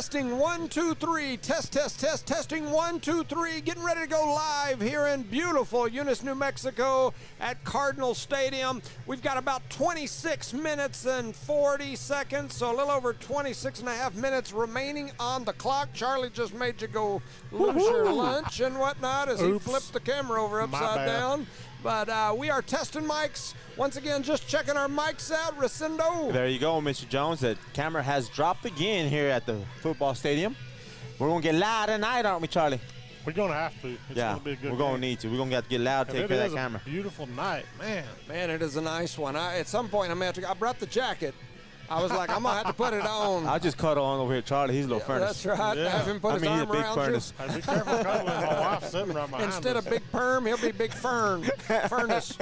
Testing 1, 2, 3. Testing 1, 2, 3. Getting ready to go live here in beautiful Eunice, New Mexico at Cardinal Stadium. We've got about 26 minutes and 40 seconds, so a little over 26 and a half minutes remaining on the clock. Charlie just made you go lose your lunch and whatnot as he flipped the camera over upside down. But we are testing mics. Once again, just checking our mics out. Recindo. There you go, Mr. Jones. The camera has dropped again here at the football stadium. We're going to get loud tonight, aren't we, Charlie? We're going to have to. It's going to be a good we're going to need to. We're going to have to get loud, take care of that camera. It is a beautiful night, man. Man, it is a nice one. At some point, I'm going to have to. I brought the jacket. I was like, I'm going to have to put it on. I'll just cuddle on over here, Charlie. He's a little furnace. That's right. Yeah. Have him put his arm big around furnace. you. Hey, be careful cuddling. My wife's sitting right behind Instead us. of Big Perm, he'll be Big Furnace.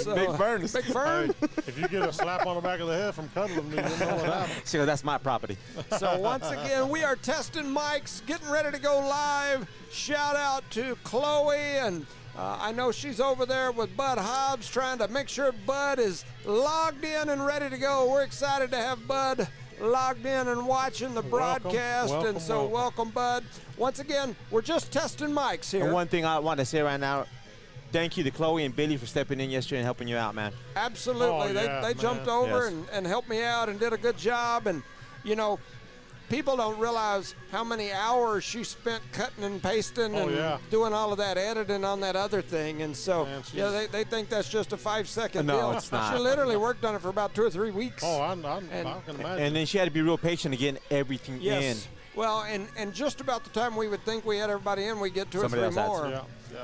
So, Big Furnace. Big Fern. Hey, if you get a slap on the back of the head from cuddling me, you know what happened. See, that's my property. So once again, we are testing mics, getting ready to go live. Shout out to Chloe, and I know she's over there with Bud Hobbs trying to make sure Bud is logged in and ready to go. We're excited to have Bud logged in and watching the broadcast. Welcome, Bud. Once again, we're just testing mics here. And one thing I want to say right now, thank you to Chloe and Billy for stepping in yesterday and helping you out, man. Absolutely. Oh, they jumped over and helped me out and did a good job. And, you know, people don't realize how many hours she spent cutting and pasting and doing all of that editing on that other thing. And so, they think that's just a 5-second deal. No, it's not. She literally worked on it for about 2 or 3 weeks. Oh, I can imagine. And then she had to be real patient to get everything in. Well, and just about the time we would think we had everybody in, we get 2 or 3 more. Yeah.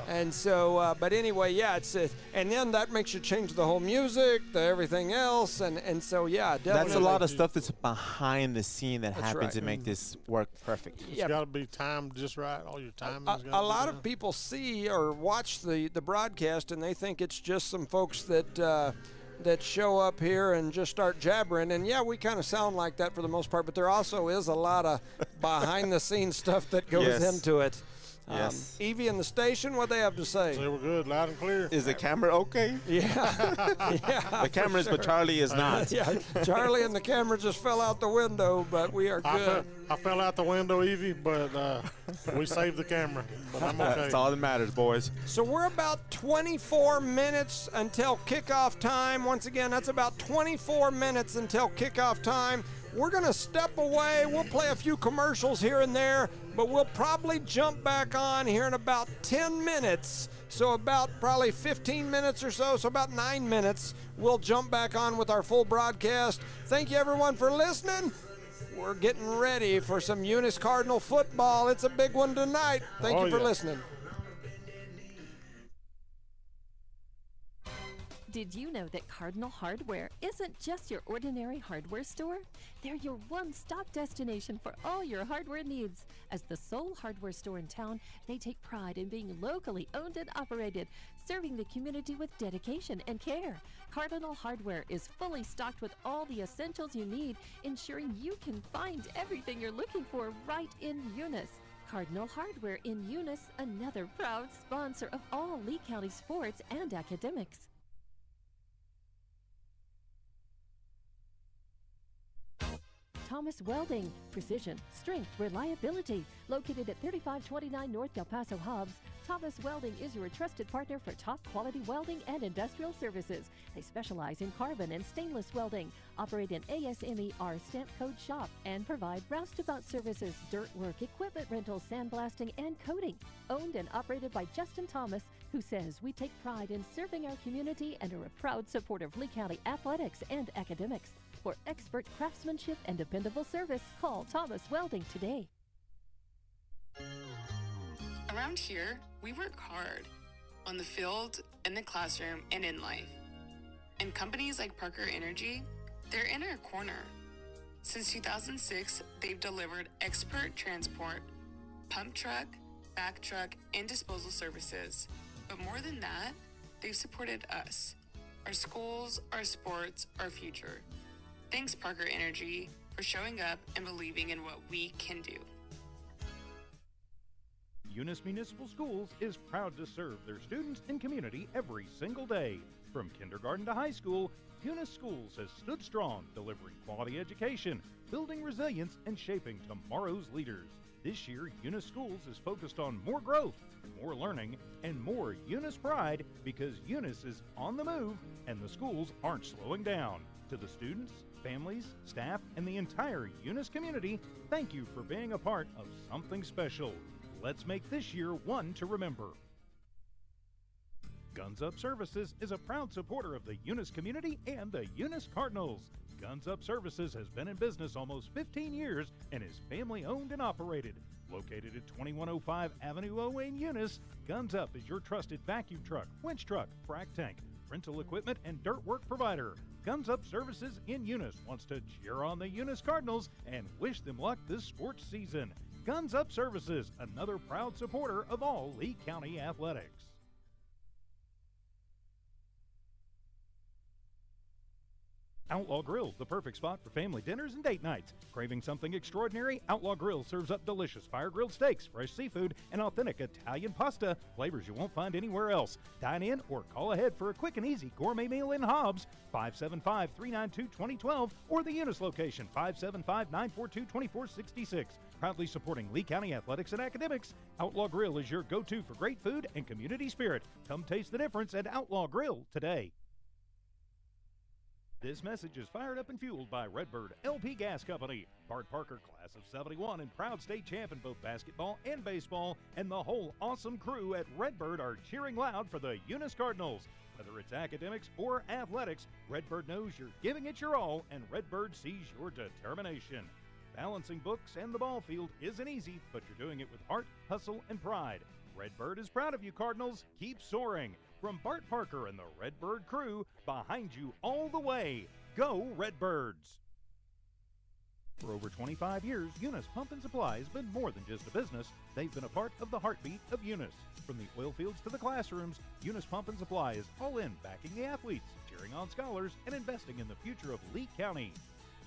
And so, but anyway, it's and then that makes you change the whole music, everything else, and so definitely. That's a lot of stuff that's behind the scene that happens to make this work perfect. It's got to be timed just right. All your timing's got to A lot of people see or watch the broadcast, and they think it's just some folks that show up here and just start jabbering. And we kind of sound like that for the most part, but there also is a lot of behind the scenes stuff that goes into it. Yes. Evie and the station, what they have to say? They were good, loud and clear. Is the camera okay? Yeah. The camera is, but Charlie is not. Charlie and the camera just fell out the window, but we are good. I fell out the window, Evie, but we saved the camera. But I'm okay. That's all that matters, boys. So we're about 24 minutes until kickoff time. Once again, that's about 24 minutes until kickoff time. We're going to step away. We'll play a few commercials here and there, but we'll probably jump back on here in about 10 minutes. So about probably 15 minutes or so about 9 minutes, we'll jump back on with our full broadcast. Thank you, everyone, for listening. We're getting ready for some Eunice Cardinal football. It's a big one tonight. Thank you for listening. Did you know that Cardinal Hardware isn't just your ordinary hardware store? They're your one-stop destination for all your hardware needs. As the sole hardware store in town, they take pride in being locally owned and operated, serving the community with dedication and care. Cardinal Hardware is fully stocked with all the essentials you need, ensuring you can find everything you're looking for right in Eunice. Cardinal Hardware in Eunice, another proud sponsor of all Lee County sports and academics. Thomas Welding, precision, strength, reliability. Located at 3529 North Del Paso Hobbs, Thomas Welding is your trusted partner for top quality welding and industrial services. They specialize in carbon and stainless welding, operate an ASME stamp code shop, and provide roustabout services, dirt work, equipment rental, sandblasting, and coating. Owned and operated by Justin Thomas, who says we take pride in serving our community and are a proud supporter of Lee County athletics and academics. For expert craftsmanship and dependable service, call Thomas Welding today. Around here, we work hard on the field, in the classroom, and in life. And companies like Parker Energy, they're in our corner. Since 2006, they've delivered expert transport, pump truck, back truck, and disposal services. But more than that, they've supported us, our schools, our sports, our future. Thanks, Parker Energy, for showing up and believing in what we can do. Eunice Municipal Schools is proud to serve their students and community every single day. From kindergarten to high school, Eunice Schools has stood strong, delivering quality education, building resilience, and shaping tomorrow's leaders. This year, Eunice Schools is focused on more growth, more learning, and more Eunice pride because Eunice is on the move and the schools aren't slowing down. To the students, families, staff, and the entire Eunice community, thank you for being a part of something special. Let's make this year one to remember. Guns Up Services is a proud supporter of the Eunice community and the Eunice Cardinals. Guns Up Services has been in business almost 15 years and is family owned and operated. Located at 2105 Avenue O in Eunice, Guns Up is your trusted vacuum truck, winch truck, frac tank, rental equipment, and dirt work provider. Guns Up Services in Eunice wants to cheer on the Eunice Cardinals and wish them luck this sports season. Guns Up Services, another proud supporter of all Lee County athletics. Outlaw Grill, the perfect spot for family dinners and date nights. Craving something extraordinary? Outlaw Grill serves up delicious fire-grilled steaks, fresh seafood, and authentic Italian pasta, flavors you wwon't find anywhere else. Dine in or call ahead for a quick and easy gourmet meal in Hobbs, 575-392-2012, or the Eunice location, 575-942-2466. Proudly supporting Lee County athletics and academics, Outlaw Grill is your go-to for great food and community spirit. Come taste the difference at Outlaw Grill today. This message is fired up and fueled by Redbird LP Gas Company. Bart Parker, class of 71 and proud state champ in both basketball and baseball, and the whole awesome crew at Redbird are cheering loud for the Eunice Cardinals. Whether it's academics or athletics, Redbird knows you're giving it your all, and Redbird sees your determination. Balancing books and the ball field isn't easy, but you're doing it with heart, hustle, and pride. Redbird is proud of you, Cardinals. Keep soaring. From Bart Parker and the Redbird crew, behind you all the way. Go Redbirds! For over 25 years, Eunice Pump and Supply has been more than just a business. They've been a part of the heartbeat of Eunice. From the oil fields to the classrooms, Eunice Pump and Supply is all in backing the athletes, cheering on scholars, and investing in the future of Lee County.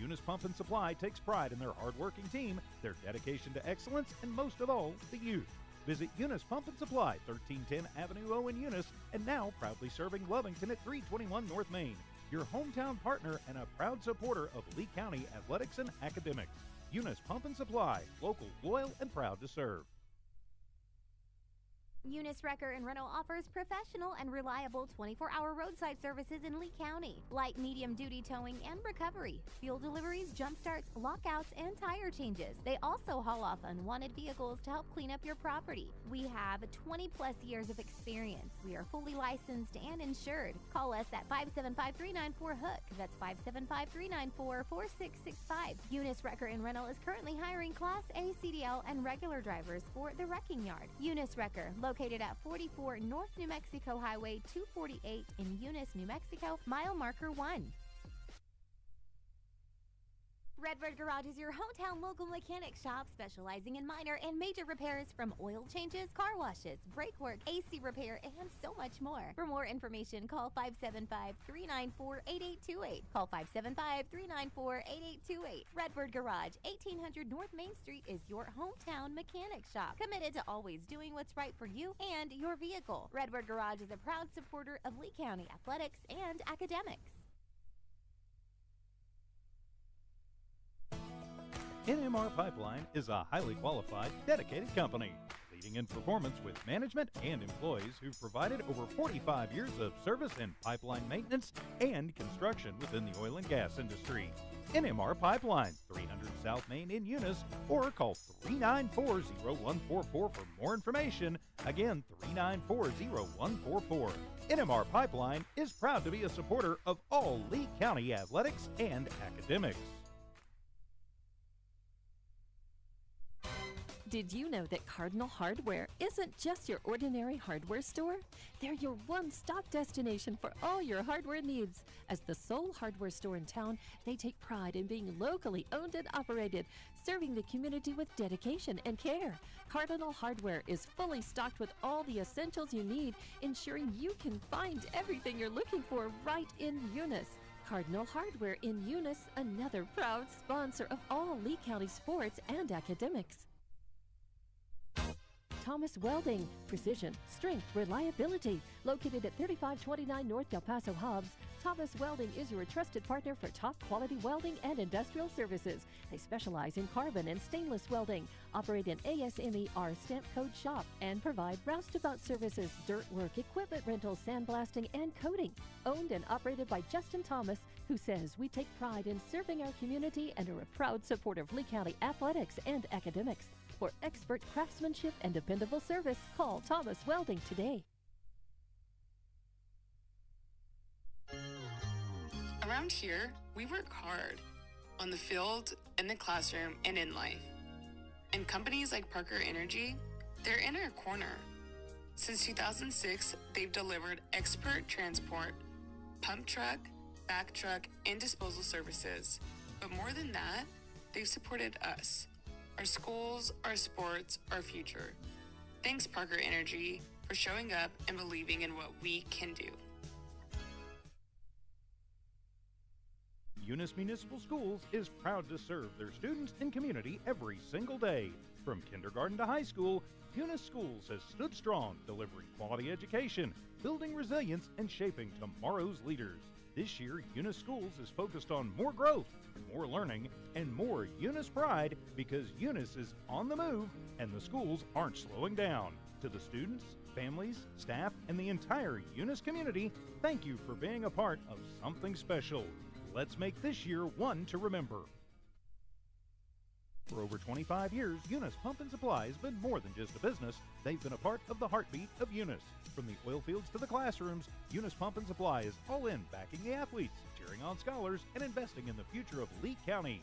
Eunice Pump and Supply takes pride in their hard-working team, their dedication to excellence, and most of all, the youth. Visit Eunice Pump and Supply, 1310 Avenue O in Eunice, and now proudly serving Lovington at 321 North Main. Your hometown partner and a proud supporter of Lee County athletics and academics. Eunice Pump and Supply, local, loyal, and proud to serve. Eunice Wrecker and Rental offers professional and reliable 24-hour roadside services in Lee County. Light, medium duty towing and recovery, fuel deliveries, jump starts, lockouts, and tire changes. They also haul off unwanted vehicles to help clean up your property. We have 20-plus years of experience. We are fully licensed and insured. Call us at 575-394-HOOK. That's 575-394-4665. Eunice Wrecker and Rental is currently hiring Class A CDL and regular drivers for the wrecking yard. Eunice Wrecker, located at 44 North New Mexico Highway 248 in Eunice, New Mexico, mile marker 1. Redbird Garage is your hometown local mechanic shop specializing in minor and major repairs from oil changes, car washes, brake work, AC repair, and so much more. For more information, call 575-394-8828. Call 575-394-8828. Redbird Garage, 1800 North Main Street is your hometown mechanic shop, committed to always doing what's right for you and your vehicle. Redbird Garage is a proud supporter of Lee County athletics and academics. NMR Pipeline is a highly qualified, dedicated company, leading in performance with management and employees who've provided over 45 years of service in pipeline maintenance and construction within the oil and gas industry. NMR Pipeline, 300 South Main in Eunice, or call 394-0144 for more information. Again, 394-0144. NMR Pipeline is proud to be a supporter of all Lee County athletics and academics. Did you know that Cardinal Hardware isn't just your ordinary hardware store? They're your one-stop destination for all your hardware needs. As the sole hardware store in town, they take pride in being locally owned and operated, serving the community with dedication and care. Cardinal Hardware is fully stocked with all the essentials you need, ensuring you can find everything you're looking for right in Eunice. Cardinal Hardware in Eunice, another proud sponsor of all Lee County sports and academics. Thomas Welding. Precision, strength, reliability. Located at 3529 North Del Paso Hobbs, Thomas Welding is your trusted partner for top quality welding and industrial services. They specialize in carbon and stainless welding, operate an ASME R stamp code shop, and provide roustabout services, dirt work, equipment rental, sandblasting, and coating. Owned and operated by Justin Thomas, who says we take pride in serving our community and are a proud supporter of Lee County athletics and academics. For expert craftsmanship and dependable service, call Thomas Welding today. Around here, we work hard on the field, in the classroom, and in life. And companies like Parker Energy, they're in our corner. Since 2006, they've delivered expert transport, pump truck, back truck, and disposal services. But more than that, they've supported us, our schools, our sports, our future. Thanks, Parker Energy, for showing up and believing in what we can do. Eunice Municipal Schools is proud to serve their students and community every single day. From kindergarten to high school, Eunice Schools has stood strong, delivering quality education, building resilience, and shaping tomorrow's leaders. This year, Eunice Schools is focused on more growth, more learning, and more Eunice pride, because Eunice is on the move and the schools aren't slowing down. To the students, families, staff, and the entire Eunice community, thank you for being a part of something special. Let's make this year one to remember. For over 25 years, Eunice Pump and Supply has been more than just a business. They've been a part of the heartbeat of Eunice. From the oil fields to the classrooms, Eunice Pump and Supply is all in, backing the athletes, cheering on scholars, and investing in the future of Lee County.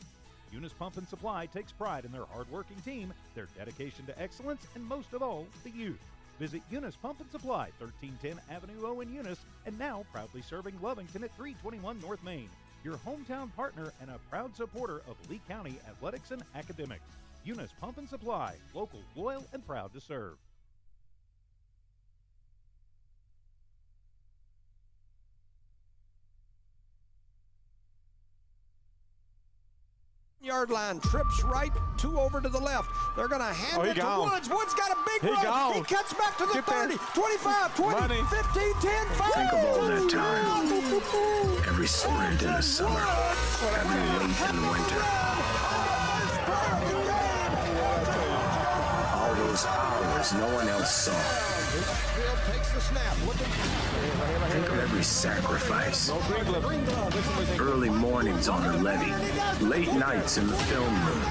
Eunice Pump and Supply takes pride in their hard-working team, their dedication to excellence, and most of all, the youth. Visit Eunice Pump and Supply, 1310 Avenue O in Eunice, and now proudly serving Lovington at 321 North Main. Your hometown partner and a proud supporter of Lee County athletics and academics. Eunice Pump and Supply, local, loyal, and proud to serve. Yard line, trips right, 2 over to the left. They're going to hand it to gone. Woods. Woods got a big He run. gone. He cuts back to the Get 30, there. 25, 20, Money. 15, 10, 5. Think of all that time. Every sprint in the summer. Every leap in winter. All those hours no one else saw. Field takes the snap. Think of every sacrifice. Early mornings on the levee. Late nights in the film room.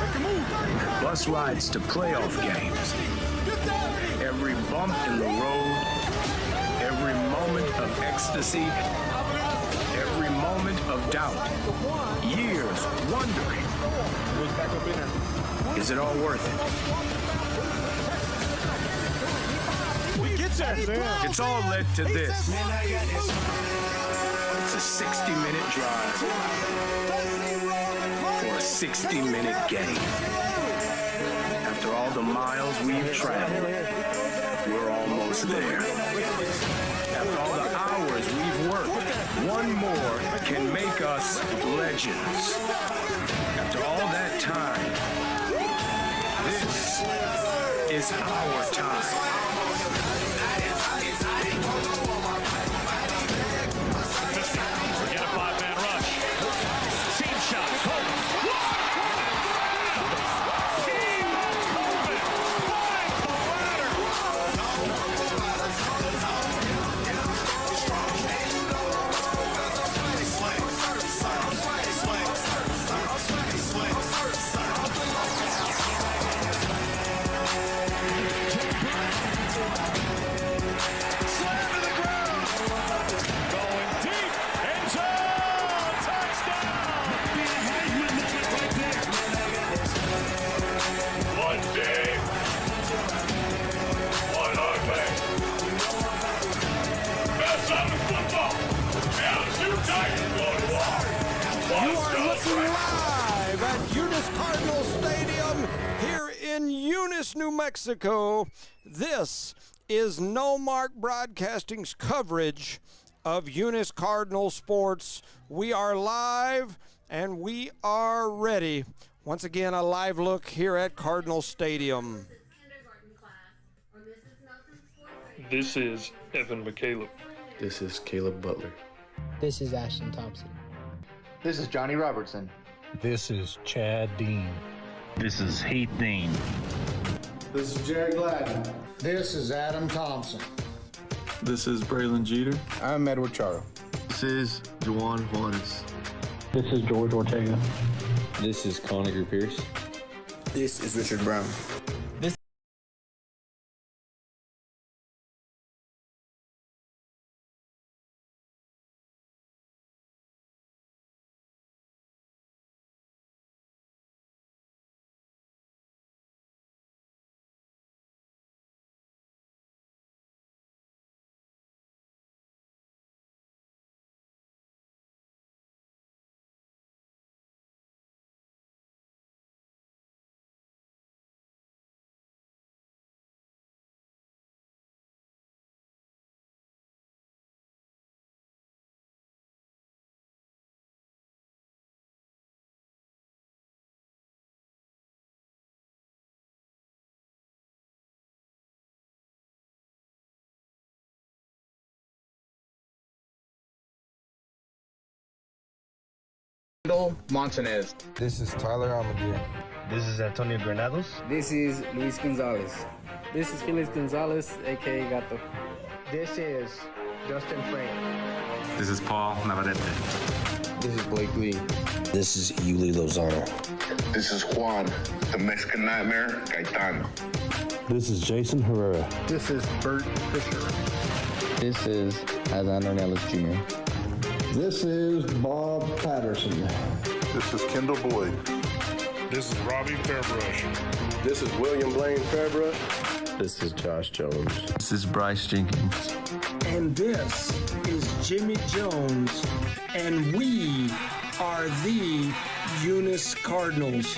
Bus rides to playoff games. Every bump in the road. Every moment of ecstasy. Every moment of doubt. Years wondering. Is it all worth it? It's all led to this. It's a 60-minute drive for a 60-minute game. After all the miles we've traveled, we're almost there. After all the hours we've worked, one more can make us legends. After all that time, this is our time. Get a 5-man rush. Team shot. Team Coleman finds the ladder. Slam to the ground. Going deep. End zone. Touchdown. One team. One heartbeat. Best on the football. LSU Tigers go to war. You are looking live at Eunice Cardinal Stadium here in Eunice, New Mexico. This is No Mark Broadcasting's coverage of Eunice Cardinal sports. We are live and we are ready. Once again, a live look here at Cardinal Stadium. Kindergarten class or middle This is Evan McCaleb. This is Caleb Butler. This is Ashton Thompson. This is Johnny Robertson. This is Chad Dean. This is Heath Dean. This is Jerry Gladden. This is Adam Thompson. This is Braylon Jeter. I'm Edward Charo. This is Juan Juarez. This is George Ortega. This is Conniger Pierce. This is Richard Brown. Montanez. This is Tyler Almaguer. This is Antonio Granados. This is Luis Gonzalez. This is Felix Gonzalez, aka Gato. This is Justin Frank. This is Paul Navarrete. This is Blake Lee. This is Yuli Lozano. This is Juan, the Mexican Nightmare, Gaetan. This is Jason Herrera. This is Bert Fisher. This is Adan Ornelas Jr. This is Bob Patterson. This is Kendall Boyd. This is Robbie Fairbrush. This is William Blaine Fairbrush. This is Josh Jones. This is Bryce Jenkins. And this is Jimmy Jones. And we are the Eunice Cardinals.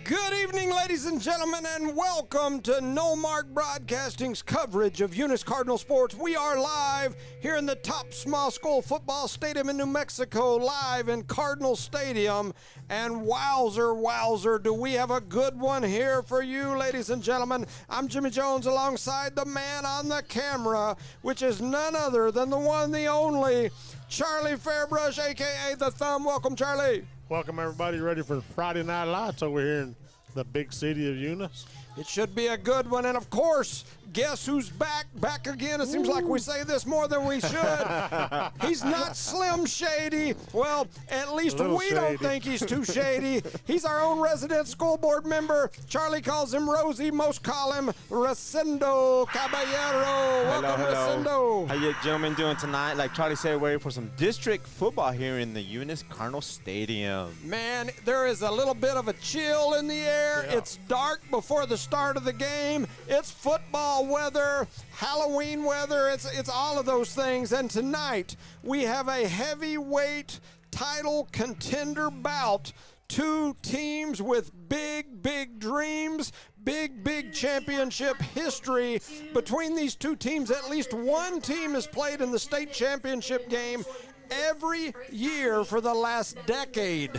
Good evening, ladies and gentlemen, and welcome to No Mark Broadcasting's coverage of Eunice Cardinal Sports. We are live here in the top small school football stadium in New Mexico, live in Cardinal Stadium. And wowzer, do we have a good one here for you, ladies and gentlemen. I'm Jimmy Jones alongside the man on the camera, which is none other than the one, the only, Charlie Fairbrush, a.k.a. The Thumb. Welcome, Charlie. Welcome, everybody. Ready for Friday Night Lights over here in the big city of Eunice? It should be a good one. And, of course, guess who's back again? It seems like we say this more than we should. He's not Slim Shady. Well, at least we don't think he's too shady. He's our own resident school board member. Charlie calls him Rosie. Most call him Rosendo Caballero. Welcome, Rosendo. How you gentlemen doing tonight? Like Charlie said, we're ready for some district football here in the Eunice Cardinal Stadium. Man, there is a little bit of a chill in the air. Yeah. It's dark before the start of the game. It's football weather, Halloween weather. It's all of those things. And tonight we have a heavyweight title contender bout. Two teams with big dreams, big championship history. Between these two teams, at least one team has played in the state championship game every year for the last decade.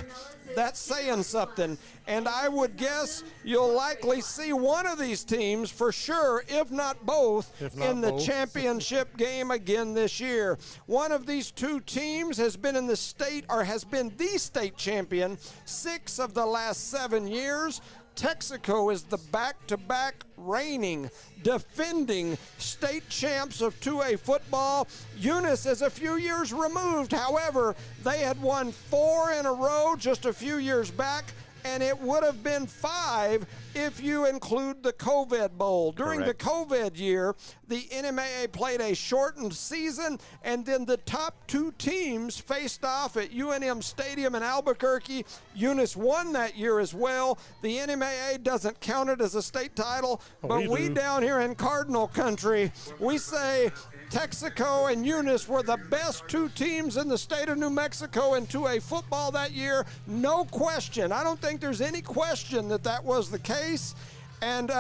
That's saying something. And I would guess you'll likely see one of these teams for sure, if not both, in the championship game again this year. One of these two teams has been in the state, or has been the state champion 6 of the last 7 years. Texico is the back-to-back reigning, defending state champs of 2A football. Eunice is a few years removed. However, they had won 4 in a row just a few years back, and it would have been 5 if you include the COVID Bowl. During the COVID year, the NMAA played a shortened season, and then the top 2 teams faced off at UNM Stadium in Albuquerque. Eunice won that year as well. The NMAA doesn't count it as a state title, but we down here in Cardinal country, we say Texico and Eunice were the best 2 teams in the state of New Mexico in 2A football that year. No question. I don't think there's any question that was the case. And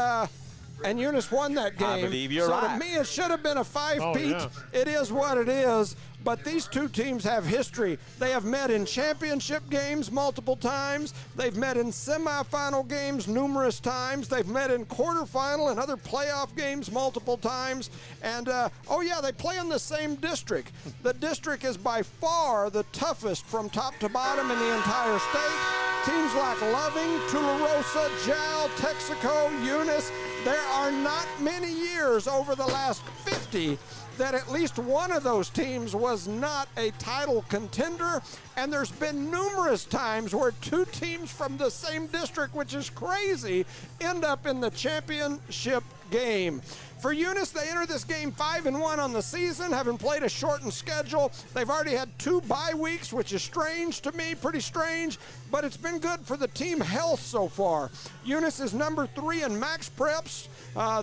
and Eunice won that game. I believe you're so right. to me, it should have been a 5-peat. yeah. It is what it is. But these two teams have history. They have met in championship games multiple times. They've met in semifinal games numerous times. They've met in quarterfinal and other playoff games multiple times. And, they play in the same district. The district is by far the toughest from top to bottom in the entire state. Teams like Loving, Tularosa, Jal, Texico, Eunice. There are not many years over the last 50 that at least one of those teams was not a title contender, and there's been numerous times where two teams from the same district, which is crazy, end up in the championship game. For Eunice, they enter this game 5-1 on the season, having played a shortened schedule. They've already had 2 bye weeks, which is strange to me, pretty strange, but it's been good for the team health so far. Eunice is number 3 in max preps.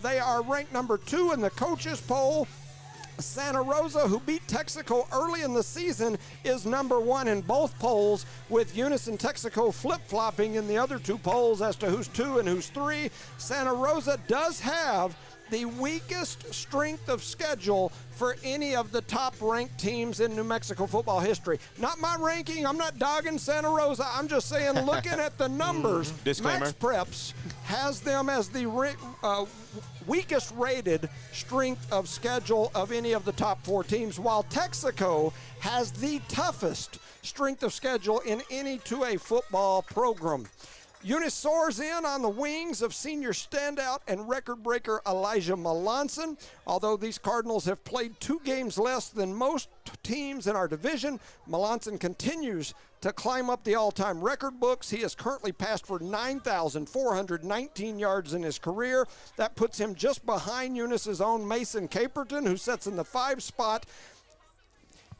They are ranked number 2 in the coaches poll. Santa Rosa, who beat Texico early in the season, is number 1 in both polls, with Eunice and Texico flip-flopping in the other 2 polls as to who's 2 and who's 3. Santa Rosa does have the weakest strength of schedule for any of the top-ranked teams in New Mexico football history. Not my ranking. I'm not dogging Santa Rosa. I'm just saying, looking at the numbers, Disclaimer. Max Preps has them as the weakest rated strength of schedule of any of the top 4 teams, while Texico has the toughest strength of schedule in any 2A football program. Eunice soars in on the wings of senior standout and record breaker Elijah Melanson. Although these Cardinals have played 2 games less than most teams in our division, Melanson continues to climb up the all-time record books. He has currently passed for 9,419 yards in his career. That puts him just behind Eunice's own Mason Caperton, who sits in the 5 spot.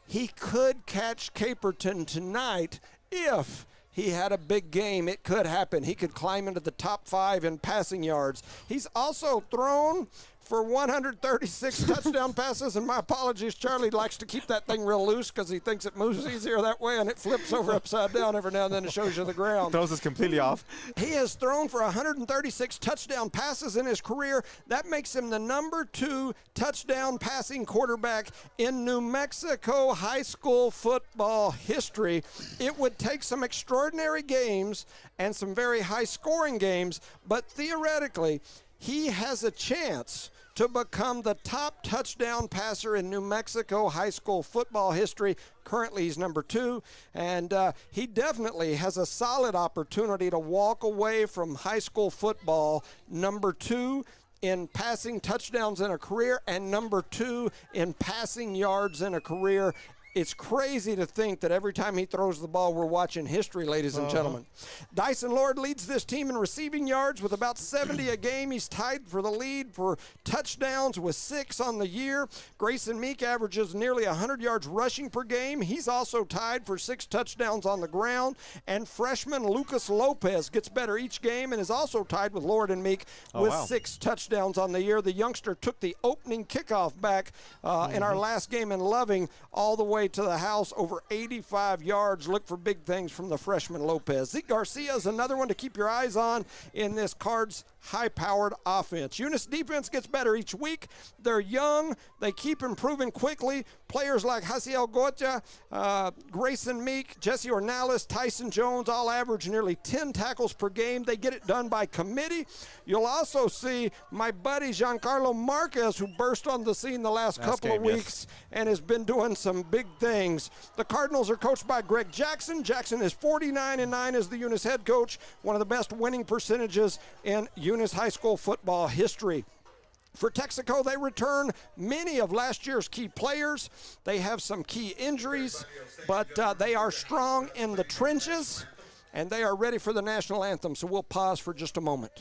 He could catch Caperton tonight if he had a big game. It could happen. He could climb into the top 5 in passing yards. He's also thrown for 136 touchdown passes, and my apologies, Charlie likes to keep that thing real loose because he thinks it moves easier that way, and it flips over upside down every now and then. It shows you the ground. Throws us completely off. He has thrown for 136 touchdown passes in his career. That makes him the number 2 touchdown passing quarterback in New Mexico high school football history. It would take some extraordinary games and some very high-scoring games, but theoretically, he has a chance to become the top touchdown passer in New Mexico high school football history. Currently, he's number 2, and he definitely has a solid opportunity to walk away from high school football number 2 in passing touchdowns in a career and number 2 in passing yards in a career. It's crazy to think that every time he throws the ball, we're watching history, ladies and gentlemen. Dyson Lord leads this team in receiving yards with about 70 a game. He's tied for the lead for touchdowns with 6 on the year. Grayson Meek averages nearly 100 yards rushing per game. He's also tied for 6 touchdowns on the ground. And freshman Lucas Lopez gets better each game and is also tied with Lord and Meek with 6 touchdowns on the year. The youngster took the opening kickoff back in our last game in Loving all the way to the house, over 85 yards. Look for big things from the freshman Lopez. Zeke Garcia is another one to keep your eyes on in this Cards high-powered offense. Eunice defense gets better each week. They're young. They keep improving quickly. Players like Hasiel Gotia, Grayson Meek, Jesse Ornalis, Tyson Jones all average nearly 10 tackles per game. They get it done by committee. You'll also see my buddy Giancarlo Marquez, who burst on the scene the last couple of weeks and has been doing some big things. The Cardinals are coached by Greg Jackson. Jackson is 49-9 as the Eunice head coach, one of the best winning percentages in Eunice high school football history. For Texico, they return many of last year's key players. They have some key injuries, but they are strong in the trenches, and they are ready for the national anthem. So we'll pause for just a moment.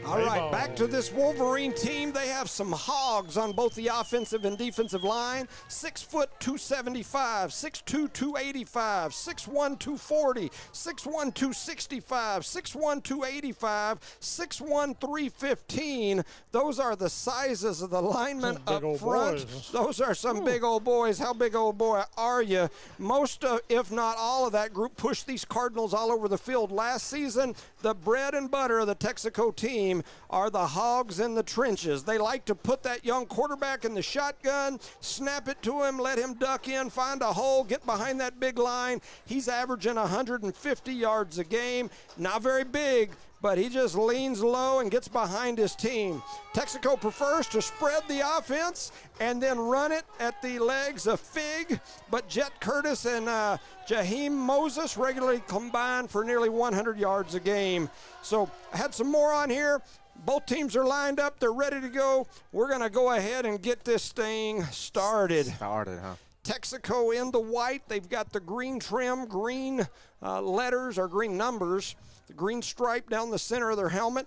All right, back to this Wolverine team. They have some hogs on both the offensive and defensive line. 6 foot 275, 6'2", 285, 6'1", 240, 6'1", 265, 6'1", 285, 6'1", 315. Those are the sizes of the linemen up front. Those are some big old boys. How big old boy are you? Most of, if not all of that group pushed these Cardinals all over the field last season. The bread and butter of the Texico team are the hogs in the trenches. They like to put that young quarterback in the shotgun, snap it to him, let him duck in, find a hole, get behind that big line. He's averaging 150 yards a game. Not very big, but he just leans low and gets behind his team. Texico prefers to spread the offense and then run it at the legs of Fig, but Jet Curtis and Jaheim Moses regularly combine for nearly 100 yards a game. So I had some more on here. Both teams are lined up. They're ready to go. We're going to go ahead and get this thing started. Texico in the white. They've got the green trim, green letters or green numbers, the green stripe down the center of their helmet.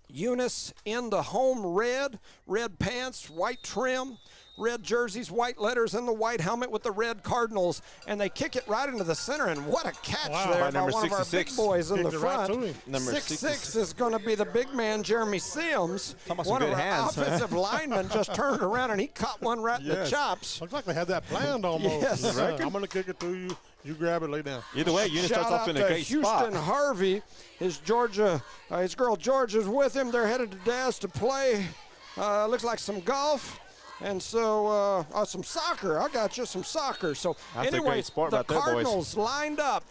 Eunice in the home red, red pants, white trim, red jerseys, white letters, and the white helmet with the red Cardinals. And they kick it right into the center, and what a catch there by one of our big boys in the front. Number 6'6" is going to be the big man, Jeremy Sims. One of our offensive linemen just turned around, and he caught one right in the chops. Looks like they had that planned almost. Yes. I'm going to kick it to you. You grab it, lay down. Either way, Eunice starts off in a great spot. Houston Harvey, his girl Georgia's with him. They're headed to Daz to play. Looks like some golf. And so, some soccer. I got you, some soccer. So, anyway, the Cardinals lined up.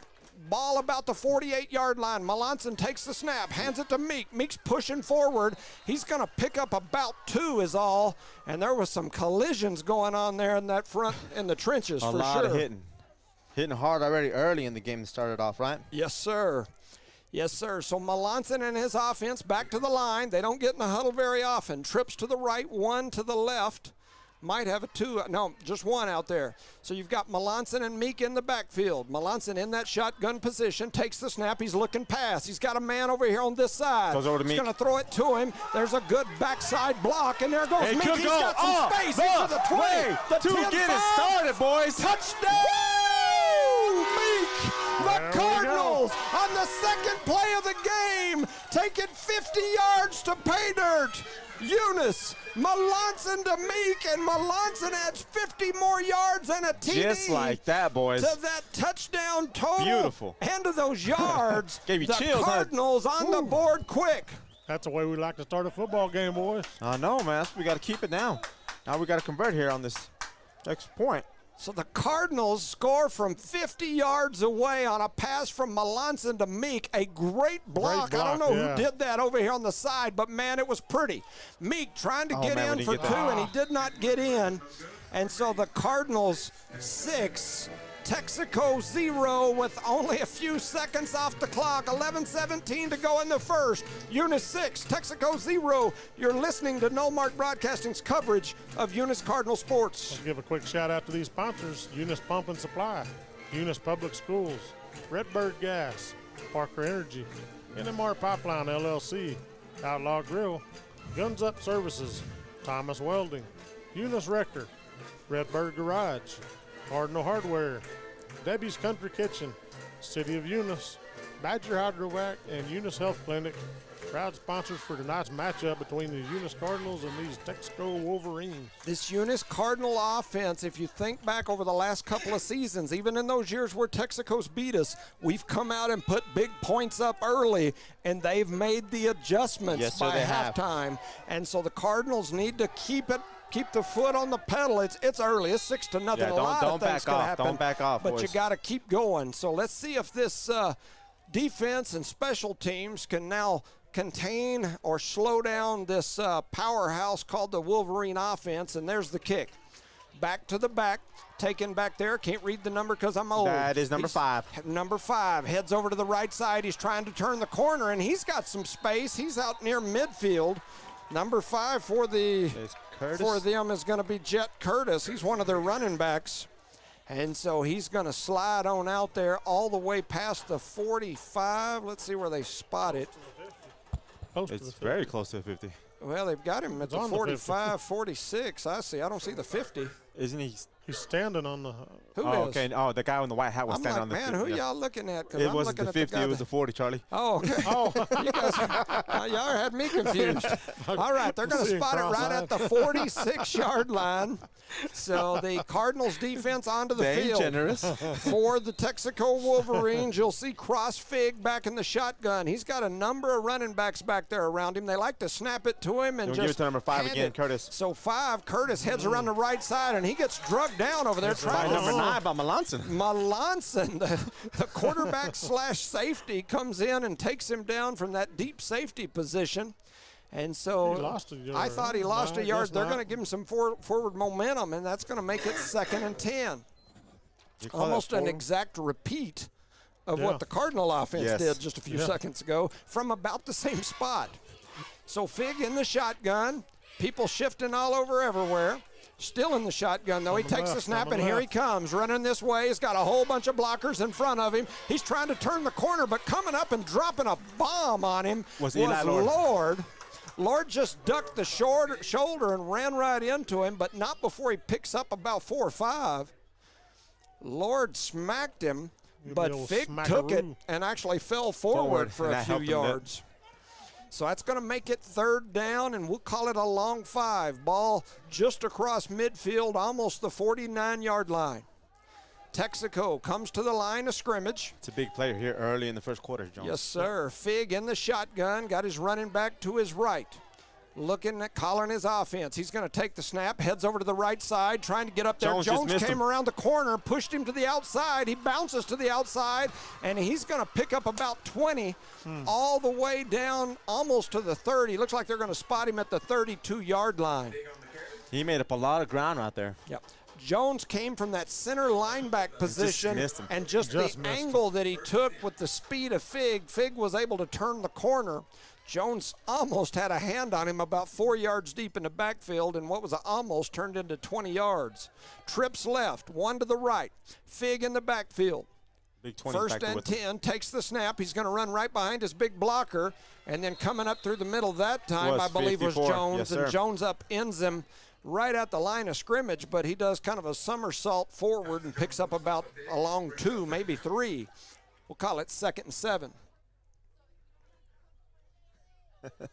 Ball about the 48-yard line. Melanson takes the snap, hands it to Meek. Meek's pushing forward. He's going to pick up about 2 is all. And there was some collisions going on there in that front in the trenches for sure. A lot of hitting. Hitting hard already early in the game started off, right? Yes, sir. Yes, sir. So Melanson and his offense back to the line. They don't get in the huddle very often. Trips to the right, 1 to the left. Might have a 2. No, just 1 out there. So you've got Melanson and Meek in the backfield. Melanson in that shotgun position, takes the snap. He's looking pass. He's got a man over here on this side. Goes over to Meek. He's going to throw it to him. There's a good backside block, and there goes Meek. He's got some space into the 20. The 10-5. Get it started, boys. Touchdown, Meek. The Cardinals on the second play of the game take it 50 yards to pay dirt. Eunice, Melanson to Meek, and Melanson adds 50 more yards and a TD. Just like that, boys. To that touchdown total. Beautiful. End of those yards. Gave you the chills. Cardinals on the board quick. That's the way we like to start a football game, boys. I know, man. We got to keep it down. Now we got to convert here on this next point. So the Cardinals score from 50 yards away on a pass from Melanson to Meek. A great block. I don't know who did that over here on the side, but, man, it was pretty. Meek trying to get in for 2, and he did not get in. And so the Cardinals 6, Texico 0 with only a few seconds off the clock. 11:17 to go in the first. Eunice 6, Texico 0. You're listening to Nullmark Broadcasting's coverage of Eunice Cardinal Sports. Let's give a quick shout out to these sponsors: Eunice Pump and Supply, Eunice Public Schools, Redbird Gas, Parker Energy, NMR Pipeline LLC, Outlaw Grill, Guns Up Services, Thomas Welding, Eunice Wrecker, Redbird Garage, Cardinal Hardware, Debbie's Country Kitchen, City of Eunice, Badger Hydrovac, and Eunice Health Clinic. Proud sponsors for tonight's matchup between the Eunice Cardinals and these Texico Wolverines. This Eunice Cardinal offense, if you think back over the last couple of seasons, even in those years where Texico's beat us, we've come out and put big points up early, and they've made the adjustments by halftime. And so the Cardinals need to keep the foot on the pedal. It's early. It's 6-0. Yeah, a lot of things can happen. Don't back off, but boys. you got to keep going. So let's see if this defense and special teams can now contain or slow down this powerhouse called the Wolverine offense. And there's the kick. Back to the back. Taken back there. Can't read the number because I'm old. That is number 5. Number 5 heads over to the right side. He's trying to turn the corner, and he's got some space. He's out near midfield. Number 5 for them is going to be Jet Curtis. He's one of their running backs. And so he's going to slide on out there all the way past the 45. Let's see where they spot it. Close to the 50. Very close to the 50. Well, they've got him at the 45, 46. I see. I don't see the 50. Isn't he? He's standing on the. Who oh, is? okay. Oh, the guy in the white hat was standing on the 50. Man, who y'all looking at? It wasn't the 50. It was the 40, Charlie. Oh, okay. Oh, you guys, y'all had me confused. All right, they're going to spot it right at the 46-yard line. So the Cardinals defense onto the field. Generous. For the Texico Wolverines, you'll see Cross Fig back in the shotgun. He's got a number of running backs back there around him. They like to snap it to him and just give it to number 5 again, Curtis. So 5, Curtis heads around the right side, and he gets drugged down over there. By number 9 by Melanson. Melanson, the quarterback / safety, comes in and takes him down from that deep safety position. And so I thought he lost a yard. They're going to give him some forward momentum, and that's going to make it 2nd and 10. Almost an exact repeat of what the Cardinal offense did just a few seconds ago from about the same spot. So Fig in the shotgun, people shifting all over everywhere. Still in the shotgun, though. He takes the snap, and here he comes, running this way. He's got a whole bunch of blockers in front of him. He's trying to turn the corner, but coming up and dropping a bomb on him was Lord. Lord just ducked the shoulder and ran right into him, but not before he picks up about 4 or 5. Lord smacked him, but Fig took it and actually fell forward for a few yards. So that's going to make it 3rd down, and we'll call it a long 5. Ball just across midfield, almost the 49-yard line. Texaco comes to the line of scrimmage. It's a big player here early in the first quarter, Jones. Yes, sir. Fig in the shotgun, got his running back to his right. Looking at calling his offense. He's going to take the snap, heads over to the right side, trying to get up there. Jones came around the corner, pushed him to the outside. He bounces to the outside, and he's going to pick up about 20 all the way down almost to the 30. Looks like they're going to spot him at the 32-yard line. He made up a lot of ground out there. Yep. Jones came from that center linebacker position, and just the angle that he took with the speed of Fig, Fig was able to turn the corner. Jones almost had a hand on him about 4 yards deep in the backfield, and what was almost turned into 20 yards. Trips left, 1 to the right. Fig in the backfield. Big 20 1st and 10, takes the snap. He's going to run right behind his big blocker, and then coming up through the middle that time, I believe, was Jones. And Jones ends him right at the line of scrimmage, but he does kind of a somersault forward and picks up about a long 2, maybe 3. We'll call it 2nd and 7. They're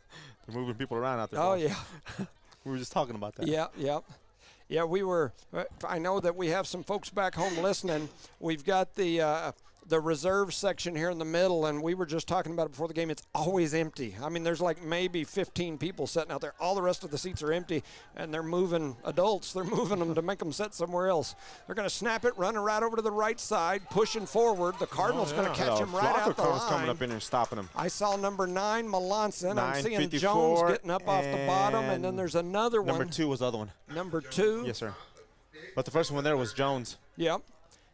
moving people around out there. Oh, yeah. We were just talking about that. Yeah, we were. I know that we have some folks back home listening. We've got the reserve section here in the middle, and we were just talking about it before the game. It's always empty. I mean, there's like maybe 15 people sitting out there. All the rest of the seats are empty, and they're moving adults. They're moving them to make them sit somewhere else. They're going to snap it, running right over to the right side, pushing forward. The Cardinals going to catch him right out the line. Coming up in there and stopping him. I saw number 9, Melanson. I'm seeing Jones getting up off the bottom, and then there's another one. Number 2 was the other one. Number 2? Yes, sir. But the first one there was Jones. Yep.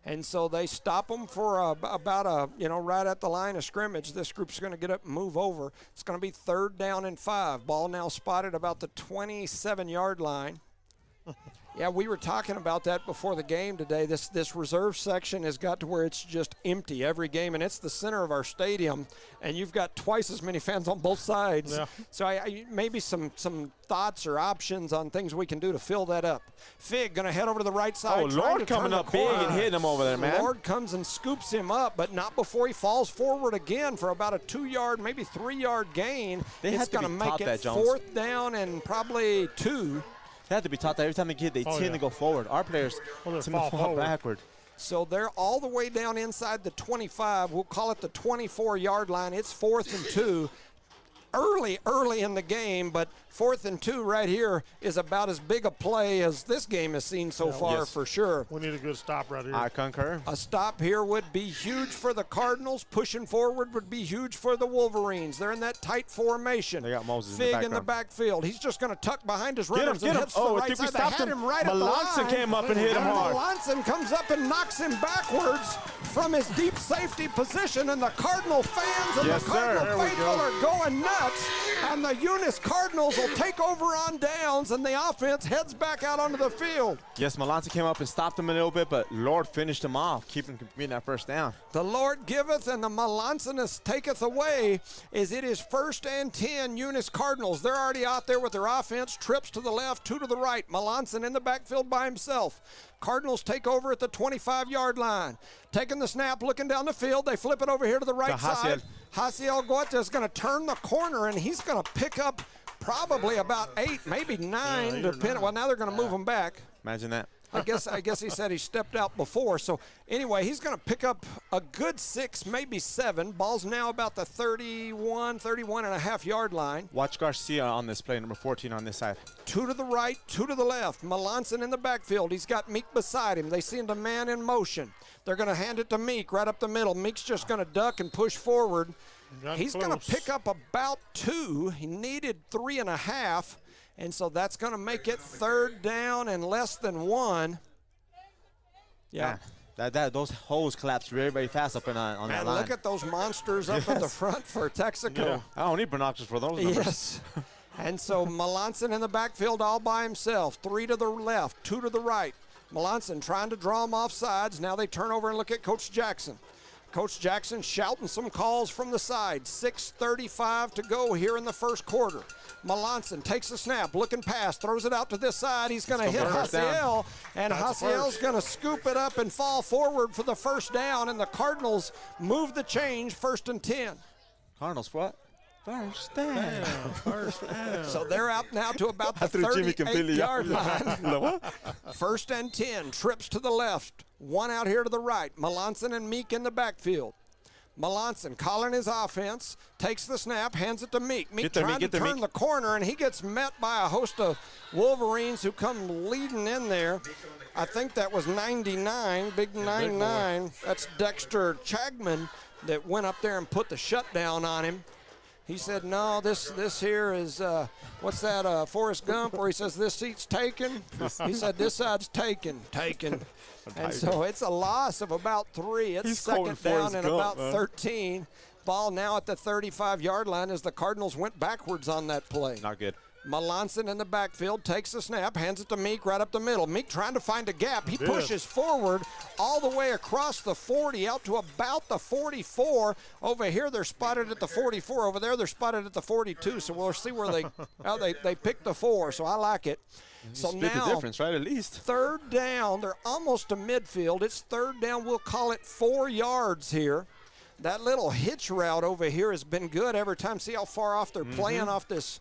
And so they stop them for about right at the line of scrimmage. This group's going to get up and move over. It's going to be 3rd down and 5. Ball now spotted about the 27-yard line. Yeah, we were talking about that before the game today. This reserve section has got to where it's just empty every game, and it's the center of our stadium, and you've got twice as many fans on both sides. Yeah. So I maybe some thoughts or options on things we can do to fill that up. Fig going to head over to the right side. Oh, Lord coming up big and hitting him over there, man. Lord comes and scoops him up, but not before he falls forward again for about a 2-yard, maybe 3-yard gain. It's going to make it 4th down and probably 2. They have to be taught that every time they tend to go forward. Our players tend to fall backward. So they're all the way down inside the 25. We'll call it the 24-yard line. It's 4th and 2. Early in the game, but 4th and 2 right here is about as big a play as this game has seen so far for sure. We need a good stop right here. I concur. A stop here would be huge for the Cardinals. Pushing forward would be huge for the Wolverines. They're in that tight formation. They got Moses Fig in the backfield. He's just going to tuck behind his runners and heads to the right side. They had him right at the line. Melanson came up and hit him hard. Melanson comes up and knocks him backwards from his deep safety position, and the Cardinal fans and the Cardinal faithful are going nuts. And the Eunice Cardinals will take over on downs, and the offense heads back out onto the field. Yes, Melanson came up and stopped him a little bit, but Lord finished him off, keeping him that first down. The Lord giveth and the Melanson taketh away, as it is 1st and 10, Eunice Cardinals. They're already out there with their offense, trips to the left, 2 to the right. Melanson in the backfield by himself. Cardinals take over at the 25-yard line. Taking the snap, looking down the field. They flip it over here to the right side. Hasiel Guetta is going to turn the corner, and he's going to pick up probably about 8, maybe 9. Well, now they're going to move him back. Imagine that. I guess he said he stepped out before. So anyway, he's going to pick up a good 6, maybe 7. Ball's now about the 31 and a half yard line. Watch Garcia on this play, number 14 on this side. 2 to the right, 2 to the left. Melanson in the backfield. He's got Meek beside him. They send a man in motion. They're going to hand it to Meek right up the middle. Meek's just going to duck and push forward. He's going to pick up about 2. He needed 3.5. And so that's going to make it 3rd down and less than 1. Yeah. Man, those holes collapsed very, very fast up on that line. Look at those monsters up at the front for Texico. Yeah. I don't need binoculars for those numbers. Yes. And so Melanson in the backfield all by himself. 3 to the left, 2 to the right. Melanson trying to draw him off sides. Now they turn over and look at Coach Jackson. Coach Jackson shouting some calls from the side. 6:35 to go here in the first quarter. Melanson takes the snap, looking past, throws it out to this side. He's going to hit Hasiel, and Hasiel's going to scoop it up and fall forward for the first down, and the Cardinals move the change, 1st and 10. Cardinals what? First down. First down. So they're out now to about the 38-yard line. 1st and 10, trips to the left, 1 out here to the right. Melanson and Meek in the backfield. Melanson calling his offense, takes the snap, hands it to Meek. Meek trying to turn the corner, and he gets met by a host of Wolverines who come leading in there. I think that was 99, big 99. That's Dexter Chagman that went up there and put the shutdown on him. He said, no, this here is, what's that, Forrest Gump, where he says, this seat's taken? He said, this side's taken. And so it's a loss of about 3. It's 2nd down and about 13. Ball now at the 35-yard line as the Cardinals went backwards on that play. Not good. Melanson in the backfield takes the snap, hands it to Meek right up the middle. Meek trying to find a gap. He pushes forward all the way across the 40 out to about the 44. Over here they're spotted at the 44. Over there they're spotted at the 42. So we'll see where they pick the 4. So I like it. So split now the difference, right? At least 3rd down. They're almost to midfield. It's 3rd down. We'll call it 4 yards here. That little hitch route over here has been good every time. See how far off they're playing off this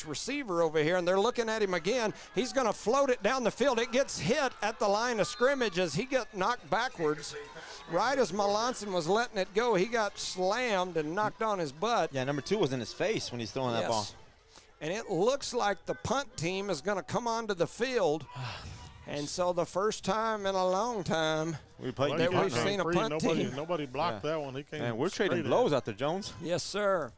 receiver over here, and they're looking at him again. He's going to float it down the field. It gets hit at the line of scrimmage as he gets knocked backwards. Right as Melanson was letting it go, he got slammed and knocked on his butt. Yeah, number 2 was in his face when he's throwing that ball. And it looks like the punt team is going to come onto the field. And so the first time in a long time we've seen a punt team. Nobody blocked that one. He came. Man, we're trading blows out there, Jones. Yes, sir.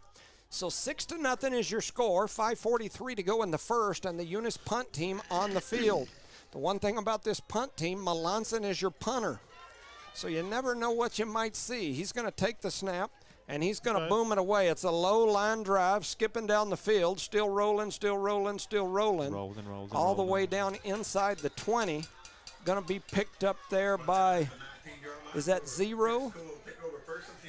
So 6-0 is your score. 5:43 to go in the first, and the Eunice punt team on the field. The one thing about this punt team, Melanson is your punter. So you never know what you might see. He's going to take the snap, and he's going to boom it away. It's a low line drive, skipping down the field, still rolling. All the way down inside the 20. Going to be picked up there by, is that 0?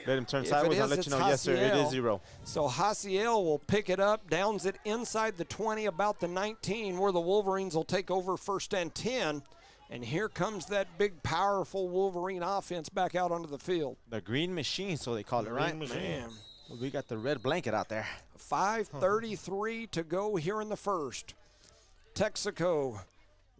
Let him turn sideways. I'll let you know. Yes, sir, it is 0. So Hasiel will pick it up, downs it inside the 20, about the 19, where the Wolverines will take over 1st and 10. And here comes that big, powerful Wolverine offense back out onto the field. The green machine, so they call it, right? Man. We got the red blanket out there. 5:33 to go here in the first. Texaco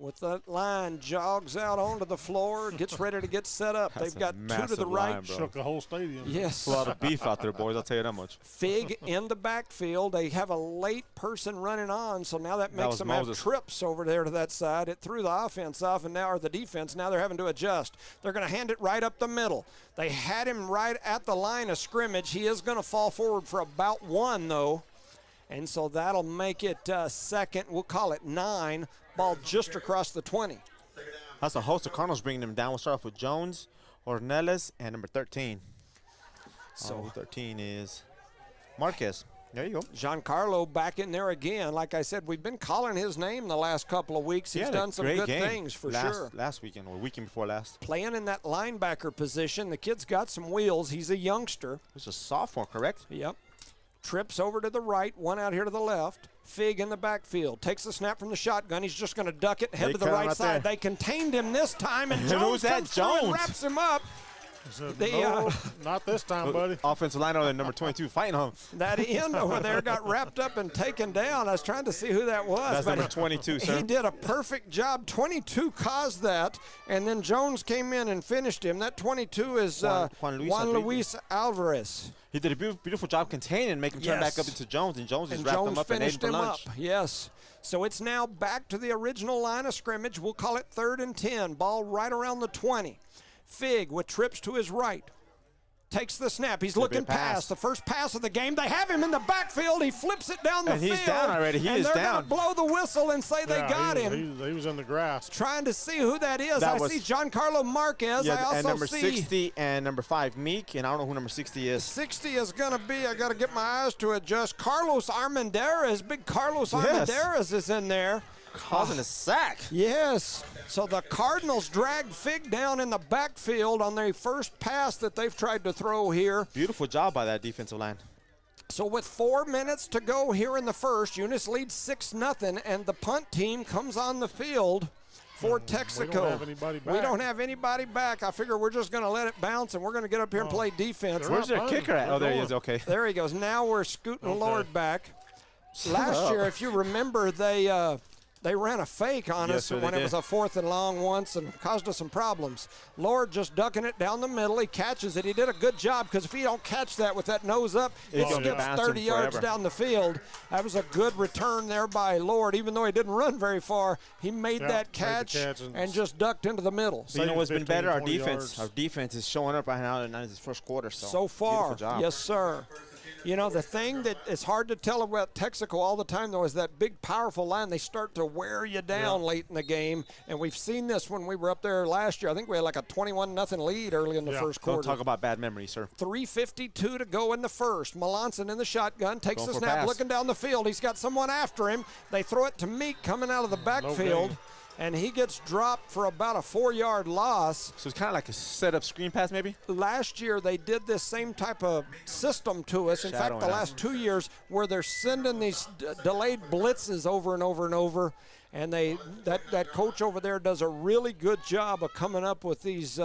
with that line jogs out onto the floor, gets ready to get set up. They've got 2 to the right. Line, shook the whole stadium. Yes. A lot of beef out there, boys. I'll tell you that much. Fig in the backfield. They have a late person running on, so now that makes them have trips over there to that side. It threw the offense off, and now, or the defense, now they're having to adjust. They're going to hand it right up the middle. They had him right at the line of scrimmage. He is going to fall forward for about 1, though. And so that'll make it 2nd. We'll call it 9. Ball just across the 20. That's a host of Cardinals bringing them down. We'll start off with Jones, Ornelas, and number 13. So 13 is Marquez. There you go. Giancarlo back in there again. Like I said, we've been calling his name the last couple of weeks. He's done some good things for sure. Last weekend or weekend before last. Playing in that linebacker position. The kid's got some wheels. He's a youngster. He's a sophomore, correct? Yep. Trips over to the right, one out here to the left. Fig in the backfield. Takes the snap from the shotgun. He's just going to duck it, head to the right side. They contained him this time, and Jones comes through and wraps him up. No, not this time, buddy. Offensive line over number 22 fighting him. That end over there got wrapped up and taken down. I was trying to see who that was. That's number 22, sir. He did a perfect job. 22 caused that, and then Jones came in and finished him. That 22 is Juan Luis Alvarez. He did a beautiful job containing and making him turn back up into Jones, and Jones just wrapped him up and ate him for lunch. Yes. So it's now back to the original line of scrimmage. We'll call it 3rd and 10. Ball right around the 20. Fig with trips to his right. Takes the snap. He's looking past the first pass of the game. They have him in the backfield. He flips it down the field. And he's down already. He is down. And they're going to blow the whistle and say they got him. He was in the grass. Trying to see who that is. I see Giancarlo Marquez. Yeah, I also and number see 60 and number 5, Meek. And I don't know who number 60 is. 60 is going to be, I got to get my eyes to adjust, Carlos Armendariz. Big Carlos Armendariz is in there. Causing a sack. Yes. So the Cardinals dragged Fig down in the backfield on their first pass that they've tried to throw here. Beautiful job by that defensive line. So with 4 minutes to go here in the first, Eunice leads 6-0, and the punt team comes on the field for Texico. We don't have anybody back. We don't have anybody back. I figure we're just going to let it bounce, and we're going to get up here and play defense. Where's their kicker at? Oh, there he is. Okay. There he goes. Now we're scooting Lord back. Last year, if you remember, they ran a fake on us when it was a 4th and long once and caused us some problems. Lord just ducking it down the middle. He catches it. He did a good job because if he don't catch that with that nose up, he skips 30 yards down the field. That was a good return there by Lord. Even though he didn't run very far, he made that catch and just ducked into the middle. So you know what's been better? Our defense. Our defense is showing up right now in this first quarter. So far, yes, sir. You know, the thing that is hard to tell about Texico all the time, though, is that big, powerful line. They start to wear you down late in the game, and we've seen this when we were up there last year. I think we had like a 21-0 lead early in the first quarter. Don't talk about bad memories, sir. 3:52 to go in the first. Melanson in the shotgun, takes the snap, looking down the field. He's got someone after him. They throw it to Meek coming out of the backfield. And he gets dropped for about a 4-yard loss. So it's kind of like a set-up screen pass, maybe? Last year, they did this same type of system to us. In fact, the last 2 years, where they're sending these delayed blitzes over and over and over. And that coach over there does a really good job of coming up with these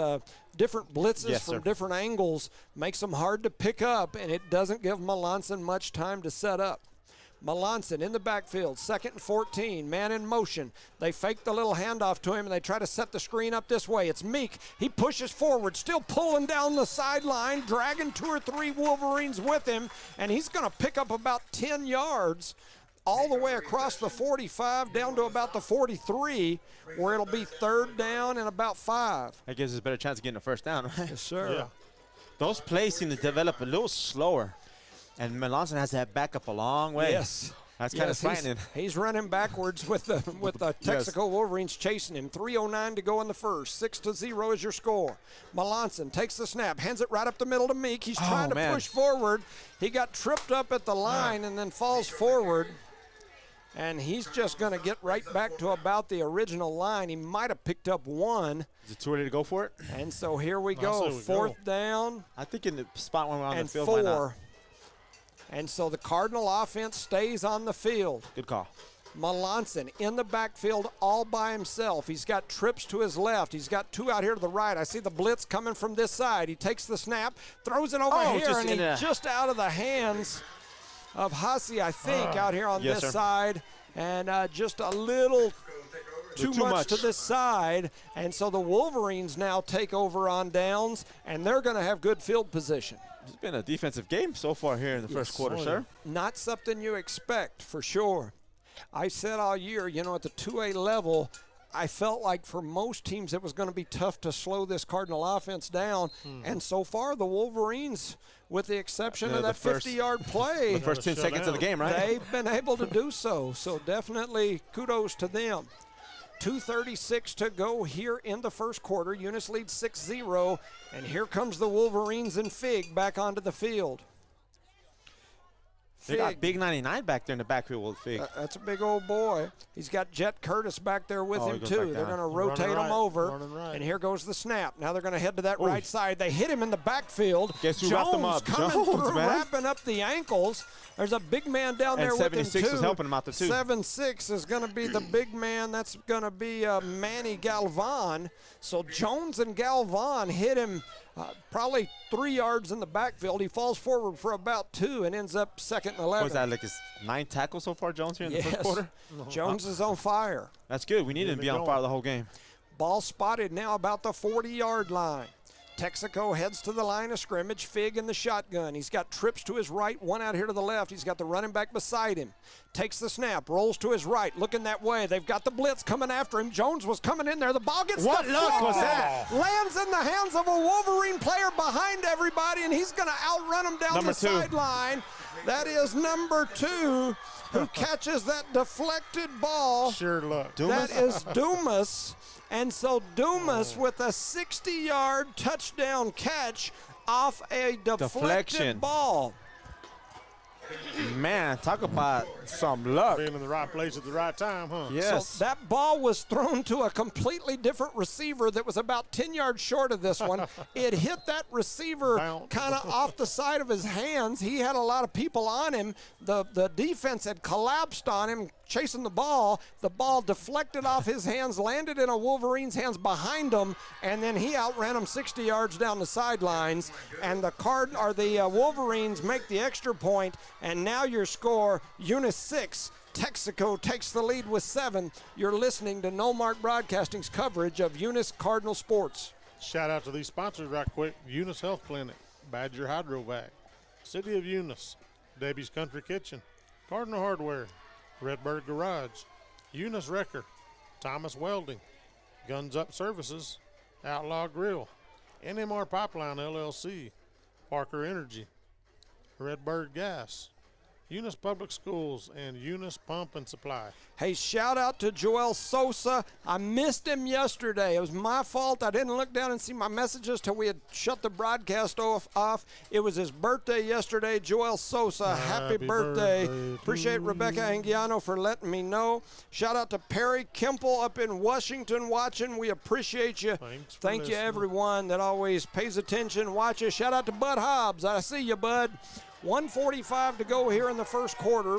different blitzes from different angles. Makes them hard to pick up, and it doesn't give Melanson much time to set up. Melanson in the backfield, 2nd and 14, man in motion. They fake the little handoff to him, and they try to set the screen up this way. It's Meek. He pushes forward, still pulling down the sideline, dragging 2 or 3 Wolverines with him, and he's going to pick up about 10 yards all the way across the 45 down to about the 43, where it'll be 3rd down and about 5. That gives us a better chance of getting a first down, right? Yes, sir. Yeah. Those plays seem to develop a little slower. And Melanson has that back up a long way. Yes. That's kind of frightening. He's running backwards with the Texico Wolverines chasing him. 3:09 to go in the first. 6-0 is your score. Melanson takes the snap, hands it right up the middle to Meek. He's trying to push forward. He got tripped up at the line and then falls forward. And he's just going to get right back to about the original line. He might have picked up 1. Is it too early to go for it? And so here we go. 4th down. I think in the spot when we're on the field, 4. And so the Cardinal offense stays on the field. Good call. Melanson in the backfield all by himself. He's got trips to his left. He's got 2 out here to the right. I see the blitz coming from this side. He takes the snap, throws it over here, and he's just out of the hands of Hussey, I think, out here on this side. And just a little too much to this side. And so the Wolverines now take over on downs, and they're going to have good field position. It's been a defensive game so far here in the first quarter, sir. Not something you expect, for sure. I said all year, you know, at the 2A level, I felt like for most teams it was going to be tough to slow this Cardinal offense down. And so far, the Wolverines, with the exception of that 50-yard play, the first 10 seconds of the game, right? They've been able to do so. So definitely kudos to them. 2:36 to go here in the first quarter. Eunice leads 6-0, and here comes the Wolverines and Fig back onto the field. They got Big 99 back there in the backfield with Fig. That's a big old boy. He's got Jet Curtis back there with him, too. They're going to rotate him over. And here goes the snap. Now they're going to head to that right side. They hit him in the backfield. Guess who wrapped him up? Coming through, wrapping up the ankles. There's a big man down there with him, too. And 76 is helping him out there, too. 7'6" is going to be the big man. That's going to be Manny Galvan. So Jones and Galvan hit him probably 3 yards in the backfield. He falls forward for about 2 and ends up 2nd and 11. Was that like his 9 tackles so far, Jones, here in the first quarter? Jones is on fire. That's good. We need him to be on fire the whole game. Ball spotted now about the 40-yard line. Texico heads to the line of scrimmage. Fig in the shotgun. He's got trips to his right, one out here to the left. He's got the running back beside him. Takes the snap, rolls to his right, looking that way. They've got the blitz coming after him. Jones was coming in there. The ball gets What luck was that? Lands in the hands of a Wolverine player behind everybody, and he's going to outrun him down the sideline. That is number 2 who catches that deflected ball. Sure luck. That is Dumas. And so Dumas with a 60-yard touchdown catch off a deflected ball. Man, talk about some luck. Being in the right place at the right time, huh? Yes. So that ball was thrown to a completely different receiver that was about 10 yards short of this one. It hit that receiver kind of off the side of his hands. He had a lot of people on him. The defense had collapsed on him, chasing the ball. The ball deflected off his hands, landed in a Wolverine's hands behind him, and then he outran him 60 yards down the sidelines. And the Wolverines make the extra point, and now your score, Eunice 6, Texico takes the lead with 7. You're listening to No Mark Broadcasting's coverage of Eunice Cardinal sports. Shout out to these sponsors right quick. Eunice Health Clinic, Badger Hydrovac, City of Eunice, Debbie's Country Kitchen, Cardinal Hardware, Redbird Garage, Eunice Wrecker, Thomas Welding, Guns Up Services, Outlaw Grill, NMR Pipeline LLC, Parker Energy, Redbird Gas, Eunice Public Schools, and Eunice Pump and Supply. Hey, shout out to Joel Sosa. I missed him yesterday. It was my fault. I didn't look down and see my messages till we had shut the broadcast off. It was his birthday yesterday. Joel Sosa, happy birthday. Appreciate Rebecca Anguiano for letting me know. Shout out to Perry Kemple up in Washington watching. We appreciate you. Thank you, everyone that always pays attention, watches. Shout out to Bud Hobbs. I see you, Bud. 1:45 to go here in the first quarter.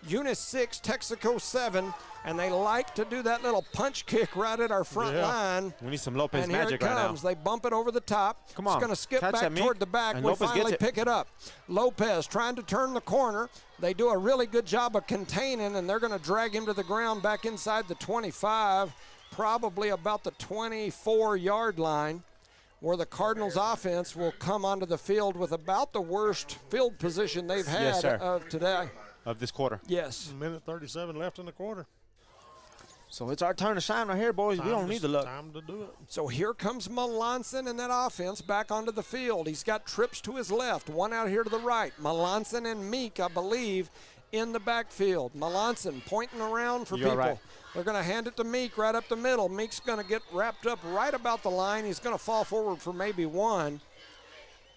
Eunice 6, Texico 7, and they like to do that little punch kick right at our front line. We need some Lopez and magic right now. here it comes. They bump it over the top. Come on. It's going to skip back toward the back. We finally pick it up. Lopez trying to turn the corner. They do a really good job of containing, and they're going to drag him to the ground back inside the 25, probably about the 24-yard line, where the Cardinals offense will come onto the field with about the worst field position they've had of today. Of this quarter. Yes. Minute 37 left in the quarter. So it's our turn to shine right here, boys. We don't need the luck. Time to do it. So here comes Melanson and that offense back onto the field. He's got trips to his left, one out here to the right. Melanson and Meek, I believe, in the backfield. Melanson pointing around for people. Right. They're going to hand it to Meek right up the middle. Meek's going to get wrapped up right about the line. He's going to fall forward for maybe 1.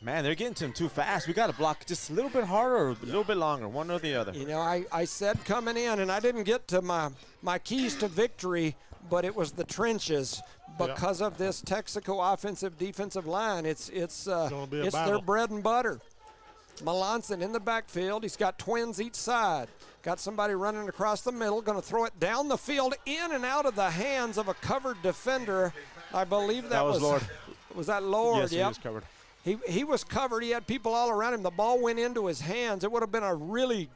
Man, they're getting to him too fast. We got to block just a little bit harder or a little bit longer, one or the other. You know, I said coming in, and I didn't get to my keys to victory, but it was the trenches because of this Texico offensive defensive line. It's their bread and butter. Melanson in the backfield. He's got twins each side. Got somebody running across the middle, going to throw it down the field, in and out of the hands of a covered defender. I believe that was Lord. Was that Lord? Yes, he was covered. He was covered. He had people all around him. The ball went into his hands. It would have been a really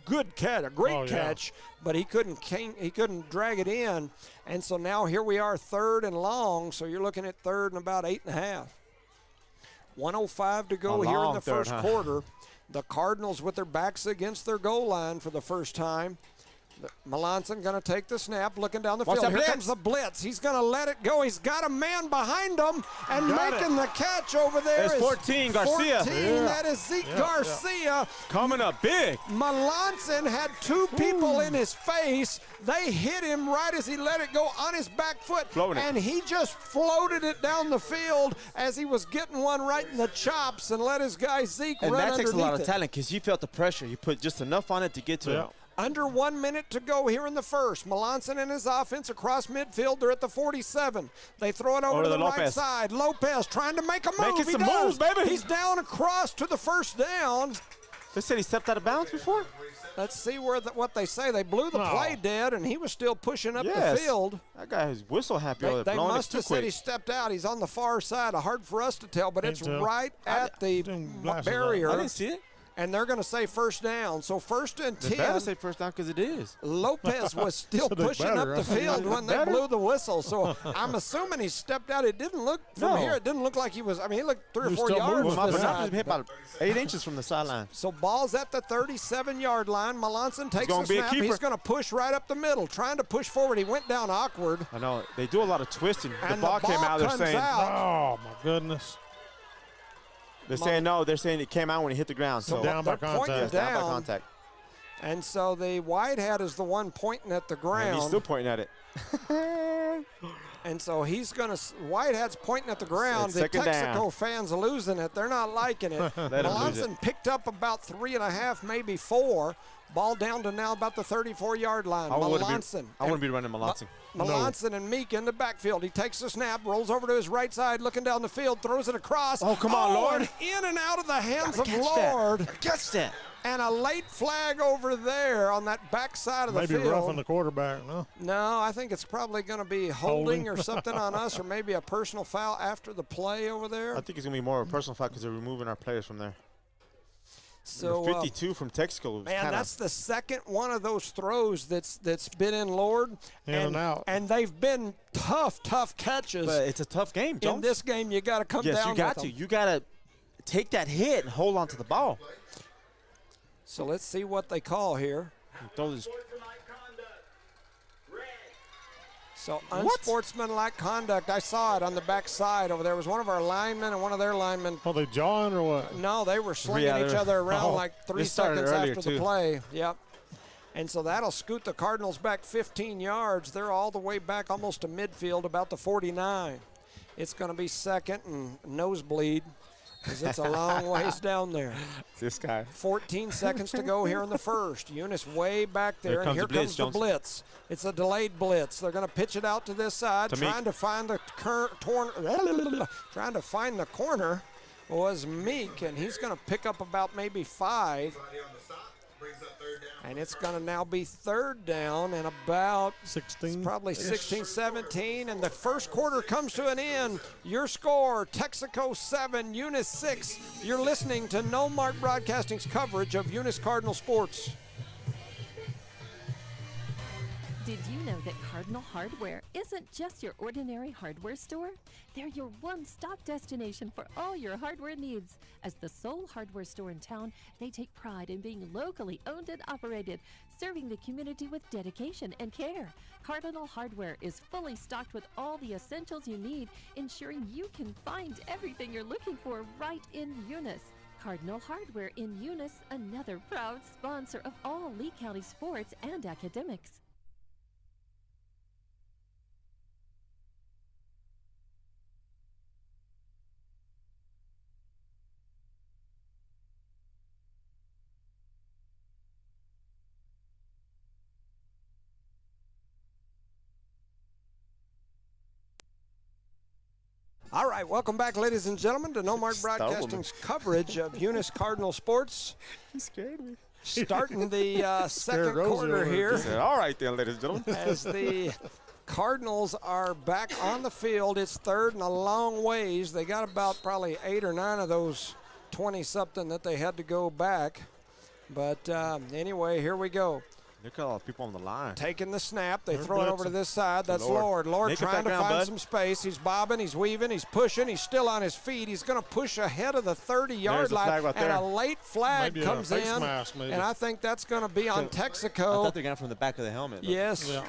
good catch, a great catch, but he couldn't drag it in. And so now here we are, 3rd and long. So you're looking at 3rd and about 8.5. 1:05 to go here in the first quarter. The Cardinals with their backs against their goal line for the first time. Melanson going to take the snap, looking down the Watch field. that Here blitz. comes the blitz. He's going to let it go. He's got a man behind him and making the catch over there. It's is 14, Garcia. 14, that is Zeke Garcia. Coming up big. Melanson had two people in his face. They hit him right as he let it go on his back foot. And he just floated it down the field as he was getting one right in the chops and let his guy Zeke run underneath it. And that takes a lot of talent because he felt the pressure. He put just enough on it to get to it. Under 1 minute to go here in the first. Melanson and his offense across midfield. They're at the 47. They throw it over to the right side. Lopez trying to make a move. Making some moves, baby. He's down across to the first down. They said he stepped out of bounds before? Let's see what they say. They blew the play dead, and he was still pushing up the field. That guy is whistle happy. They must have said he stepped out. He's on the far side. Hard for us to tell, but it's right at the barrier. I didn't see it. And they're going to say first down. So 1st and 10. They better say first down because it is. Lopez was still pushing up the field when they blew the whistle. So I'm assuming he stepped out. It didn't look from here. It didn't look like he was. I mean, he looked 3 or 4 yards. Well, hit about 8 inches from the sideline. So ball's at the 37-yard line. Melanson takes the snap. He's going to push right up the middle, trying to push forward. He went down awkward. I know. They do a lot of twisting. And the ball came out. They're saying, oh, my goodness. They're saying no. They're saying it came out when he hit the ground. So down by contact. Down by contact. And so the wide hat is the one pointing at the ground. And he's still pointing at it. And so he's going to – white hat's pointing at the ground. The Texico fans are losing it. They're not liking it. Melanson picked up about 3.5, maybe 4. Ball down to now about the 34-yard line. I wouldn't be running Melanson. Melanson and Meek in the backfield. He takes the snap, rolls over to his right side, looking down the field, throws it across. Oh, come on, Lord. And in and out of the hands of Lord. Catch that. And a late flag over there on that back side of the field. Maybe roughing the quarterback, no? No, I think it's probably going to be holding or something on us, or maybe a personal foul after the play over there. I think it's going to be more of a personal foul because they're removing our players from there. So 52 from Texico. Man, that's the second one of those throws that's been in Lord. In and out. And they've been tough catches. But it's a tough game, Jones. In this game, you got to come down. Yes, you got to. You got to take that hit and hold on to the ball. So let's see what they call here. So unsportsmanlike conduct. I saw it on the back side over there. It was one of our linemen and one of their linemen. Are they jawing or what? No, they were slinging each other around like 3 seconds after the play. Yep. And so that'll scoot the Cardinals back 15 yards. They're all the way back almost to midfield, about the 49. It's going to be second and nosebleed because it's a long ways down there. This guy. 14 seconds to go here in the first. Eunice way back there, and here comes the blitz. It's a delayed blitz. They're going to pitch it out to this side, trying to find the corner was Meek, and he's going to pick up about maybe 5. And it's going to now be third down and about 16, probably 16, 17. And the first quarter comes to an end. Your score, Texico 7, Eunice 6. You're listening to No Mark Broadcasting's coverage of Eunice Cardinal Sports. Did you know that Cardinal Hardware isn't just your ordinary hardware store? They're your one-stop destination for all your hardware needs. As the sole hardware store in town, they take pride in being locally owned and operated, serving the community with dedication and care. Cardinal Hardware is fully stocked with all the essentials you need, ensuring you can find everything you're looking for right in Eunice. Cardinal Hardware in Eunice, another proud sponsor of all Lee County sports and academics. All right, welcome back, ladies and gentlemen, to No Mark Broadcasting's coverage of Eunice Cardinal Sports. He scared me. Starting the second quarter here. All right then, ladies and gentlemen. As the Cardinals are back on the field, it's third and a long ways. They got about probably 8 or 9 of those 20-something that they had to go back. But anyway, here we go. Look at all the people on the line. Taking the snap. They They're throw it over blitzing. to this side. That's Lord. Lord Make up trying that to ground, find bud. some space. He's bobbing. He's weaving. He's pushing. He's still on his feet. He's going to push ahead of the 30-yard There's a line. flag right and there. a late flag Maybe comes a face in. mask, maybe. And I think that's going to be on I Texico. thought they got from the back of the helmet. but- Yes. Yeah.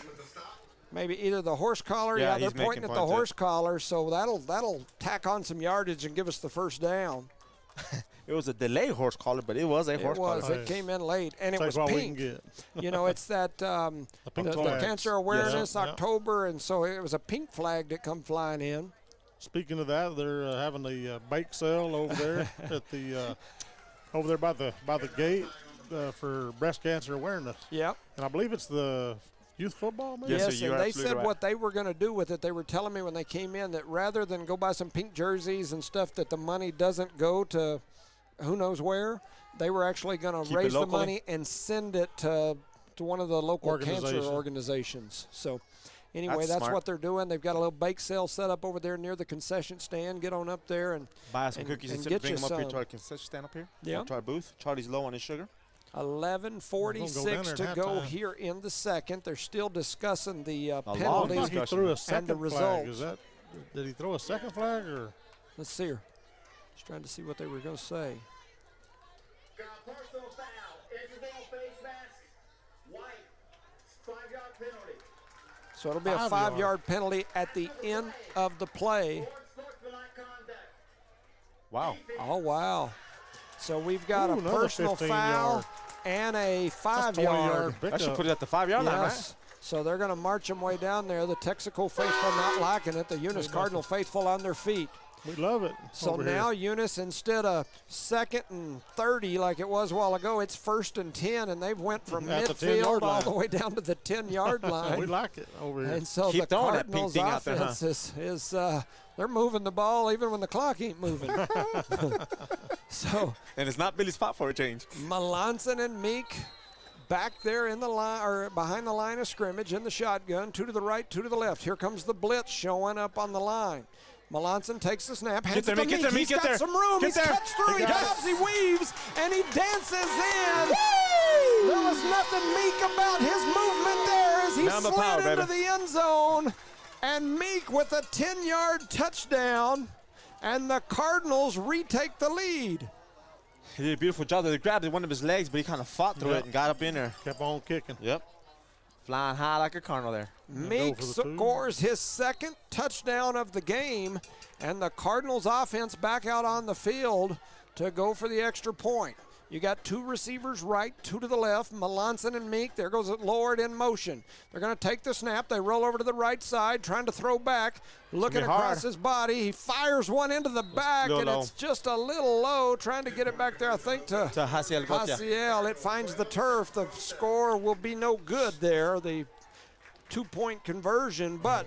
Maybe either the horse collar. Yeah, They're he's making pointing at the fun, too. horse collar. So that'll tack on some yardage and give us the first down. It was a delay horse collar, but it was a horse It was. collar. It came in late, and it Take was what we pink. can get. You know, it's that pink the flags. cancer awareness Yeah. October, and so it was a pink flag that come flying in. Speaking of that, they're having a bake sale over there at the over there by the gate for breast cancer awareness. Yep. And I believe it's the youth football, maybe? Yes, sir, Yes, you're and they absolutely said right. what they were going to do with it. They were telling me when they came in that rather than go buy some pink jerseys and stuff that the money doesn't go to who knows where, they were actually going to Keep it raise the locally? money and send it to one of the local cancer Organization. organizations. So anyway, That's that's smart. what they're doing. They've got a little bake sale set up over there near the concession stand. Get on up there and Buy some cookies and, get bring you them up here to some. our concession stand up here. Yeah. To our booth. Charlie's low on his sugar. 11:46 We're to gonna go go down there at halftime. here in the second. They're still discussing the long penalties. He discussion. threw a And second the flag. results. Did he throw a second flag or? Let's see her. Just trying to see what they were going to say. Personal foul, incidental face mask, white, 5-yard penalty. So it'll be a 5 5-yard penalty at the end of the play. Sportsmanlike conduct. Wow. Oh, wow. So we've got Ooh, a another personal 15 foul yard. and a That's 5-yard. 20-yard I should pickup. put it at the 5-yard line, right? Yes. So they're going to march them way down there. The Texico faithful not liking it. The Eunice Cardinal faithful on their feet. We love it. So over now here. Eunice, instead of 2nd and 30 like it was a while ago, it's 1st and 10, and they've went from At the midfield 10-yard all line. the way down to the 10-yard line. we like it over here. And so Keep the throwing that pink Cardinals thing out there, huh? offense is they're moving the ball even when the clock ain't moving. So And it's not Billy's spot for a change. Melanson and Meek back there in the line or behind the line of scrimmage in the shotgun, 2 to the right, 2 to the left. Here comes the blitz showing up on the line. Melanson takes the snap, hands there, it to Meek, get Meek. there, Meek, He's get got there. some room. Get He's there. cuts through. He He got jumps, he weaves, and he dances in. There was nothing Meek about his movement there as he Number slid power, into baby. the end zone. And Meek with a 10-yard touchdown, and the Cardinals retake the lead. He did a beautiful job. They grabbed one of his legs, but he kind of fought through Yep. it and got up in there. Kept on kicking. Yep. Flying high like a cardinal there. Meek for the two. scores his 2nd touchdown of the game, and the Cardinals offense back out on the field to go for the extra point. You got 2 receivers right, 2 to the left, Melanson and Meek. There goes it Lord in motion. They're going to take the snap. They roll over to the right side, trying to throw back, looking be across hard. his body. He fires one into the back, little and low. it's just a little low, trying to get it back there, I think, to Hasiel Gotia. Hasiel. It finds the turf. The score will be no good there. The 2-point conversion, but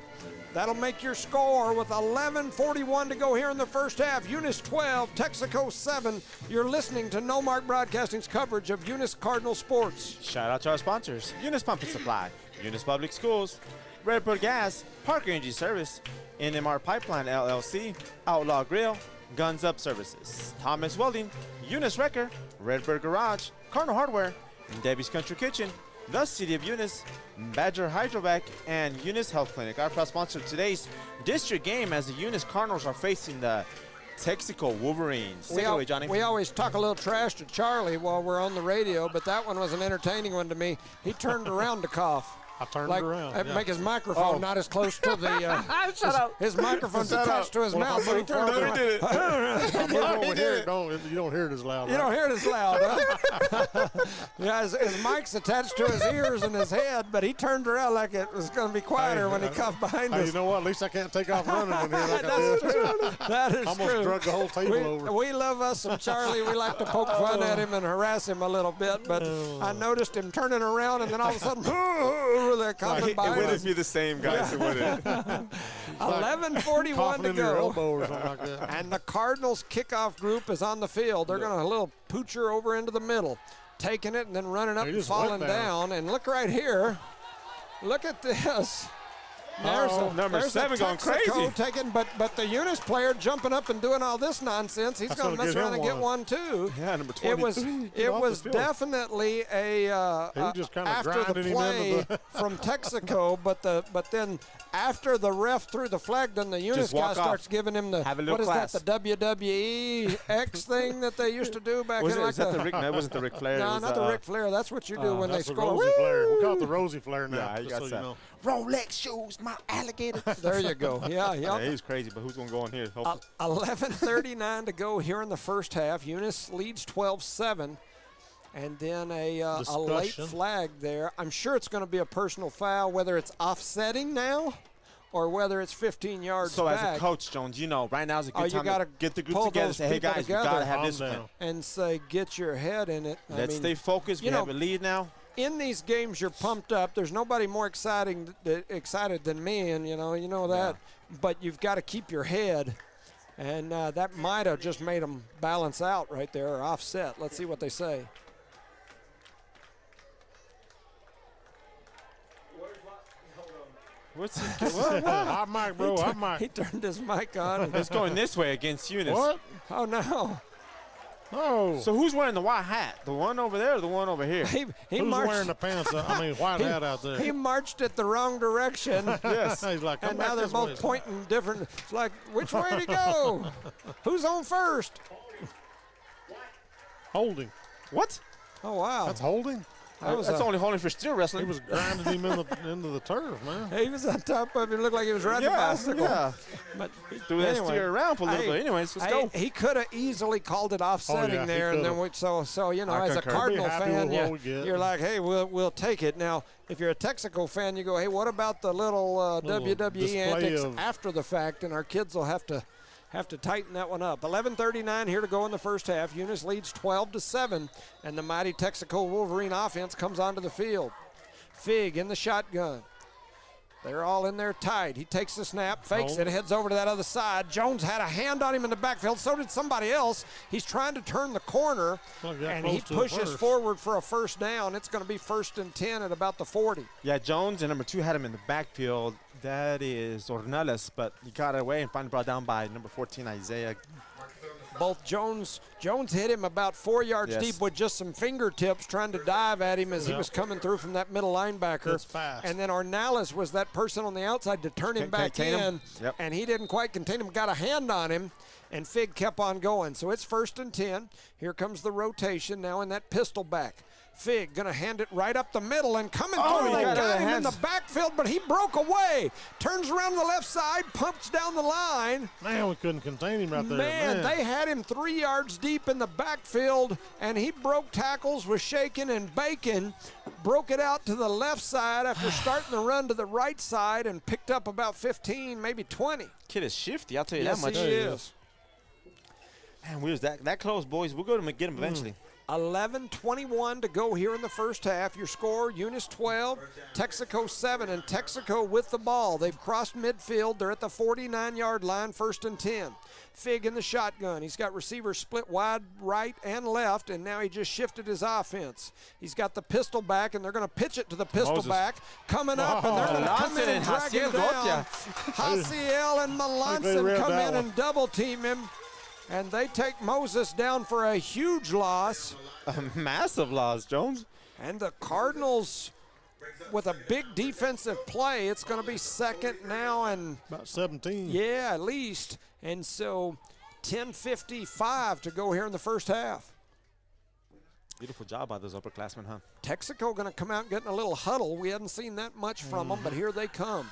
that'll make your score with 11:41 to go here in the first half. Eunice 12, Texico 7. You're listening to No Mark Broadcasting's coverage of Eunice Cardinal sports. Shout out to our sponsors, Eunice Pump and Supply, Eunice Public Schools, Redbird Gas, Parker Energy Service, NMR Pipeline LLC, Outlaw Grill, Guns Up Services, Thomas Welding, Eunice Wrecker, Redbird Garage, Cardinal Hardware, Debbie's Country Kitchen, the City of Eunice, Badger Hydrovac, and Eunice Health Clinic. Our proud sponsor of today's district game as the Eunice Cardinals are facing the Texico Wolverines. Take it away, Johnny. We always talk a little trash to Charlie while we're on the radio, but that one was an entertaining one to me. He turned around to cough. I turned like, it around. and make his microphone not as close to the. Shut up. His microphone's attached to his mouth. Well, So he turned No, he around. did it. I move over here. You don't hear it as loud. You don't hear it as loud, huh? Yeah, his mic's attached to his ears and his head, but he turned around like it was going to be quieter when he coughed behind Hey, us. you know what? At least I can't take off running in here like I That's did. true. That is Almost true. drug the whole table over. We love us some Charlie. We like to poke fun at him and harass him a little bit, but I noticed him turning around, and then all of a sudden, they're coughing It behind wouldn't us. be the same, guys. It wouldn't. 11:41 Coughing to in your go. elbow or something like that. And the Cardinals kickoff group is on the field. They're going to a little poocher over into the middle, taking it and then running up They and just went falling down. down. And look right here. Look at this. Number 7 going crazy. Taking, but the Eunice player jumping up and doing all this nonsense. He's going to mess around and get one too. Yeah, number 20. It was definitely a after the play from Texico, but then after the ref threw the flag, then the Eunice guy starts giving him the class. The WWE X thing that they used to do back in. That wasn't the Ric Flair. No, not the Ric Flair. That's what you do when they score. Rosy Flair. We call it the Rosy Flair now. Yeah, you got so that. you know. Rolex shoes, my alligator. There you go. Yeah. He's crazy, but who's going to go in here? 11:39 to go here in the first half. Eunice leads 12-7. And then a late flag there. I'm sure it's going to be a personal foul, whether it's offsetting now or whether it's 15 yards back. So as a coach, Jones, right now is a good time to get the group together and say, hey, guys, we got to have discipline. And say, get your head in it. Let's stay focused. We have a lead now. In these games, you're pumped up. There's nobody more excited than me, and you know that. Yeah. But you've got to keep your head, and that might have just made them balance out right there or offset. Let's see what they say. What? Hot mic, bro. Hot mic. He turned his mic on. It's going this way against Eunice. What? Oh, no. No. So who's wearing the white hat? The one over there or the one over here? Who's wearing the pants? White hat out there. He marched it the wrong direction. Yes. He's like, and now they're both pointing different. It's like, which way to go? Who's on first? Holding. What? Oh, wow. That's holding? That's only holding for still wrestling. He was grinding him into the turf, man. He was on top of him. It looked like he was riding a bicycle. Yeah. But he threw that steer around for a little bit. Anyways, let's go. He could have easily called it offsetting there, and then so as a Cardinal fan, you're like, hey, we'll take it. Now, if you're a Texico fan, you go, hey, what about the little WWE antics after the fact? And our kids will have to tighten that one up. 11:39 here to go in the first half. Eunice leads 12-7, and the mighty Texico Wolverine offense comes onto the field. Fig in the shotgun. They're all in there tight. He takes the snap, fakes it, heads over to that other side. Jones had a hand on him in the backfield. So did somebody else. He's trying to turn the corner, and he pushes forward for a first down. It's going to be 1st and 10 at about the 40. Yeah, Jones and number 2 had him in the backfield. That is Ornelas, but he got it away and finally brought down by number 14, Isaiah. Both Jones hit him about 4 yards deep with just some fingertips trying to dive at him as he was coming through from that middle linebacker. That's fast. And then Ornelas was that person on the outside to turn him back in, and he didn't quite contain him, got a hand on him, and Fig kept on going. So it's 1st and 10. Here comes the rotation now in that pistol back. Fig going to hand it right up the middle and coming through. They got him in the backfield, but he broke away. Turns around to the left side, pumps down the line. Man, we couldn't contain him right there. Man, they had him 3 yards deep in the backfield, and he broke tackles, was shaking and baking, broke it out to the left side after starting the run to the right side and picked up about 15, maybe 20. Kid is shifty, I'll tell you that much. Yes, he is. Man, we was that close, boys. We'll go to get him eventually. 11:21 to go here in the first half. Your score, Eunice 12, Texico 7, and Texico with the ball. They've crossed midfield. They're at the 49-yard line, 1st and 10. Fig in the shotgun. He's got receivers split wide right and left, and now he just shifted his offense. He's got the pistol back, and they're going to pitch it to the pistol back. Coming up, and they're going to come in and drag him down. Hasiel and Melanson come in and double-team him. And they take Moses down for a huge loss. A massive loss, Jones. And the Cardinals, with a big defensive play, it's going to be 2nd now and about 17. Yeah, at least. And so 10:55 to go here in the first half. Beautiful job by those upperclassmen, huh? Texico going to come out and get in a little huddle. We hadn't seen that much from them, but here they come.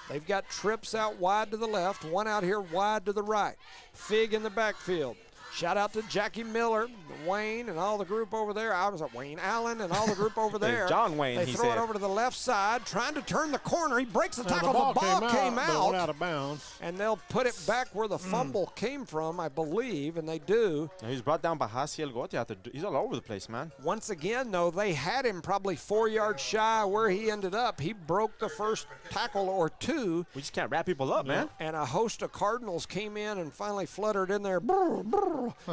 They've got trips out wide to the left, one out here wide to the right. Fig in the backfield. Shout out to Jackie Miller, Wayne, and all the group over there. I was at Wayne Allen and all the group over there. John Wayne, They throw it over to the left side, trying to turn the corner. He breaks the tackle. The ball came out. Went out of bounds. And they'll put it back where the fumble came from, I believe, and they do. Yeah, he's brought down by Hasiel Gotia. He's all over the place, man. Once again, though, they had him probably 4 yards shy where he ended up. He broke the first tackle or two. We just can't wrap people up, man. And a host of Cardinals came in and finally fluttered in there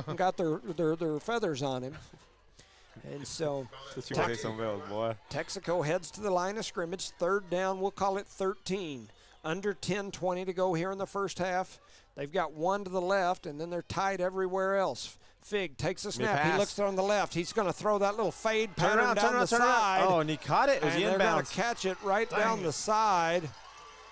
and got their feathers on him. And so boy. Texico heads to the line of scrimmage. 3rd down, we'll call it 13. Under 10:20 to go here in the first half. They've got one to the left, and then they're tied everywhere else. Fig takes a snap. He looks on the left. He's going to throw that little fade pattern down the side. Oh, and he caught it. It was they're going to catch it right down the side.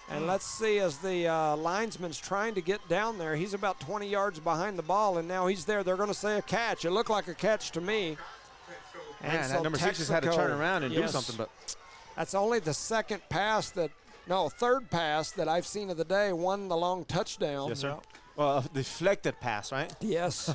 And let's see, as the linesman's trying to get down there, he's about 20 yards behind the ball, and now he's there. They're going to say a catch. It looked like a catch to me. Man, so that number 6 just had to turn around and do something. But that's only the third pass that I've seen of the day, won the long touchdown. Yes, sir. Well, a deflected pass, right? Yes.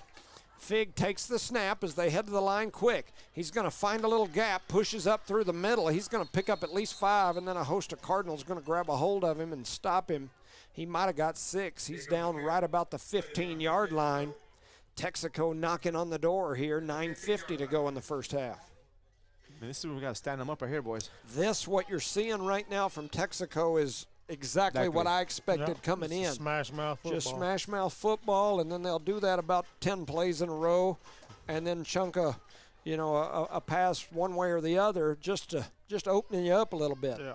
Fig takes the snap as they head to the line quick. He's going to find a little gap, pushes up through the middle. He's going to pick up at least 5, and then a host of Cardinals going to grab a hold of him and stop him. He might have got 6. He's down right about the 15-yard line. Texico knocking on the door here, 9:50 to go in the first half. Man, this is where we got to stand them up right here, boys. What you're seeing right now from Texaco is exactly what I expected coming in. Smash mouth football. Just smash mouth football, and then they'll do that about 10 plays in a row, and then chunk a pass one way or the other, just opening you up a little bit. Yeah.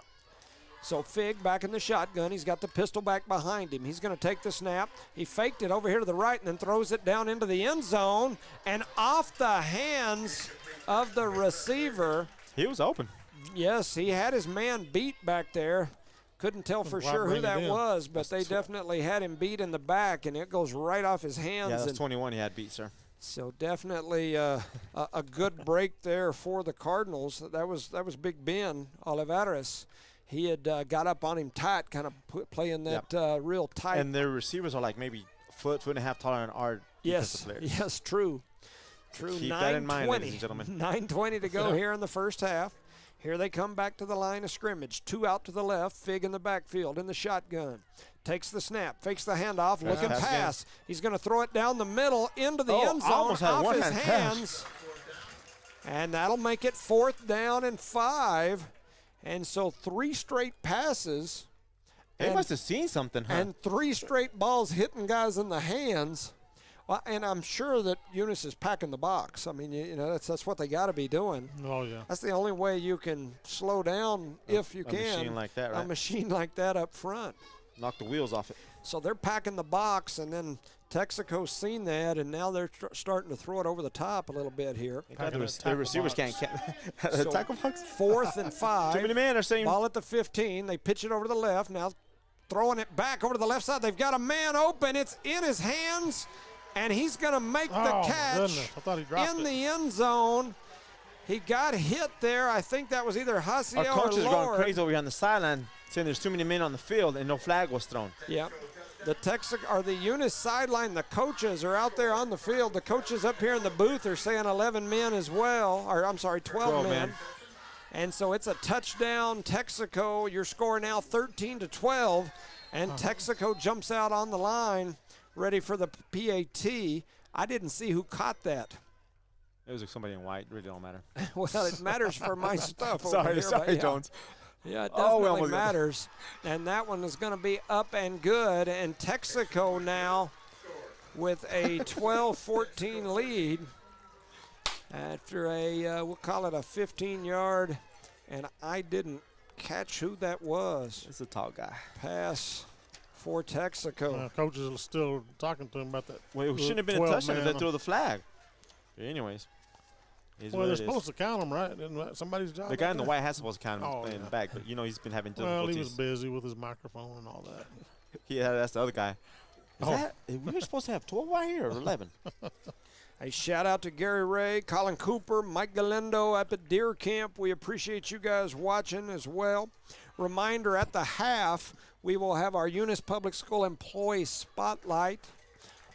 So Fig back in the shotgun. He's got the pistol back behind him. He's going to take the snap. He faked it over here to the right and then throws it down into the end zone and off the hands of the receiver. He was open. Yes, he had his man beat back there. Couldn't tell for sure who that was, but they definitely had him beat in the back, and it goes right off his hands. Yeah, that's 21 he had beat, sir. So definitely a good break there for the Cardinals. That was Big Ben Olivares. He had got up on him tight, kind of playing that real tight. And their receivers are like maybe a foot and a half taller than our defensive players. Yes, true. Keep that in mind, ladies and gentlemen. 9:20 to go here in the first half. Here they come back to the line of scrimmage. 2 out to the left, Fig in the backfield in the shotgun. Takes the snap, fakes the handoff, looking pass. He's going to throw it down the middle into the end zone off his hands. And that'll make it 4th down and 5. And so 3 straight passes. They must have seen something, huh? And 3 straight balls hitting guys in the hands. Well, and I'm sure that Eunice is packing the box. I mean, that's what they got to be doing. Oh, yeah. That's the only way you can slow down if you can. A machine like that, right? A machine like that up front. Knock the wheels off it. So they're packing the box, and then Texico's seen that, and now they're starting to throw it over the top a little bit here. The receivers can't catch the tackle box. 4th and 5. Too many men are saying. Ball at the 15. They pitch it over to the left. Now throwing it back over to the left side. They've got a man open. It's in his hands, and he's going to make the catch I thought he dropped in the end zone. He got hit there. I think that was either Hasio or Lord. Our coaches are going crazy over here on the sideline, saying there's too many men on the field and no flag was thrown. Yep. The Eunice sideline, the coaches are out there on the field. The coaches up here in the booth are saying 11 men as well, or I'm sorry, 12 men. And so it's a touchdown, Texico. Your score now 13-12, and Texico jumps out on the line, ready for the PAT. I didn't see who caught that. It was like somebody in white. It really don't matter. Well, it matters for my stuff over sorry, here. Sorry, Jones. Yeah, it definitely matters. And that one is going to be up and good. And Texico now with a 12-14 lead after we'll call it a 15-yard. And I didn't catch who that was. It's a tall guy. Pass for Texico. Coaches are still talking to him about that. Well, it shouldn't have been a touchdown if they threw the flag. But anyways. Well, they're supposed to count them, right? Isn't somebody's job? The guy in the white hat supposed to count him in the back, but he's been having difficulties. Well, he was busy with his microphone and all that. Yeah, that's the other guy. We were supposed to have 12 right here or 11. A shout out to Gary Ray, Colin Cooper, Mike Galindo up at Deer Camp. We appreciate you guys watching as well. Reminder, at the half, we will have our Eunice Public School Employee Spotlight.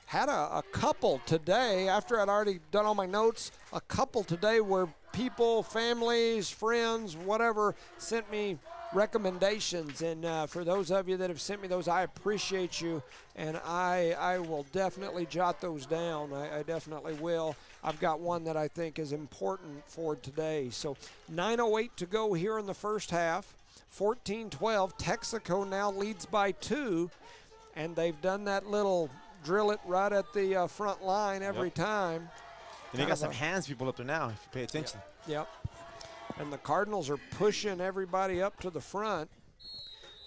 Had a couple today, after I'd already done all my notes, a couple today where people, families, friends, whatever, sent me recommendations. And for those of you that have sent me those, I appreciate you. And I will definitely jot those down. I definitely will. I've got one that I think is important for today. So 9:08 to go here in the first half. 14-12. Texico now leads by 2. And they've done that little drill it right at the front line every time. And they got some hands people up there now, if you pay attention. Yep. And the Cardinals are pushing everybody up to the front.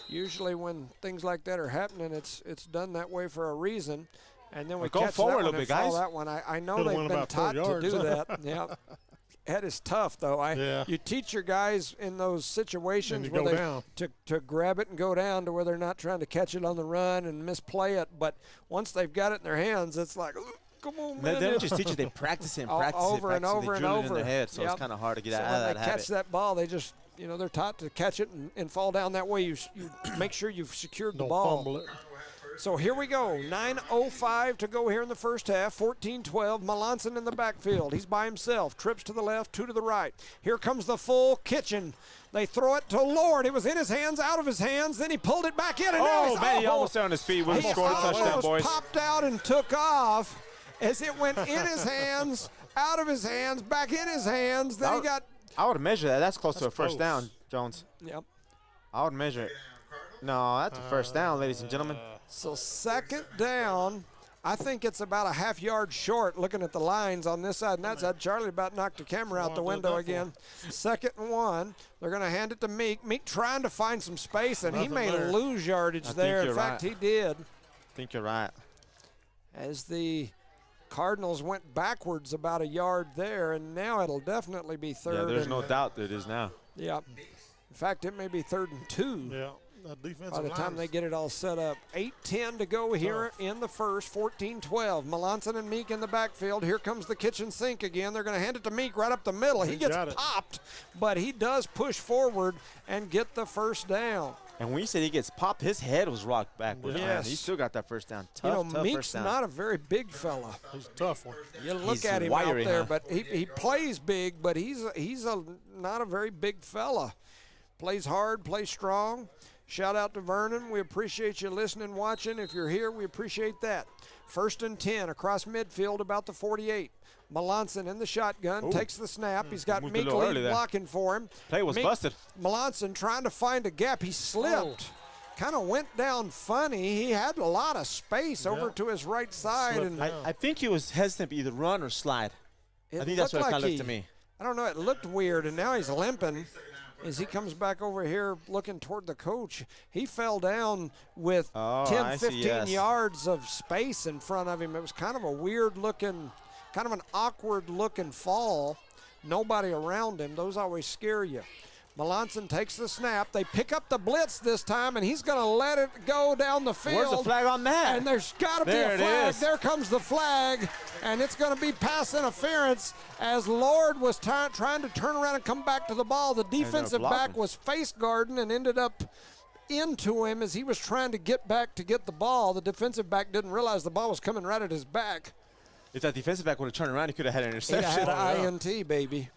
Usually when things like that are happening, it's done that way for a reason. And then we go catch forward that a one little and bit, fall guys. that one. I know Could've they've went been about 4 taught to do yards. that. Yeah. That is tough, though. You teach your guys in those situations where to grab it and go down to where they're not trying to catch it on the run and misplay it. But once they've got it in their hands, it's like, come on, man. They don't just teach it; they practice it and practice over it, and over they and drill it in over. their head, so it's kind of hard to get out of that when they habit. catch that ball, they just, they're taught to catch it and fall down. That way you make sure you've secured the ball. Don't fumble it. So here we go. 9:05 to go here in the first half. 14-12. Melanson in the backfield. He's by himself. Trips to the left, 2 to the right. Here comes the full Kitchen. They throw it to Lord. It was in his hands, out of his hands. Then he pulled it back in. And now he almost on his feet. Would have scored a touchdown, boys. He popped out and took off as it went in his hands, out of his hands, back in his hands. Then I would measure that. That's close to a first down, Jones. Yep. I would measure it. No, that's a first down, ladies and gentlemen. So second down, I think it's about a half yard short looking at the lines on this side and that side. Charlie about knocked the camera out the window again. 2nd and 1. They're going to hand it to Meek. Meek trying to find some space, and he may lose yardage there. In fact, he did. I think you're right. As the Cardinals went backwards about a yard there, and now it'll definitely be 3rd. Yeah, there's no doubt that it is now. Yeah. In fact, it may be 3rd and 2. Yeah. By the time they get it all set up. 8:10 to go here in the first. 14-12. Melanson and Meek in the backfield. Here comes the kitchen sink again. They're going to hand it to Meek right up the middle. He gets popped, but he does push forward and get the first down. And when you said he gets popped, his head was rocked backwards. Yes. Man, he still got that first down. Tough Meek's first down. not a very big fella. He's a tough one. You look at him out there, but he plays big, but he's not a very big fella. Plays hard, plays strong. Shout out to Vernon. We appreciate you listening, watching. If you're here, we appreciate that. 1st and 10 across midfield about the 48. Melanson in the shotgun, takes the snap. He's got Meek blocking for him. Play was busted. Melanson trying to find a gap. He slipped. Kind of went down funny. He had a lot of space over to his right side. And I think he was hesitant to either run or slide. I think that's what it kind of looked to me. I don't know. It looked weird, and now he's limping. As he comes back over here looking toward the coach, he fell down with 10, 15 yards of space in front of him. It was kind of a weird looking, kind of an awkward looking fall. Nobody around him. Those always scare you. Melanson takes the snap. They pick up the blitz this time, and he's going to let it go down the field. Where's the flag on that? And there's got to be a flag. There comes the flag, and it's going to be pass interference as Lord was trying to turn around and come back to the ball. The defensive back was face guarding and ended up into him as he was trying to get back to get the ball. The defensive back didn't realize the ball was coming right at his back. If that defensive back would have turned around, he could have had an interception. He had an INT, baby.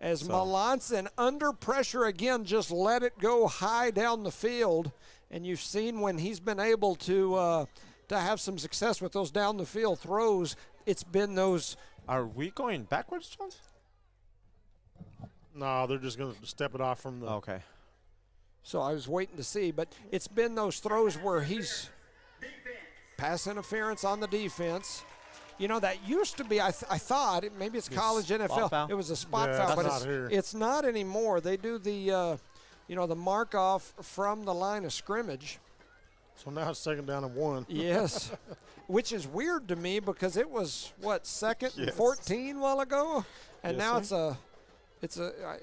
As Melanson, under pressure again, just let it go high down the field. And you've seen when he's been able to have some success with those down the field throws, it's been those. Are we going backwards, Jones? No, they're just going to step it off from the. Okay. So I was waiting to see, but it's been those throws where he's pass interference on the defense. You know, that used to be, I thought, maybe it's college NFL. It was a spot foul, but it's not anymore. They do the, the mark off from the line of scrimmage. So now it's 2nd down and 1. Yes, which is weird to me because it was, 2nd and 14 a while ago? And now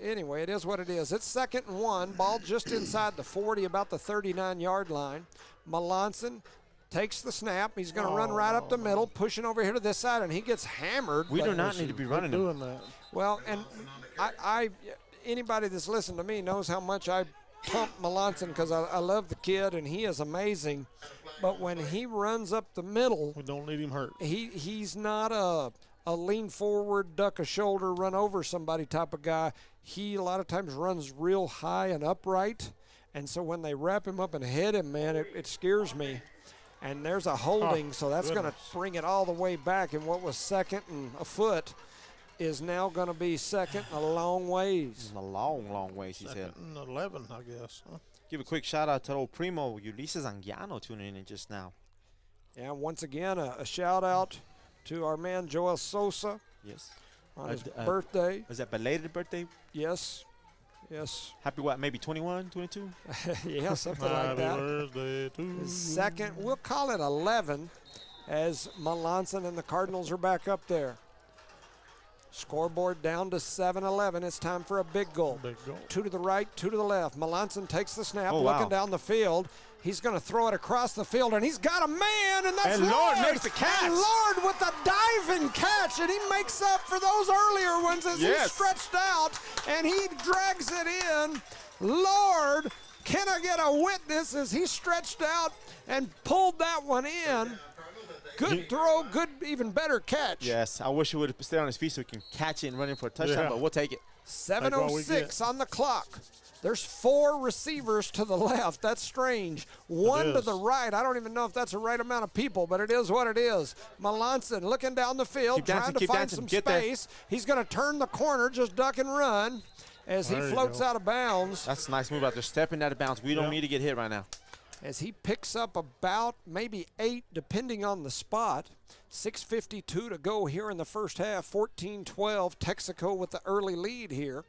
anyway, it is what it is. It's 2nd and 1, ball just inside the 40, about the 39-yard line. Melanson takes the snap. He's going to run right up the middle, pushing over here to this side, and he gets hammered. We do not need to be running doing that. Well, and anybody that's listened to me knows how much I pump Melanson because I love the kid, and he is amazing. But when he runs up the middle, we don't need him hurt. He's not a lean forward, duck a shoulder, run over somebody type of guy. He a lot of times runs real high and upright, and so when they wrap him up and hit him, man, it scares me. And there's a holding, so that's going to bring it all the way back. And what was 2nd and a foot is now going to be 2nd and a long ways. A long ways, he said. 2nd and 11, I guess. Huh? Give a quick shout-out to old primo, Eunice Zangiano, tuning in just now. Yeah, once again, a shout-out to our man Joel Sosa. Yes. On his birthday. Was that belated birthday? Yes. Yes. Happy what? Maybe 21, 22? Yeah, something like that. Birthday to you. Second, we'll call it 11 as Melanson and the Cardinals are back up there. Scoreboard down to 7-11. It's time for a big goal. Big goal. 2 to the right, 2 to the left. Melanson takes the snap, Oh, looking wow. down the field. He's going to throw it across the field, and he's got a man, and that's And Lord makes the catch. And Lord with a diving catch, and he makes up for those earlier ones as he stretched out, and he drags it in. Lord, can I get a witness as he stretched out and pulled that one in? Good throw, good, even better catch. Yes, I wish he would have stayed on his feet so he can catch it and run in for a touchdown, but we'll take it. 7:06 on the clock. There's 4 receivers to the left. That's strange. 1 to the right. I don't even know if that's the right amount of people, but it is what it is. Melanson looking down the field, trying to find some space. He's going to turn the corner, just duck and run as he floats out of bounds. That's a nice move out there, stepping out of bounds. We don't need to get hit right now. As he picks up about maybe 8, depending on the spot. 6:52 to go here in the first half. 14-12, Texico with the early lead here.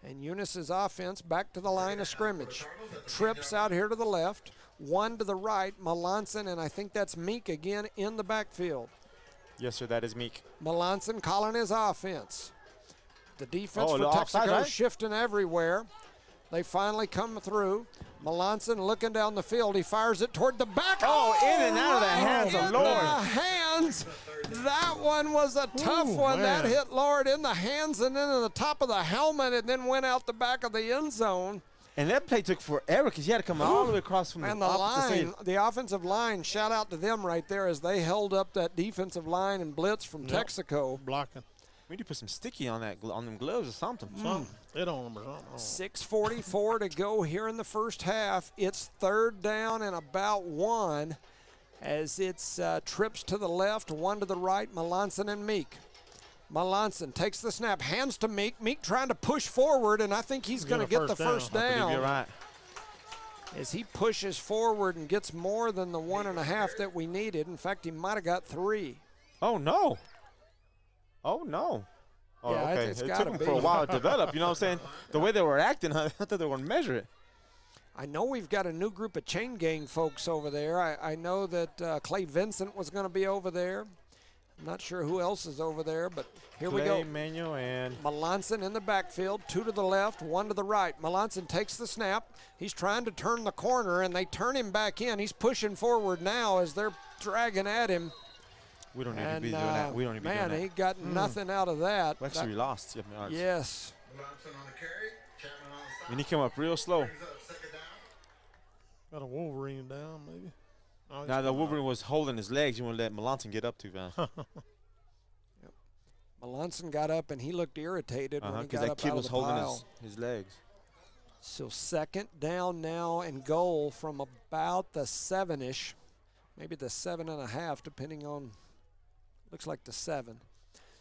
And Eunice's offense back to the line of scrimmage. Trips out here to the left, 1 to the right. Melanson, and I think that's Meek again in the backfield. Yes, sir, that is Meek. Melanson calling his offense. The defense for the offside, Texico right? shifting everywhere. They finally come through. Melanson looking down the field. He fires it toward the back. Oh, in and out of the hands of Lord. In the hands. That one was a tough one. Man. That hit Lord in the hands and then in the top of the helmet and then went out the back of the end zone. And that play took forever because he had to come all the way across from And the the opposite line, side. the offensive line, shout out to them right there as they held up that defensive line and blitz from Texico. Blocking. We need to put some sticky on that on them gloves or something. Hit on them or something. 6:44 to go here in the first half. It's 3rd down and about 1 as it's trips to the left, 1 to the right, Melanson and Meek. Melanson takes the snap, hands to Meek. Meek trying to push forward, and I think he's going to get the first I believe down. you're right. As he pushes forward and gets more than the 1.5 that we needed. In fact, he might have got 3. Oh, no. Oh, no. Oh, Yeah, okay. it's It gotta took them be. for a while to develop, you know what I'm saying? The way they were acting, I thought they were going to measure it. I know we've got a new group of chain gang folks over there. I know that Clay Vincent was going to be over there. I'm not sure who else is over there, but here we go. Manuel and Melanson in the backfield, 2 to the left, 1 to the right. Melanson takes the snap. He's trying to turn the corner, and they turn him back in. He's pushing forward now as they're dragging at him. we don't need to be doing that. We don't need to be doing Man, that. he got nothing out of that. We actually lost. Yards. Yes. And he came up real slow. Got a Wolverine down, maybe. Oh, Now, the Wolverine was holding his legs. You want to let Melanson get up too fast. Melanson got up, and he looked irritated when he Because got that up kid out was of the holding pile. his legs. So 2nd down now and goal from about the 7-ish, maybe the 7.5, depending on, looks like the 7.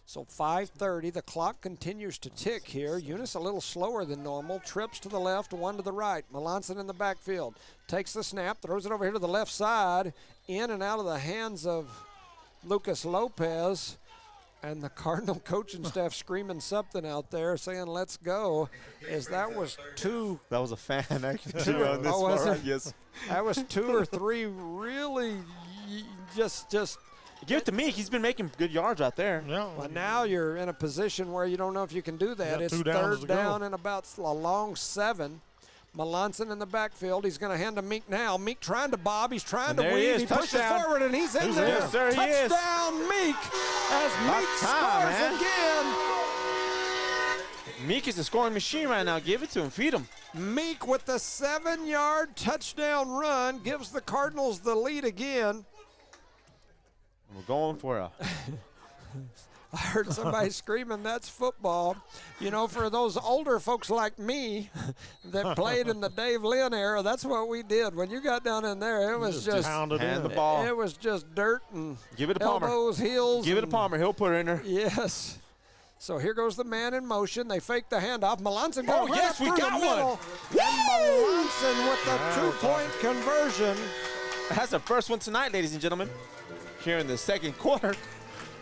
So 5:30, the clock continues to tick here. Eunice a little slower than normal. Trips to the left, 1 to the right. Melanson in the backfield. Takes the snap, throws it over here to the left side. In and out of the hands of Lucas Lopez. And the Cardinal coaching staff screaming something out there, saying, let's go, as that was 2. That was a fan, actually, on this was far, it? yes. That was 2 or 3 really just Give it to Meek. He's been making good yards out there. Yeah. well, now you're in a position where you don't know if you can do that. Got It's 2 downs 3rd to go. down and about a long 7. Melanson in the backfield. He's going to hand to Meek now. Meek trying to bob. He's trying And to there he weave. is. He pushes Touchdown. forward, and he's in He's there. in. Yes, sir, he is. Touchdown, Meek, as Meek time, scores man. again. Meek is a scoring machine right now. Give it to him. Feed him. Meek with the 7-yard touchdown run gives the Cardinals the lead again. We're going for a I heard somebody screaming, that's football. You know, for those older folks like me that played in the Dave Lynn era, that's what we did. When you got down in there, it was just pounded hand in. the ball. It was just dirt and Give it to Palmer. elbows, heels. Give it to and- Palmer. He'll put it in there. Yes. So here goes the man in motion. They fake the handoff. Melanson goes right yes, up we through got the one. middle. And Melanson with the 2-point conversion. That's the first one tonight, ladies and gentlemen. Here in the second quarter.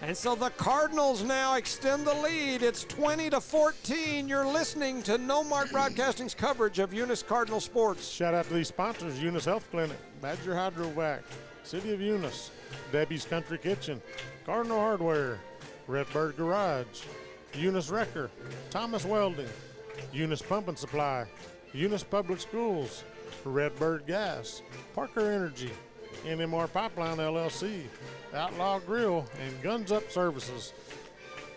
And so the Cardinals now extend the lead. It's 20-14. You're listening to No Mark Broadcasting's coverage of Eunice Cardinal sports. Shout out to these sponsors: Eunice Health Clinic, Badger Hydrovac, City of Eunice, Debbie's Country Kitchen, Cardinal Hardware, Redbird Garage, Eunice Wrecker, Thomas Welding, Eunice Pump and Supply, Eunice Public Schools, Redbird Gas, Parker Energy, NMR Pipeline LLC, Outlaw Grill, and Guns Up Services.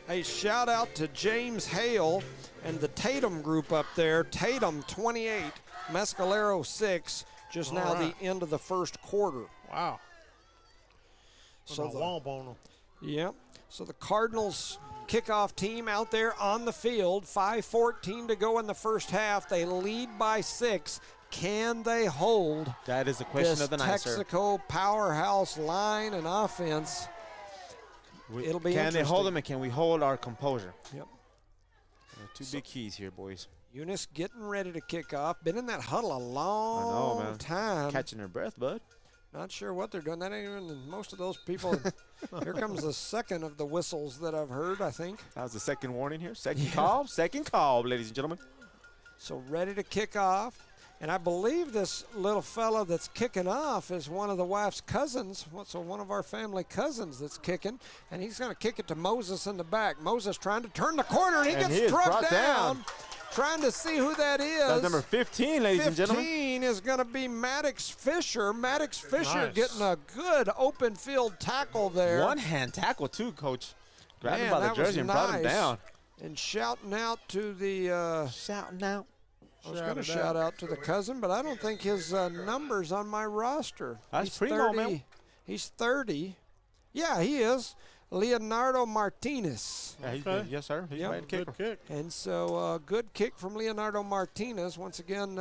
A shout out to James Hale and the Tatum group up there. Tatum 28, Mescalero 6, just All now right. the end of the first quarter. Wow. So the womp on them. Yep. So the Cardinals kickoff team out there on the field. 5:14 to go in the first half. They lead by 6. Can they hold? That is the question this of the night, sir. Texaco powerhouse line and offense? It'll be Can they hold interesting. them, and can we hold our composure? Yep. Two big keys here, boys. Eunice getting ready to kick off. Been in that huddle a long time. Catching their breath, bud. Not sure what they're doing. That ain't even most of those people. Here comes the second of the whistles that I've heard, I think. That was the second warning here. Second call, ladies and gentlemen. So ready to kick off. And I believe this little fella that's kicking off is one of the wife's cousins. So one of our family cousins that's kicking. And he's going to kick it to Moses in the back. Moses trying to turn the corner, and he gets struck down. Trying to see who that is. That's number 15, ladies and gentlemen. 15 is going to be Maddox Fisher. Maddox Fisher getting a good open field tackle there. One-hand tackle, too, Coach. Grabbed him Man, by the jersey and brought him down. And shouting out to the shouting out. I was going to shout out to the cousin, but I don't think his number's on my roster. That's primo, man. He's 30. Yeah, he is. Leonardo Martinez. Yeah, yes, sir. He's made a Good kick. And so good kick from Leonardo Martinez. Once again,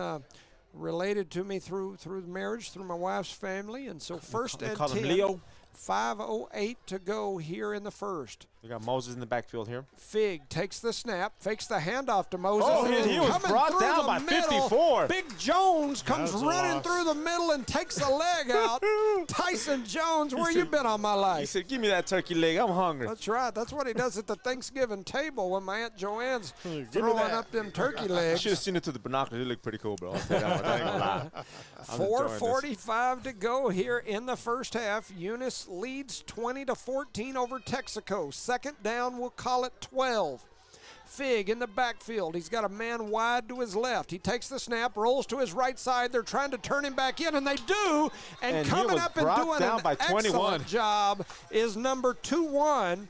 related to me through marriage, through my wife's family. And so first and 10. Leo. 5:08 to go here in the first. We got Moses in the backfield here. Fig takes the snap, fakes the handoff to Moses. Oh, he was brought down by 54. Big Jones comes running through the middle and takes a leg out. Tyson Jones, where you been all my life? He said, give me that turkey leg. I'm hungry. That's right. That's what he does at the Thanksgiving table when my Aunt Joanne's throwing up them turkey legs. I should have seen it through the binoculars. It looked pretty cool, bro. I'll tell you that much. I ain't gonna lie. 4:45 to go here in the first half. Eunice leads 20-14 over Texico. Second down, we'll call it 12. Fig in the backfield. He's got a man wide to his left. He takes the snap, rolls to his right side. They're trying to turn him back in, and they do. And coming up and doing an excellent job is number 2-1.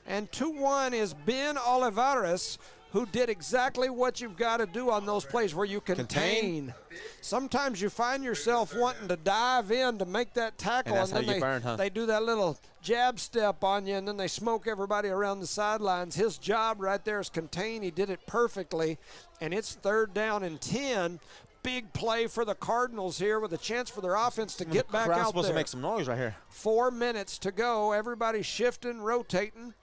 And 2-1 is Ben Olivares, who did exactly what you've got to do on those plays where you contain. Sometimes you find yourself wanting to dive in to make that tackle, and then they do that little jab step on you, and then they smoke everybody around the sidelines. His job right there is contain. He did it perfectly, and it's 3rd down and 10. Big play for the Cardinals here with a chance for their offense to get back out there. Supposed to make some noise right here. 4 minutes to go. Everybody shifting, rotating.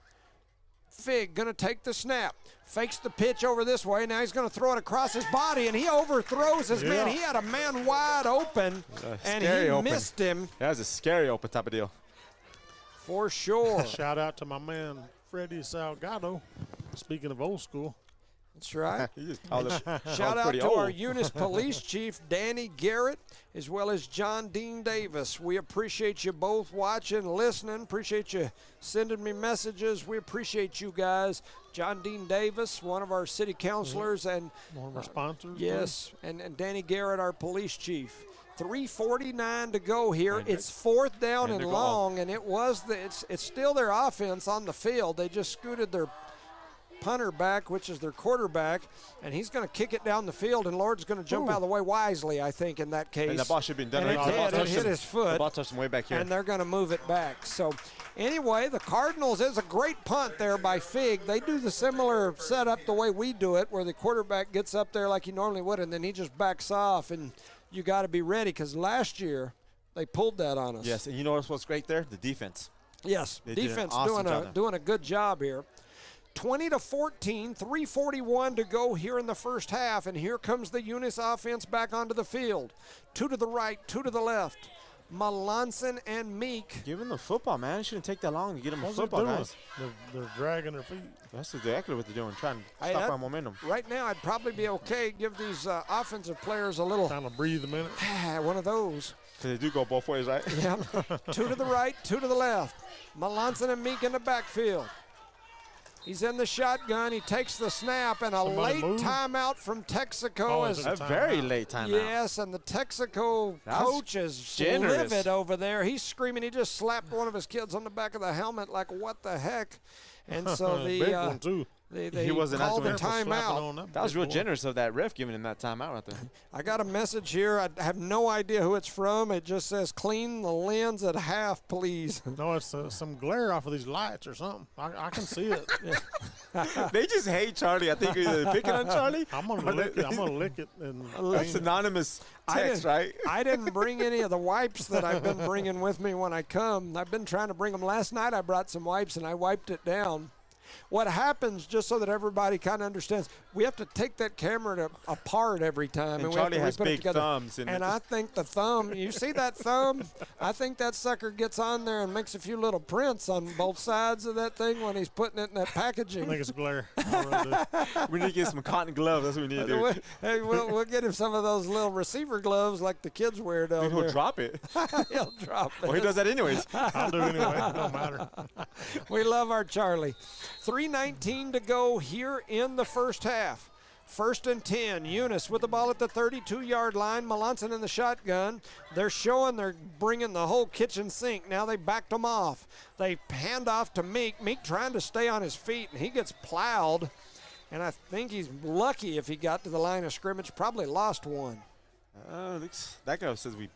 Fig going to take the snap. Fakes the pitch over this way. Now he's going to throw it across his body, and he overthrows his man. He had a man wide open, and he missed him. That was a scary open type of deal. For sure. Shout out to my man, Freddie Salgado. Speaking of old school. That's right. Shout out to our Eunice Police Chief, Danny Garrett, as well as John Dean Davis. We appreciate you both watching, listening. Appreciate you sending me messages. We appreciate you guys. John Dean Davis, one of our city councilors. And one of our sponsors. Yes, and Danny Garrett, our police chief. 3:49 to go here. It's 4th down and long, and it's still their offense on the field. They just scooted their punter back, which is their quarterback, and he's going to kick it down the field, and Lord's going to jump out of the way wisely, I think, in that case. And the ball should have been done. It hit his foot. The ball touched him way back here. And they're going to move it back. So, anyway, the Cardinals, is a great punt there by Fig. They do the similar setup the way we do it, where the quarterback gets up there like he normally would, and then he just backs off, and you got to be ready, because last year they pulled that on us. Yes, and you know what's great there? The defense. Yes, defense doing a good job here. 20-14, 3:41 to go here in the first half, and here comes the Eunice offense back onto the field. 2 to the right, 2 to the left. Melanson and Meek. Give him the football, man. It shouldn't take that long to get him a What's football, doing? guys. They're dragging their feet. That's exactly what they're doing, trying to stop our momentum. Right now, I'd probably be okay. Give these offensive players a little. Kind of breathe a minute. One of those. Because they do go both ways, right? Yeah. 2 to the right, 2 to the left. Melanson and Meek in the backfield. He's in the shotgun. He takes the snap, and late timeout from Texico. A very late timeout. Yes, and the Texico coach is livid over there. He's screaming. He just slapped one of his kids on the back of the helmet like, what the heck? And so Big one too. He wasn't called the actually timeout. That was real generous of that ref giving him that timeout right there. I got a message here. I have no idea who it's from. It just says, clean the lens at half, please. No, it's some glare off of these lights or something. I can see it. They just hate Charlie. I think they're picking on Charlie. I'm gonna lick it. And that's anonymous text, right? I didn't bring any of the wipes that I've been bringing with me when I come. I've been trying to bring them. Last night I brought some wipes and I wiped it down. What happens, just so that everybody kind of understands, we have to take that camera apart every time. And we Charlie have to has big thumbs. And I think the thumb, you see that thumb? I think that sucker gets on there and makes a few little prints on both sides of that thing when he's putting it in that packaging. I think it's glare. We need to get some cotton gloves. That's what we need to do. Hey, we'll get him some of those little receiver gloves like the kids wear down there. He'll drop it. He'll drop it. Well, he does that anyways. I'll do it anyway. It don't matter. We love our Charlie. 3:19 to go here in the first half. 1st and 10. Eunice with the ball at the 32-yard line. Melanson in the shotgun. They're showing they're bringing the whole kitchen sink. Now they backed them off. They hand off to Meek. Meek trying to stay on his feet, and he gets plowed. And I think he's lucky if he got to the line of scrimmage. Probably lost one. That guy says we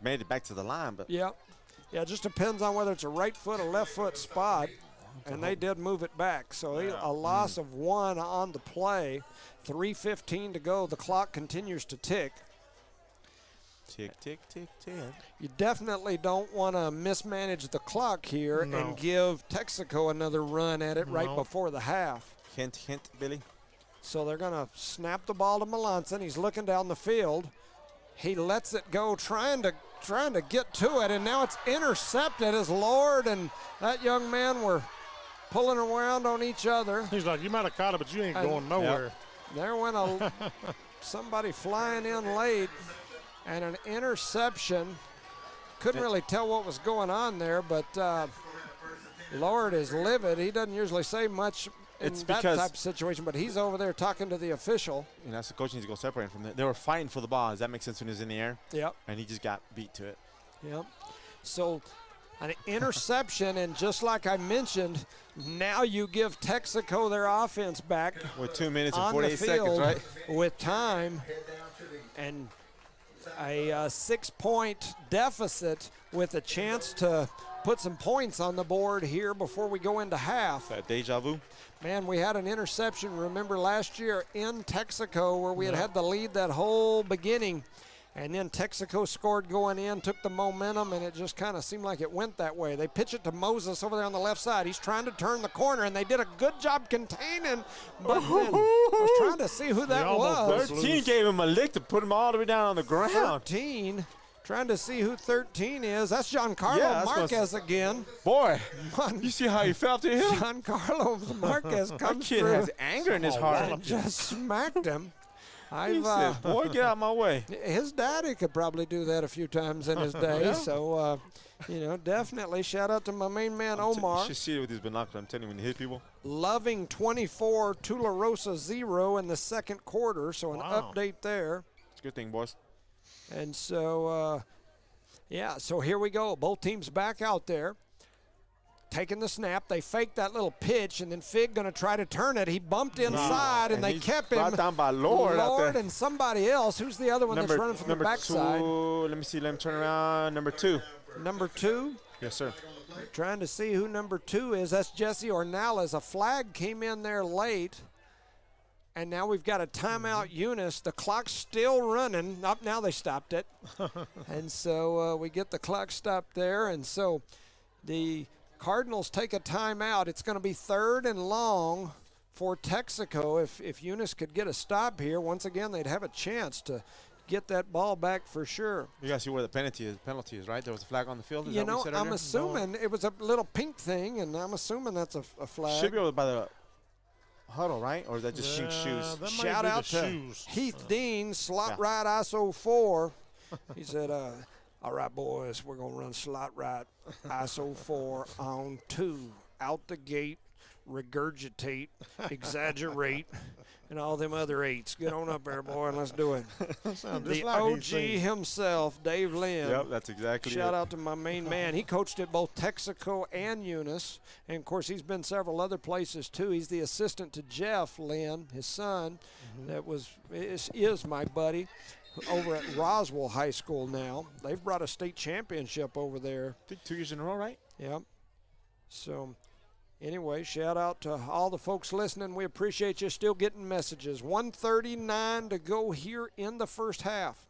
made it back to the line, but yeah, it just depends on whether it's a right foot or left foot spot. And they did move it back. So a loss of 1 on the play. 3:15 to go. The clock continues to tick. Tick, tick, tick, tick. You definitely don't want to mismanage the clock here and give Texico another run at it right before the half. Hint, hint, Billy. So they're going to snap the ball to Melanson. He's looking down the field. He lets it go, trying to get to it, and now it's intercepted as Lord and that young man were pulling around on each other. He's like, you might have caught it, but you ain't going nowhere. Yep. There went somebody flying in late, and an interception. Couldn't really tell what was going on there, but Lord is livid. He doesn't usually say much in that type of situation, but he's over there talking to the official. And that's the coach needs to go separate him from that. They were fighting for the ball. Does that make sense when he was in the air? Yep. And he just got beat to it. Yep. So an interception, and just like I mentioned, now you give Texico their offense back. With 2 minutes and 48 seconds, right? With time. And a 6-point deficit with a chance to put some points on the board here before we go into half. That deja vu. Man, we had an interception, remember, last year in Texico where we had the lead that whole beginning. And then Texico scored going in, took the momentum, and it just kind of seemed like it went that way. They pitch it to Moses over there on the left side. He's trying to turn the corner, and they did a good job containing. But then I was trying to see who that was. 13 gave him a lick to put him all the way down on the ground. 13. Trying to see who 13 is. That's Giancarlo Marquez again. Boy, you see how he fell to him? Giancarlo Marquez comes through. That kid has anger in his heart. Just smacked him. He said, boy, get out of my way. His daddy could probably do that a few times in his day. So, definitely shout out to my main man, Omar. You should see it with his binoculars. I'm telling you, when you hit people. Loving 24, Tularosa 0 in the second quarter. So an update there. It's a good thing, boys. And so, so here we go. Both teams back out there. Taking the snap. They faked that little pitch, and then Fig going to try to turn it. He bumped inside, and they kept him. Brought down by Lord out there. And somebody else. Who's the other one that's running from the backside? Let me see. Let me turn around. Number 2. Number 2? Yes, sir. We're trying to see who number 2 is. That's Jesse Ornales. A flag came in there late. And now we've got a timeout, Eunice. The clock's still running. Up now they stopped it. And so we get the clock stopped there. And so the Cardinals take a timeout. It's going to be 3rd and long for Texico. If Eunice could get a stop here, once again, they'd have a chance to get that ball back for sure. You guys see where the penalty is, right? There was a flag on the field. Is You that what know, you said I'm earlier? assuming it was a little pink thing, and I'm assuming that's a flag. Should be over by the huddle, right? Or is that just shoes? Shout out to Heath Dean, slot right ISO 4. He said, all right, boys, we're going to run slot right ISO 4 on 2. Out the gate, regurgitate, exaggerate, and all them other 8s. Get on up there, boy, and let's do it. The like OG himself, Dave Lynn. Yep, that's exactly Shout out to my main man. He coached at both Texico and Eunice. And, of course, he's been several other places, too. He's the assistant to Jeff Lynn, his son, that is my buddy, over at Roswell High School now. They've brought a state championship over there. I think 2 years in a row, right? Yep. So, anyway, shout out to all the folks listening. We appreciate you still getting messages. 1:39 to go here in the first half.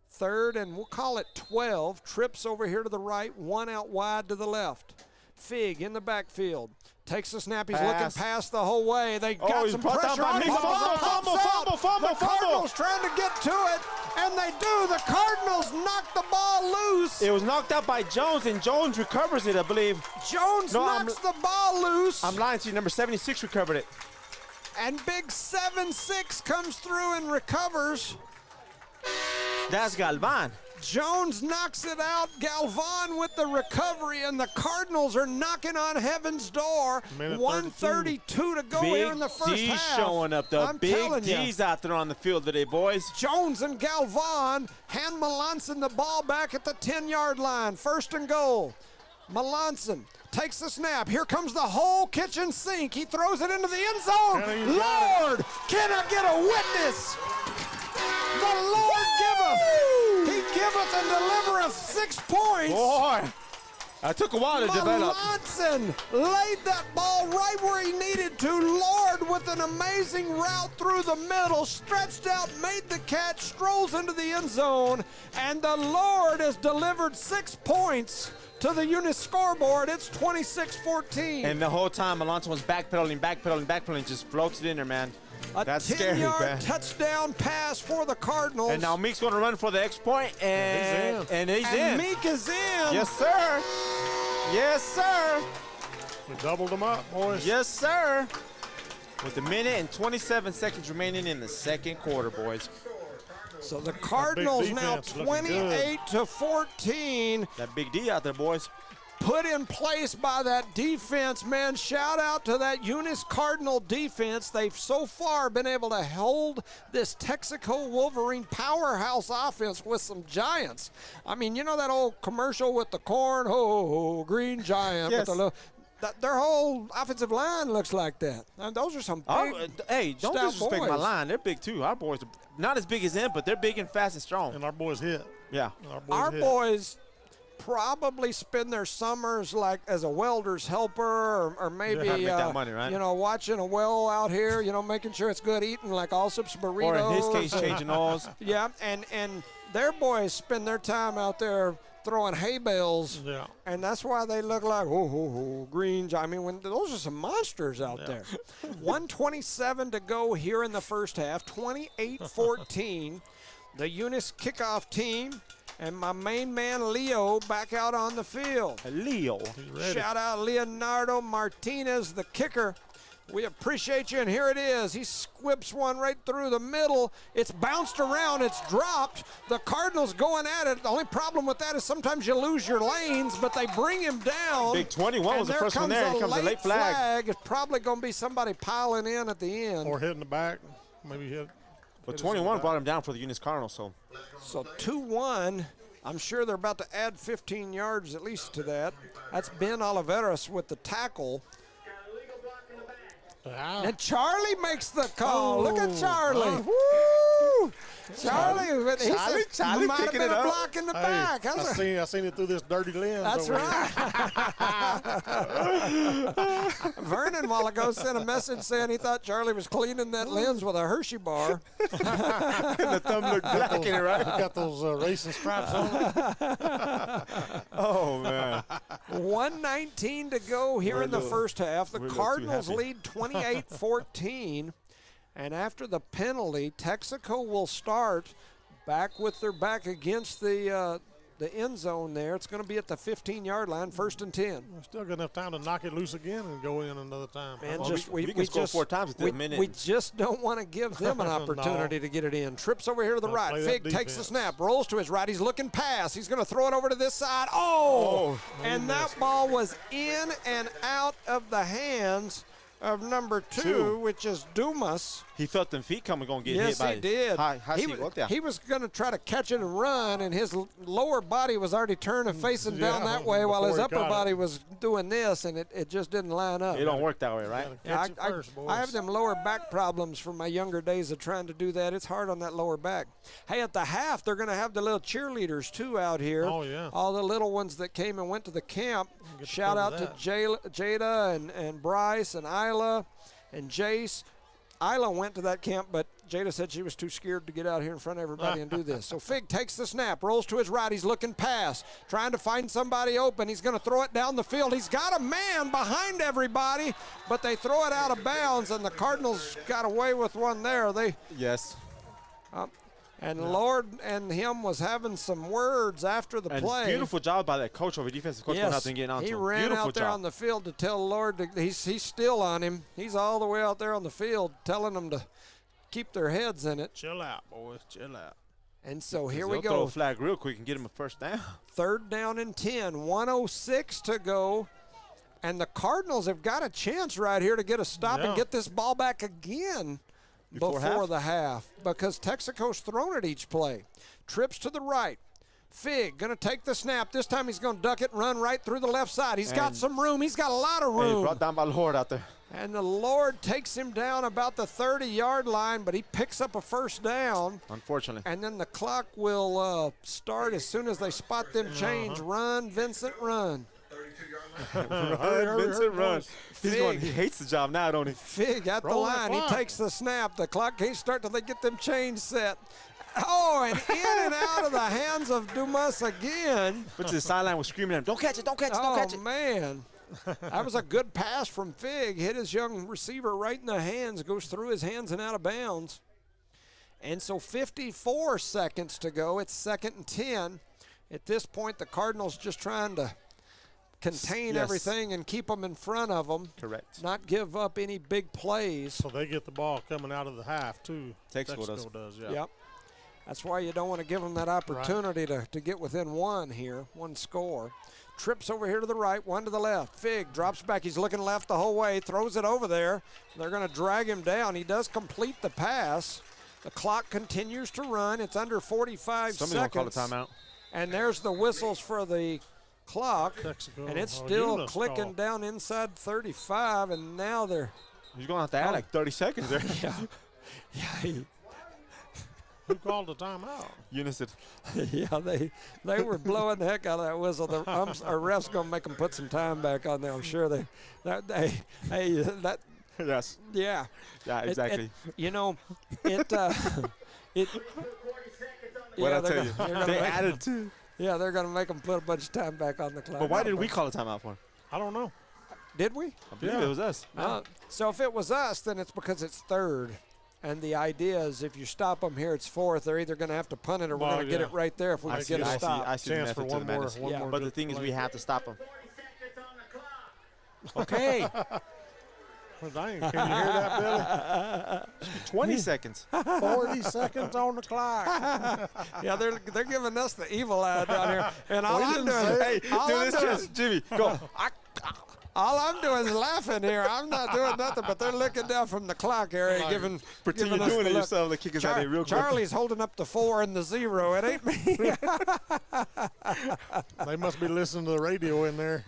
Third, and we'll call it 12. Trips over here to the right, 1 out wide to the left. Fig in the backfield. Takes the snap. He's looking past the whole way. They got some pressure on him. The Cardinals trying to get to it, and they do. The Cardinals knock the ball loose. It was knocked out by Jones, and Jones recovers it, I believe. Jones knocks the ball loose. I'm lying to you. Number 76 recovered it. And big 7-6 comes through and recovers. That's Galvan. Jones knocks it out. Galvan with the recovery, and the Cardinals are knocking on heaven's door. 1:32 to go here in the first Big D half. showing up. The big D's out there on the field today, boys. Jones and Galvan hand Melanson the ball back at the 10-yard line. 1st and goal. Melanson takes the snap. Here comes the whole kitchen sink. He throws it into the end zone. Lord, can I get a witness? The Lord giveth. He giveth and delivereth 6 points. Boy, that took a while to develop. Melanson laid that ball right where he needed to. Lord with an amazing route through the middle, stretched out, made the catch, strolls into the end zone, and the Lord has delivered 6 points to the Eunice scoreboard. It's 26-14. And the whole time, Alonso was backpedaling, just floats it in there, man. That's scary, man. 10-yard touchdown pass for the Cardinals. And now Meek's going to run for the X point, and he's in. Meek is in. Yes, sir. Yes, sir. We doubled them up, boys. Yes, sir. With 1 minute and 27 seconds remaining in the second quarter, boys. So the Cardinals now 28-14. That big D out there, boys. Put in place by that defense, man. Shout out to that Eunice Cardinal defense. They've so far been able to hold this Texico Wolverine powerhouse offense with some giants. I mean, you know that old commercial with the corn, green giant. Yes. With their whole offensive line looks like that. And those are some big, hey, don't disrespect boys. my line. They're big, too. Our boys are not as big as them, but they're big and fast and strong. And our boys hit. Yeah. Our boys probably spend their summers like as a welder's helper, or maybe make that money, right? you know, watching a well out here, you know, making sure it's good eating, like Allsup's burritos. Or in his case, changing oils. Yeah, and their boys spend their time out there throwing hay bales. Yeah. And that's why they look like greens. I mean, those are some monsters out there. 1:27 to go here in the first half. 28-14. The Eunice kickoff team. And my main man, Leo, back out on the field. Leo. Shout out Leonardo Martinez, the kicker. We appreciate you, and here it is. He squips one right through the middle. It's bounced around. It's dropped. The Cardinals going at it. The only problem with that is sometimes you lose your lanes, but they bring him down. Big 21 was the first one there. Here comes a late flag. It's probably going to be somebody piling in at the end. Or hitting the back. Maybe hit. But 21 brought him down for the Eunice Cardinals. So 2-1. I'm sure they're about to add 15 yards at least to that. That's Ben Oliveras with the tackle. And Charlie makes the call. Look at Charlie. Woo! Charlie might have been a block in the back. I seen it through this dirty lens. That's right. Vernon, a while ago, sent a message saying he thought Charlie was cleaning that lens with a Hershey bar. The thumb looked black in it, right? Got those racing stripes on it. Oh, man. 1:19 to go here in the first half. The Cardinals lead 28-14. And after the penalty, Texico will start back with their back against the end zone there. It's going to be at the 15-yard line, 1st and 10. We're still got enough time to knock it loose again and go in another time. Man, well, we can score 4 times within a minute. We just don't want to give them an opportunity to get it in. Trips over here to the right. Fig takes the snap, rolls to his right. He's looking pass. He's going to throw it over to this side. And that ball was in and out of the hands of number 2, which is Dumas. He felt them feet coming, going to get hit by Yes, he did. high he was going to try to catch it and run, and his lower body was already turned and facing down that way while his upper body was doing this, and it just didn't line up. It don't work that way, right? Yeah, I have them lower back problems from my younger days of trying to do that. It's hard on that lower back. Hey, at the half, they're going to have the little cheerleaders, too, out here. Oh, yeah. All the little ones that came and went to the camp. Shout out to Jada and Bryce and Isla and Jace. Isla went to that camp, but Jada said she was too scared to get out here in front of everybody and do this. So Fig takes the snap, rolls to his right. He's looking pass, trying to find somebody open. He's going to throw it down the field. He's got a man behind everybody, but they throw it out of bounds, and the Cardinals got away with one there. Yes. Lord and him was having some words after the play. Beautiful job by that coach over defensive coach going out there and getting on to him. He ran out there on the field to tell Lord he's still on him. He's all the way out there on the field telling them to keep their heads in it. Chill out, boys. Chill out. And so here we go. Throw a flag real quick and get him a first down. 3rd down and 10. 1:06 to go. And the Cardinals have got a chance right here to get a stop and get this ball back again. Before the half, because Texico's thrown it each play. Trips to the right. Fig going to take the snap. This time he's going to duck it and run right through the left side. He's got some room. He's got a lot of room. Brought down by Lord out there. And the Lord takes him down about the 30-yard line, but he picks up a first down. Unfortunately. And then the clock will start as soon as they spot them change. Run, Vincent, run. Vincent run. He hates the job now, don't he? Fig at the line. He takes the snap. The clock can't start till they get them chains set. And in and out of the hands of Dumas again. But the sideline was screaming at him, don't catch it, don't catch it, don't catch it. Oh, man. That was a good pass from Fig. Hit his young receiver right in the hands. Goes through his hands and out of bounds. And so 54 seconds to go. It's 2nd and 10. At this point, the Cardinals just trying to contain everything and keep them in front of them. Correct. Not give up any big plays. So they get the ball coming out of the half, too. Texico does, yeah. Yep. That's why you don't want to give them that opportunity to get within one score. Trips over here to the right, one to the left. Fig drops back. He's looking left the whole way, throws it over there. They're going to drag him down. He does complete the pass. The clock continues to run. It's under 45 seconds. Somebody will call a timeout. And there's the whistles for the clock. Texico. And it's still clicking down inside 35, and now they're... He's going to have to add like 30 seconds there. Yeah. Who called the timeout? Eunice did. Yeah, they were blowing the heck out of that whistle. The ref's going to make them put some time back on there. I'm sure Yes. Yeah. Yeah, exactly. What I tell you, they added two. Yeah, they're going to make them put a bunch of time back on the clock. But why did we call a timeout for him? I don't know. Did we? I believe it was us. So if it was us, then it's because it's 3rd. And the idea is if you stop them here, it's 4th. They're either going to have to punt it or we're going to get it right there if we can get a stop. I see the method to the madness. But the thing is we have to stop them. Okay. Can you hear that, Billy? 20 seconds. 40 seconds on the clock. Yeah, they're giving us the evil eye down here. And all I'm doing, Jimmy, go. All I'm doing is laughing here. I'm not doing nothing, but they're looking down from the clock area, pretend you're doing it yourself. The kick is out there real quick. Charlie's holding up the 4 and the 0. It ain't me. They must be listening to the radio in there.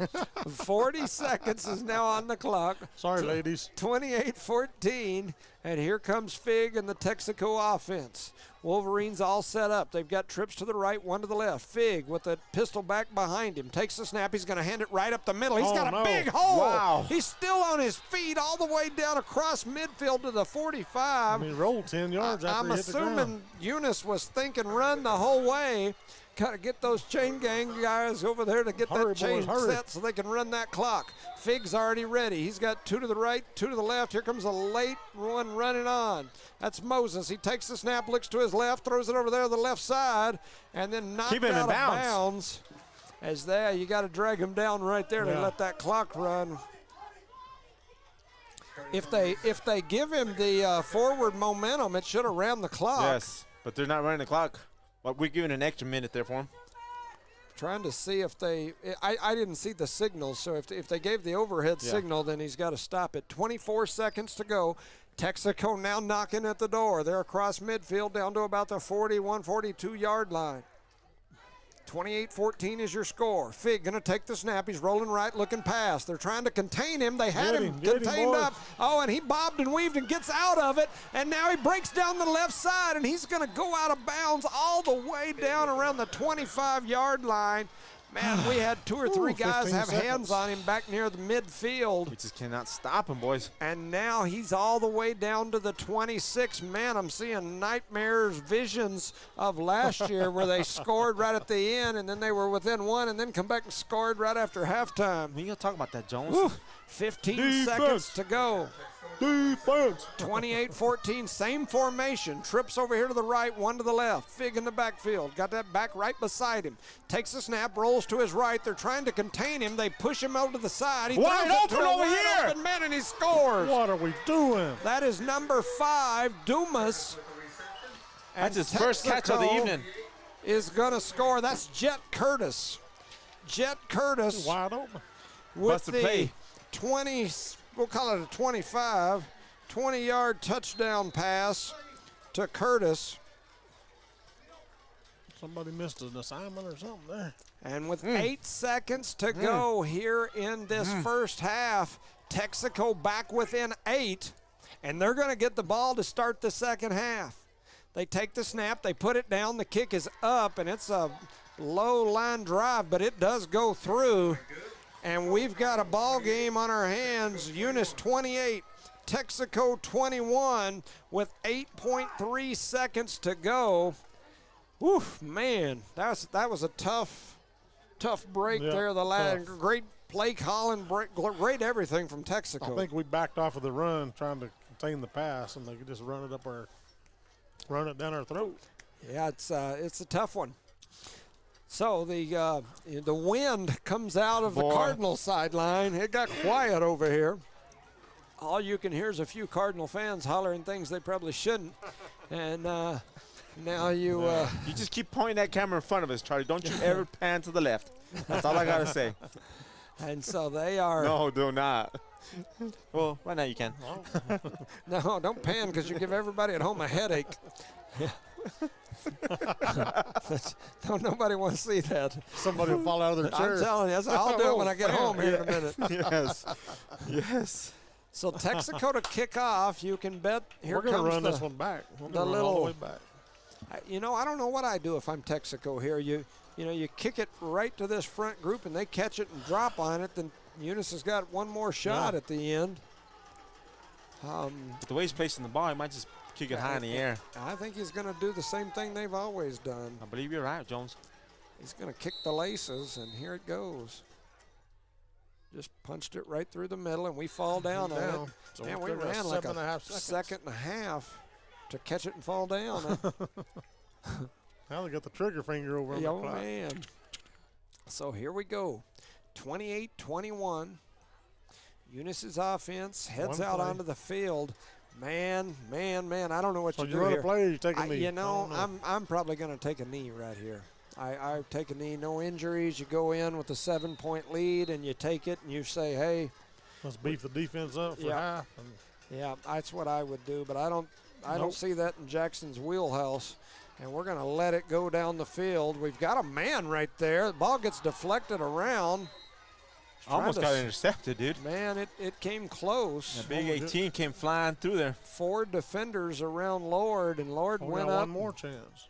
40 seconds is now on the clock. Sorry, ladies. 28-14, and here comes Fig and the Texico offense. Wolverines all set up. They've got trips to the right, one to the left. Fig with the pistol back behind him. Takes the snap. He's going to hand it right up the middle. He's got a big hole. Wow. He's still on his feet all the way down across midfield to the 45. He rolled 10 yards after I'm he hit the ground. assuming Eunice was thinking run the whole way. Got to get those chain gang guys over there to get that chain set so they can run that clock. Fig's already ready. He's got 2 to the right, 2 to the left. Here comes a late one running on. That's Moses. He takes the snap, looks to his left, throws it over there to the left side, and then knocked out of bounds. As there, you got to drag him down right there to let that clock run. If they give him the forward momentum, it should have ran the clock. Yes, but they're not running the clock. But we're giving an extra minute there for him. Trying to see if they – I didn't see the signal, so if they gave the overhead signal, then he's got to stop it. 24 seconds to go. Texico now knocking at the door. They're across midfield down to about the 41, 42-yard line. 28-14 is your score. Fig going to take the snap. He's rolling right, looking past. They're trying to contain him. They had him contained up. Oh, and he bobbed and weaved and gets out of it. And now he breaks down the left side, and he's going to go out of bounds all the way down around the 25-yard line. Man, we had 2 or 3 guys have hands on him back near the midfield. We just cannot stop him, boys. And now he's all the way down to the 26. Man, I'm seeing nightmares, visions of last year where they scored right at the end, and then they were within 1, and then come back and scored right after halftime. We ain't gonna talk about that, Jones. Woo, 15 seconds to go. Defense. 28-14, same formation. Trips over here to the right, 1 to the left. Fig in the backfield. Got that back right beside him. Takes the snap, rolls to his right. They're trying to contain him. They push him over to the side. He wide open over here. Open man, and he scores. What are we doing? That is number 5, Dumas. That's his first catch of the evening. Is going to score. That's Jet Curtis. Jet Curtis. Wide open. With the 20, we'll call it a 25, 20-yard touchdown pass to Curtis. Somebody missed an assignment or something there. And with 8 seconds to go here in this first half, Texico back within 8, and they're going to get the ball to start the second half. They take the snap, they put it down, the kick is up, and it's a low line drive, but it does go through. And we've got a ball game on our hands. Eunice 28, Texico 21 with 8.3 seconds to go. Oof, man, that was a tough break there. The last great play calling, great everything from Texico. I think we backed off of the run trying to contain the pass, and they could just run it down our throat. Yeah, it's a tough one. So the wind comes out of the Cardinal sideline. It got quiet over here. All you can hear is a few Cardinal fans hollering things they probably shouldn't. And now you just keep pointing that camera in front of us, Charlie. Don't you ever pan to the left. That's all I got to say. And so they are. No, do not. Well, right now you can. No, don't pan because you give everybody at home a headache. Nobody wants to see that. Somebody will fall out of their chair. I'm telling you, I'll do it when I get home here in a minute. Yes. So Texico to kick off. You can bet here comes we're going to run this one back. We're going to run all the way back. I don't know what I do if I'm Texico here. You kick it right to this front group and they catch it and drop on it. Then Eunice has got one more shot at the end. But the way he's placing the ball, he might just kick it high in the air. I think he's going to do the same thing they've always done. I believe you're right, Jones. He's going to kick the laces, and here it goes. Just punched it right through the middle, and we fall down on it. So man, we ran like a second and a half to catch it and fall down. Now they got the trigger finger over on the clock. Man. So here we go. 28-21. Eunice's offense heads out onto the field. Man, I don't know what you do run here. A play or you take a knee? I'm probably going to take a knee right here. I take a knee, no injuries. You go in with a 7-point lead and you take it and you say, hey. Let's beef the defense up for half. Yeah, that's what I would do, but I don't see that in Jackson's wheelhouse. And we're going to let it go down the field. We've got a man right there. The ball gets deflected around. Almost got intercepted, dude. Man, it came close. The big 18 came flying through there. 4 defenders around Lord, and Lord went up. One more chance.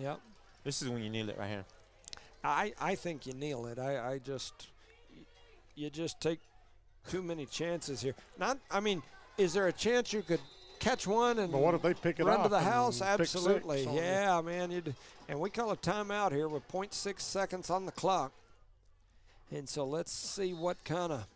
Yep. This is when you kneel it right here. I think you kneel it. You just take too many chances here. Is there a chance you could catch one and but what if they pick it run off to the and house? pick Absolutely. 6 Yeah, man. And we call a timeout here with 0.6 seconds on the clock. And so let's see what kind of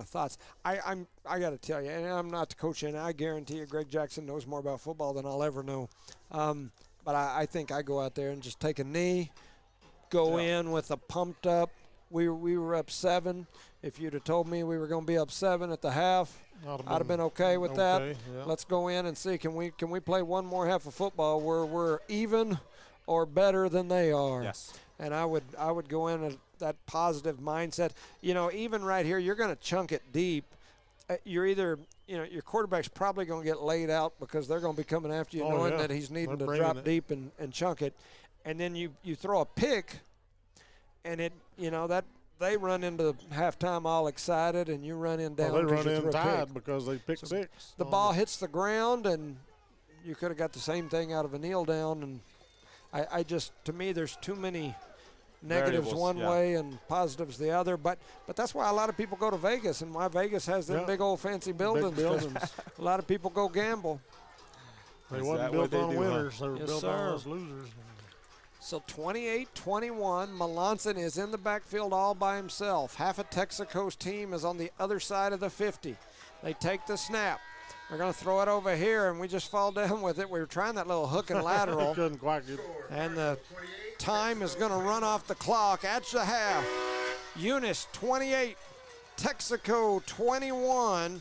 thoughts. I got to tell you, and I'm not the coach, and I guarantee you Greg Jackson knows more about football than I'll ever know. But I think I go out there and just take a knee, go in with a pumped up. We were up 7. If you'd have told me we were going to be up 7 at the half, I'd have been okay with that. Yeah. Let's go in and see, can we play one more half of football where we're even or better than they are? Yes. And I would go in at that positive mindset. Even right here, you're going to chunk it deep. You're either, your quarterback's probably going to get laid out because they're going to be coming after you knowing that he's needing to drop deep and chunk it. And then you throw a pick, and that they run into halftime all excited, and you run in down. Well, they run you in threw a tied pick. because they picked 6. The ball hits the ground, and you could have got the same thing out of a kneel down. And to me, there's too many negatives one way and positives the other. But that's why a lot of people go to Vegas, and why Vegas has them big old fancy buildings. A lot of people go gamble. They wasn't built on winners. They were built on us losers. So 28-21, Melanson is in the backfield all by himself. Half of Texico's team is on the other side of the 50. They take the snap. They're going to throw it over here, and we just fall down with it. We were trying that little hook and lateral. Couldn't quite get it. And the time is going to run off the clock at the half. Eunice 28, Texico 21.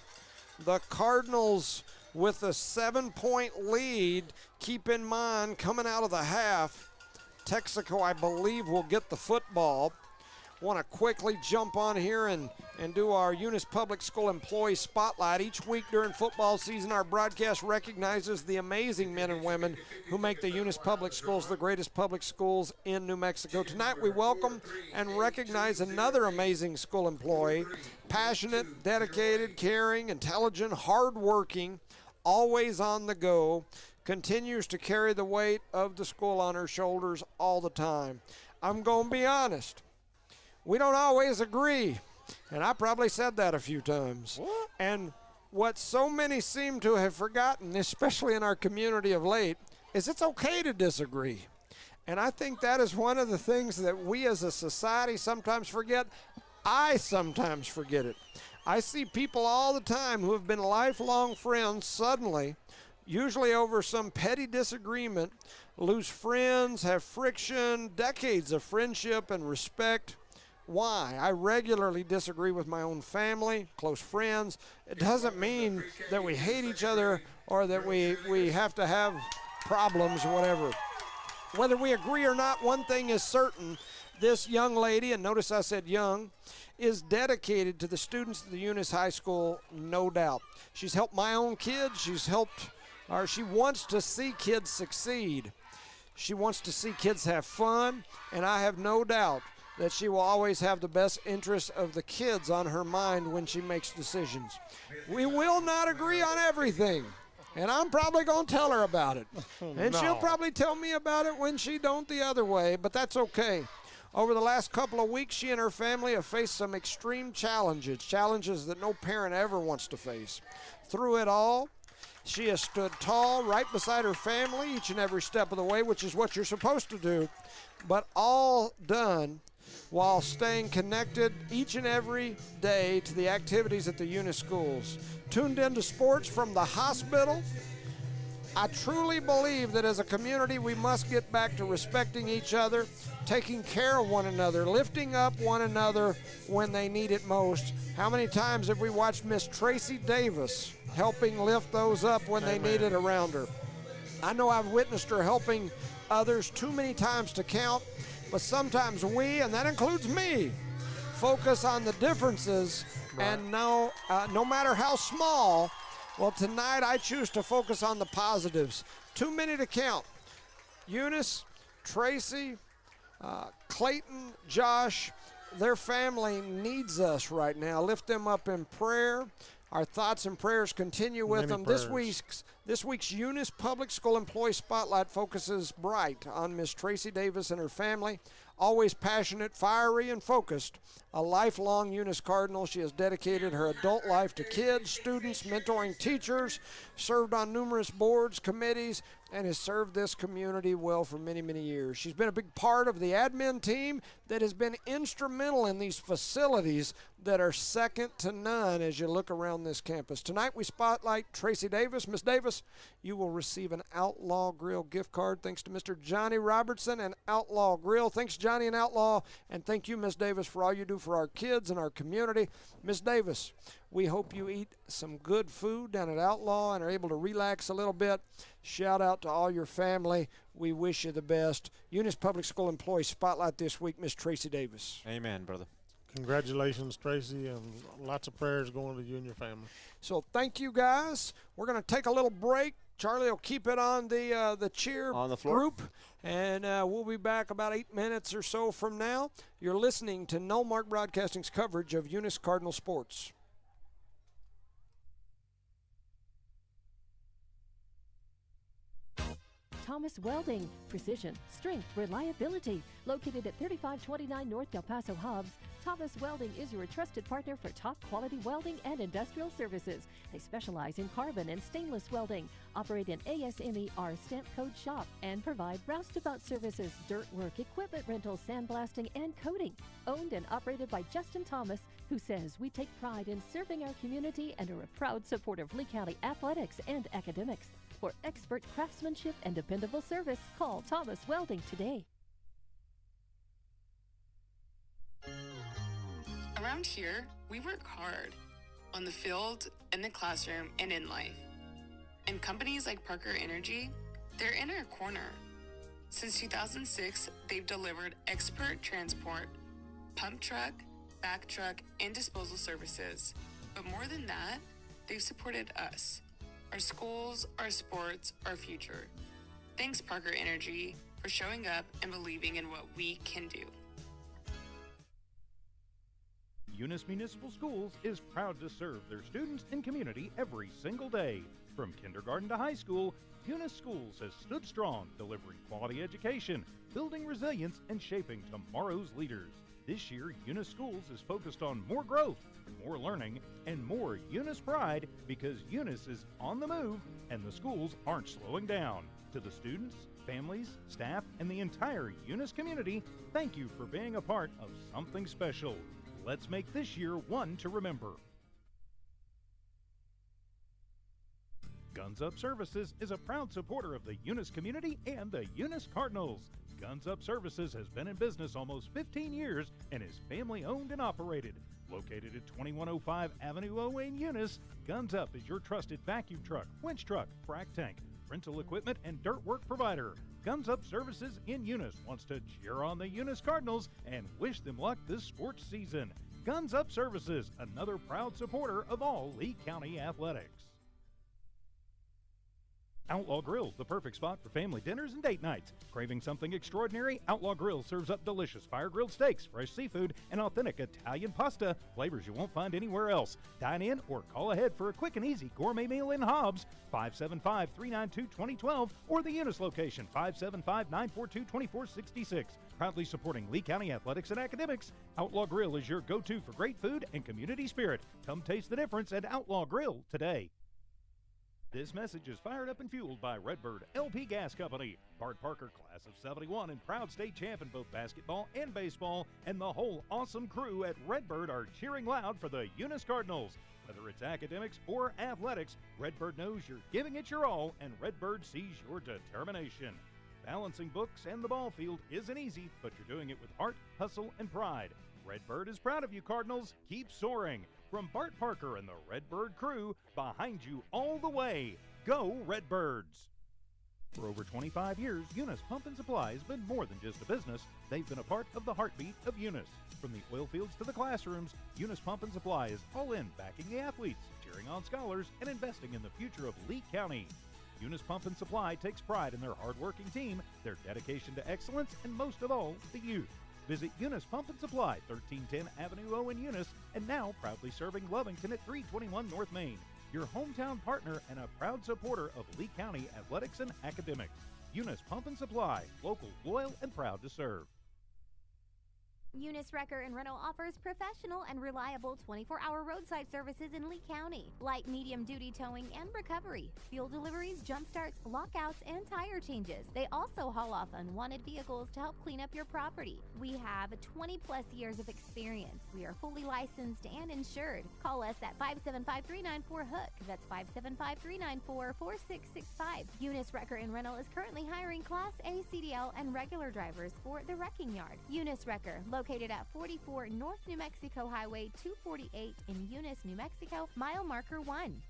The Cardinals with a 7-point lead. Keep in mind, coming out of the half, Texico, I believe, will get the football. Want to quickly jump on here and do our Eunice Public School Employee Spotlight. Each week during football season, our broadcast recognizes the amazing men and women who make the Eunice Public Schools the greatest public schools in New Mexico. Tonight, we welcome and recognize another amazing school employee, passionate, dedicated, caring, intelligent, hardworking, always on the go, continues to carry the weight of the school on her shoulders all the time. I'm going to be honest. We don't always agree, and I probably said that a few times. What? And what so many seem to have forgotten, especially in our community of late, is it's okay to disagree. And I think that is one of the things that we as a society sometimes forget. I sometimes forget it. I see people all the time who have been lifelong friends suddenly, usually over some petty disagreement, lose friends, have friction, decades of friendship and respect. Why? I regularly disagree with my own family, close friends. It doesn't mean that we hate each other or that we have to have problems or whatever. Whether we agree or not, one thing is certain. This young lady, and notice I said young, is dedicated to the students of the Eunice High School, no doubt. She's helped my own kids. She wants to see kids succeed. She wants to see kids have fun, and I have no doubt that she will always have the best interests of the kids on her mind when she makes decisions. We will not agree on everything, and I'm probably going to tell her about it. And she'll probably tell me about it when she don't the other way, but that's okay. Over the last couple of weeks, she and her family have faced some extreme challenges that no parent ever wants to face. Through it all, she has stood tall right beside her family each and every step of the way, which is what you're supposed to do, but all done while staying connected each and every day to the activities at the Eunice schools. Tuned into sports from the hospital. I truly believe that as a community we must get back to respecting each other, taking care of one another, lifting up one another when they need it most. How many times have we watched Miss Tracy Davis helping lift those up when they need it around her? I know I've witnessed her helping others too many times to count, but sometimes we, and that includes me, focus on the differences, and no matter how small. Well, tonight I choose to focus on the positives. Too many to count. Eunice, Tracy, Clayton, Josh, their family needs us right now. Lift them up in prayer. Our thoughts and prayers continue with them. This week's Eunice Public School Employee Spotlight focuses bright on Miss Tracy Davis and her family. Always passionate, fiery, and focused. A lifelong Eunice Cardinal, she has dedicated her adult life to kids, students, mentoring teachers, served on numerous boards, committees, and has served this community well for many, many years. She's been a big part of the admin team that has been instrumental in these facilities that are second to none as you look around this campus. Tonight we spotlight Tracy Davis. Miss Davis, you will receive an Outlaw Grill gift card thanks to Mr. Johnny Robertson and Outlaw Grill. Thanks, Johnny and Outlaw, and thank you, Miss Davis, for all you do for our kids and our community. Miss Davis, we hope you eat some good food down at Outlaw and are able to relax a little bit. Shout out to all your family. We wish you the best. Eunice Public School Employee Spotlight this week, Miss Tracy Davis. Amen, brother. Congratulations, Tracy, and lots of prayers going to you and your family. So thank you, guys. We're going to take a little break. Charlie will keep it on the cheer on the floor group, and we'll be back about 8 minutes or so from now. You're listening to Nullmark Broadcasting's coverage of Eunice Cardinal Sports. Thomas Welding, precision, strength, reliability. Located at 3529 North Del Paso Hobbs, Thomas Welding is your trusted partner for top quality welding and industrial services. They specialize in carbon and stainless welding, operate an ASMER stamp code shop, and provide roustabout services, dirt work, equipment rental, sandblasting, and coating. Owned and operated by Justin Thomas, who says we take pride in serving our community and are a proud supporter of Lee County athletics and academics. For expert craftsmanship and dependable service, call Thomas Welding today. Around here, we work hard on the field, in the classroom, and in life. And companies like Parker Energy, they're in our corner. Since 2006, they've delivered expert transport, pump truck, back truck, and disposal services. But more than that, they've supported us. Our schools, our sports, our future. Thanks, Parker Energy, for showing up and believing in what we can do. Eunice Municipal Schools is proud to serve their students and community every single day. From kindergarten to high school, Eunice Schools has stood strong, delivering quality education, building resilience, and shaping tomorrow's leaders. This year, Eunice Schools is focused on more growth, more learning, and more Eunice pride because Eunice is on the move and the schools aren't slowing down. To the students, families, staff, and the entire Eunice community, thank you for being a part of something special. Let's make this year one to remember. Guns Up Services is a proud supporter of the Eunice community and the Eunice Cardinals. Guns Up Services has been in business almost 15 years and is family owned and operated. Located at 2105 Avenue O in Eunice, Guns Up is your trusted vacuum truck, winch truck, frac tank, rental equipment, and dirt work provider. Guns Up Services in Eunice wants to cheer on the Eunice Cardinals and wish them luck this sports season. Guns Up Services, another proud supporter of all Lee County athletics. Outlaw Grill, the perfect spot for family dinners and date nights. Craving something extraordinary? Outlaw Grill serves up delicious fire-grilled steaks, fresh seafood, and authentic Italian pasta, flavors you won't find anywhere else. Dine in or call ahead for a quick and easy gourmet meal in Hobbs, 575-392-2012, or the Eunice location, 575-942-2466. Proudly supporting Lee County athletics and academics, Outlaw Grill is your go-to for great food and community spirit. Come taste the difference at Outlaw Grill today. This message is fired up and fueled by Redbird LP Gas Company. Bart Parker, class of 71 and proud state champ in both basketball and baseball, and the whole awesome crew at Redbird are cheering loud for the Eunice Cardinals. Whether it's academics or athletics, Redbird knows you're giving it your all, and Redbird sees your determination. Balancing books and the ball field isn't easy, but you're doing it with heart, hustle, and pride. Redbird is proud of you, Cardinals. Keep soaring. From Bart Parker and the Redbird crew, behind you all the way. Go Redbirds! For over 25 years, Eunice Pump and Supply has been more than just a business. They've been a part of the heartbeat of Eunice. From the oil fields to the classrooms, Eunice Pump and Supply is all in, backing the athletes, cheering on scholars, and investing in the future of Lee County. Eunice Pump and Supply takes pride in their hardworking team, their dedication to excellence, and most of all, the youth. Visit Eunice Pump and Supply, 1310 Avenue O in Eunice, and now proudly serving Lovington at 321 North Main. your hometown partner and a proud supporter of Lee County athletics and academics. Eunice Pump and Supply, local, loyal, and proud to serve. Eunice Wrecker and Rental offers professional and reliable 24-hour roadside services in Lee County. Light, medium-duty towing and recovery, fuel deliveries, jump starts, lockouts, and tire changes. They also haul off unwanted vehicles to help clean up your property. We have 20-plus years of experience. We are fully licensed and insured. Call us at 575-394-HOOK. That's 575-394-4665. Eunice Wrecker and Rental is currently hiring Class A CDL and regular drivers for the wrecking yard. Eunice Wrecker, located at 44 North New Mexico Highway 248 in Eunice, New Mexico, mile marker 1.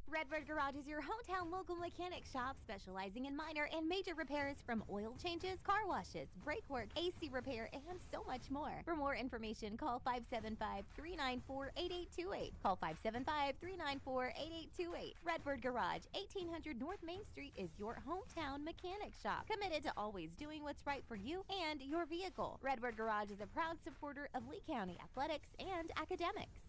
Redbird Garage is your hometown local mechanic shop specializing in minor and major repairs from oil changes, car washes, brake work, AC repair, and so much more. For more information, call 575-394-8828. Call 575-394-8828. Redbird Garage, 1800 North Main Street is your hometown mechanic shop, committed to always doing what's right for you and your vehicle. Redbird Garage is a proud supporter of Lee County athletics and academics.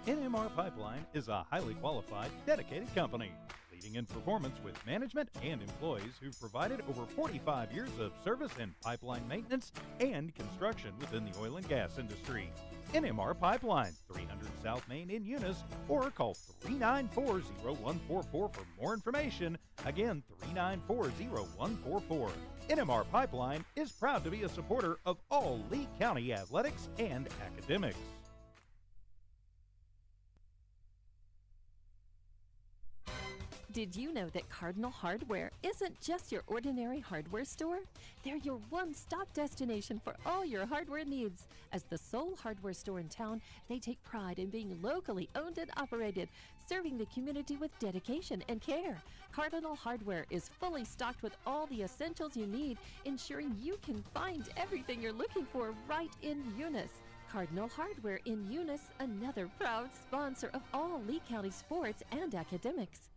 NMR Pipeline is a highly qualified, dedicated company, leading in performance with management and employees who've provided over 45 years of service in pipeline maintenance and construction within the oil and gas industry. NMR Pipeline, 300 South Main in Eunice, or call 394-0144 for more information. Again, 394-0144. NMR Pipeline is proud to be a supporter of all Lee County athletics and academics. Did you know that Cardinal Hardware isn't just your ordinary hardware store? They're your one-stop destination for all your hardware needs. As the sole hardware store in town, they take pride in being locally owned and operated, serving the community with dedication and care. Cardinal Hardware is fully stocked with all the essentials you need, ensuring you can find everything you're looking for right in Eunice. Cardinal Hardware in Eunice, another proud sponsor of all Lee County sports and academics.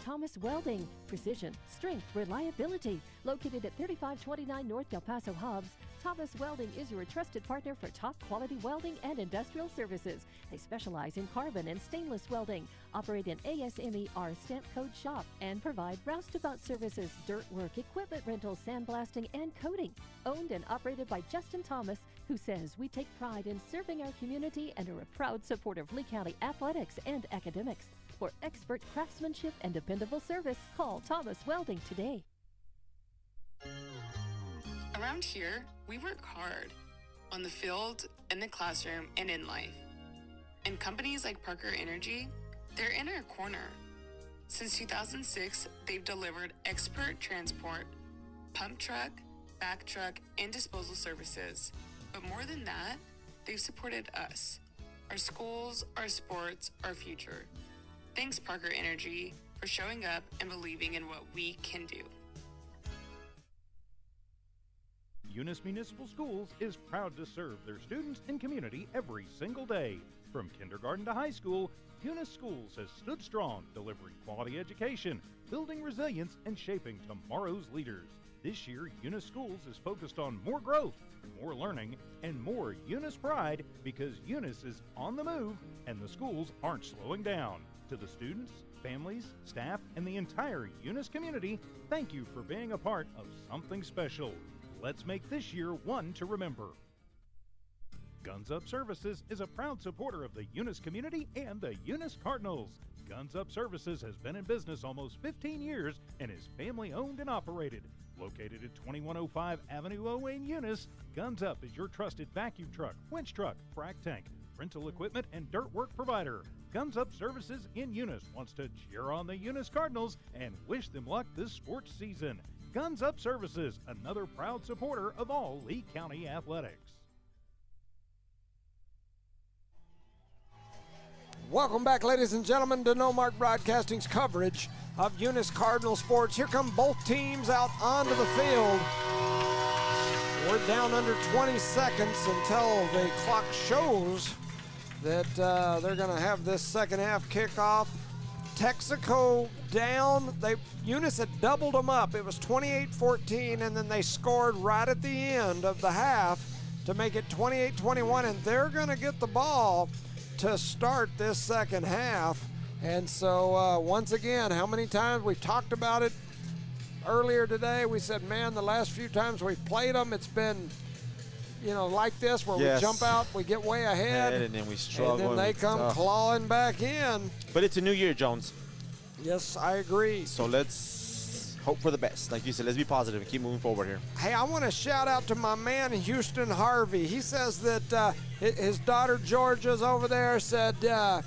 Thomas Welding, precision, strength, reliability. Located at 3529 North Del Paso Hobbs, Thomas Welding is your trusted partner for top quality welding and industrial services. They specialize in carbon and stainless welding, operate an ASMER stamp code shop, and provide roustabout services, dirt work, equipment rental, sandblasting, and coating. Owned and operated by Justin Thomas, who says we take pride in serving our community and are a proud supporter of Lee County athletics and academics. For expert craftsmanship and dependable service, call Thomas Welding today. Around here, we work hard on the field, in the classroom, and in life. And companies like Parker Energy, they're in our corner. Since 2006, they've delivered expert transport, pump truck, back truck, and disposal services. But more than that, they've supported us, our schools, our sports, our future. Thanks, Parker Energy, for showing up and believing in what we can do. Eunice Municipal Schools is proud to serve their students and community every single day. From kindergarten to high school, Eunice Schools has stood strong, delivering quality education, building resilience, and shaping tomorrow's leaders. This year, Eunice Schools is focused on more growth, more learning, and more Eunice pride, because Eunice is on the move and the schools aren't slowing down. To the students, families, staff, and the entire Eunice community, thank you for being a part of something special. Let's make this year one to remember. Guns Up Services is a proud supporter of the Eunice community and the Eunice Cardinals. Guns Up Services has been in business almost 15 years and is family owned and operated. Located at 2105 Avenue O in Eunice, Guns Up is your trusted vacuum truck, winch truck, frac tank, rental equipment, and dirt work provider. Guns Up Services in Eunice wants to cheer on the Eunice Cardinals and wish them luck this sports season. Guns Up Services, another proud supporter of all Lee County athletics. Welcome back, ladies and gentlemen, to No Mark Broadcasting's coverage of Eunice Cardinal sports. Here come both teams out onto the field. We're down under 20 seconds until the clock shows that they're going to have this second half kickoff. Texico down. Eunice had doubled them up. It was 28-14, and then they scored right at the end of the half to make it 28-21, and they're going to get the ball to start this second half. And so once again, how many times we've talked about it earlier today, we said, man, the last few times we've played them, it's been, like this, where we jump out, we get way ahead, and then we struggle. And then they come clawing back in. But it's a new year, Jones. Yes, I agree. So let's hope for the best. Like you said, let's be positive and keep moving forward here. Hey, I want to shout out to my man, Houston Harvey. He says that his daughter, Georgia's over there, said, they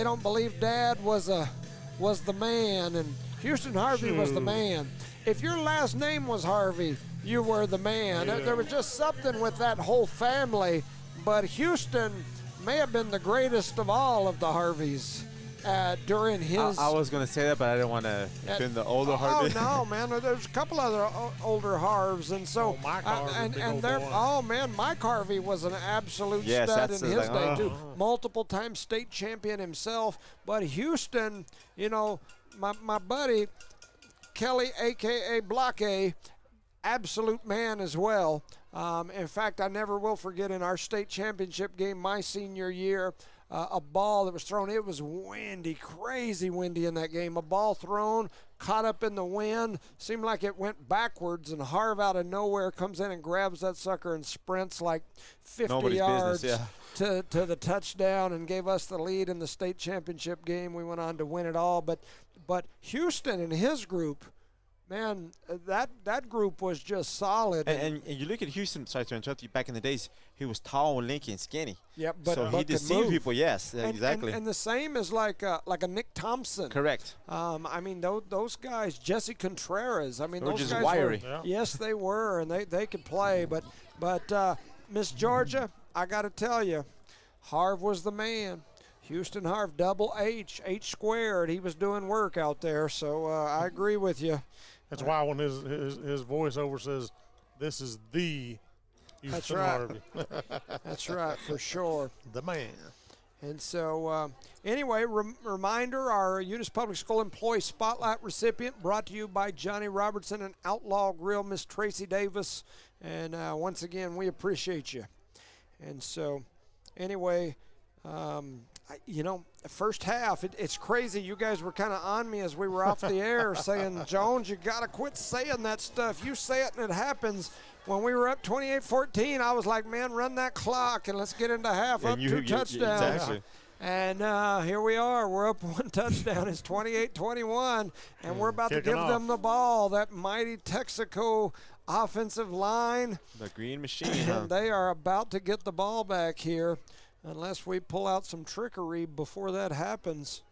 don't believe Dad was the man, and Houston Harvey was the man. If your last name was Harvey, you were the man. Yeah. There was just something with that whole family, but Houston may have been the greatest of all of the Harveys during his... I was going to say that, but I didn't want to offend the older Harvey. Oh, no, man. There's a couple other older Harves, and so... Mike Harvey, Mike Harvey was an absolute stud in his day, too. Multiple time state champion himself. But Houston, my buddy, Kelly, a.k.a. Block A, absolute man as well. In fact, I never will forget in our state championship game my senior year, a ball that was thrown. It was windy, crazy windy in that game. A ball thrown, caught up in the wind, seemed like it went backwards, and Harv out of nowhere comes in and grabs that sucker and sprints like 50 yards to the touchdown and gave us the lead in the state championship game. We went on to win it all. But Houston and his group, man, that group was just solid. And you look at Houston, sorry to interrupt you, back in the days, he was tall and lanky and skinny. Yep, but so he deceived people, yes, exactly. And the same is like a Nick Thompson. Correct. Those guys, Jesse Contreras, they those were just guys wiry. Yes, they were, and they could play. But Miss Georgia, I got to tell you, Harv was the man. Houston Harv, double H squared. He was doing work out there, so I agree with you. That's why when his voiceover says, "This is the Houston Harvey." That's right, for sure. The man. And so, anyway, reminder, our Eunice Public School Employee Spotlight recipient brought to you by Johnny Robertson and Outlaw Grill, Miss Tracy Davis. And once again, we appreciate you. And so, anyway, first half, it's crazy. You guys were kind of on me as we were off the air saying, Jones, you got to quit saying that stuff. You say it and it happens. When we were up 28-14, I was like, man, run that clock and let's get into half up 2 touchdowns. Exactly. And here we are. We're up 1 touchdown. It's 28-21, and we're about to give them the ball. That mighty Texico offensive line. The green machine, And they are about to get the ball back here. Unless we pull out some trickery before that happens.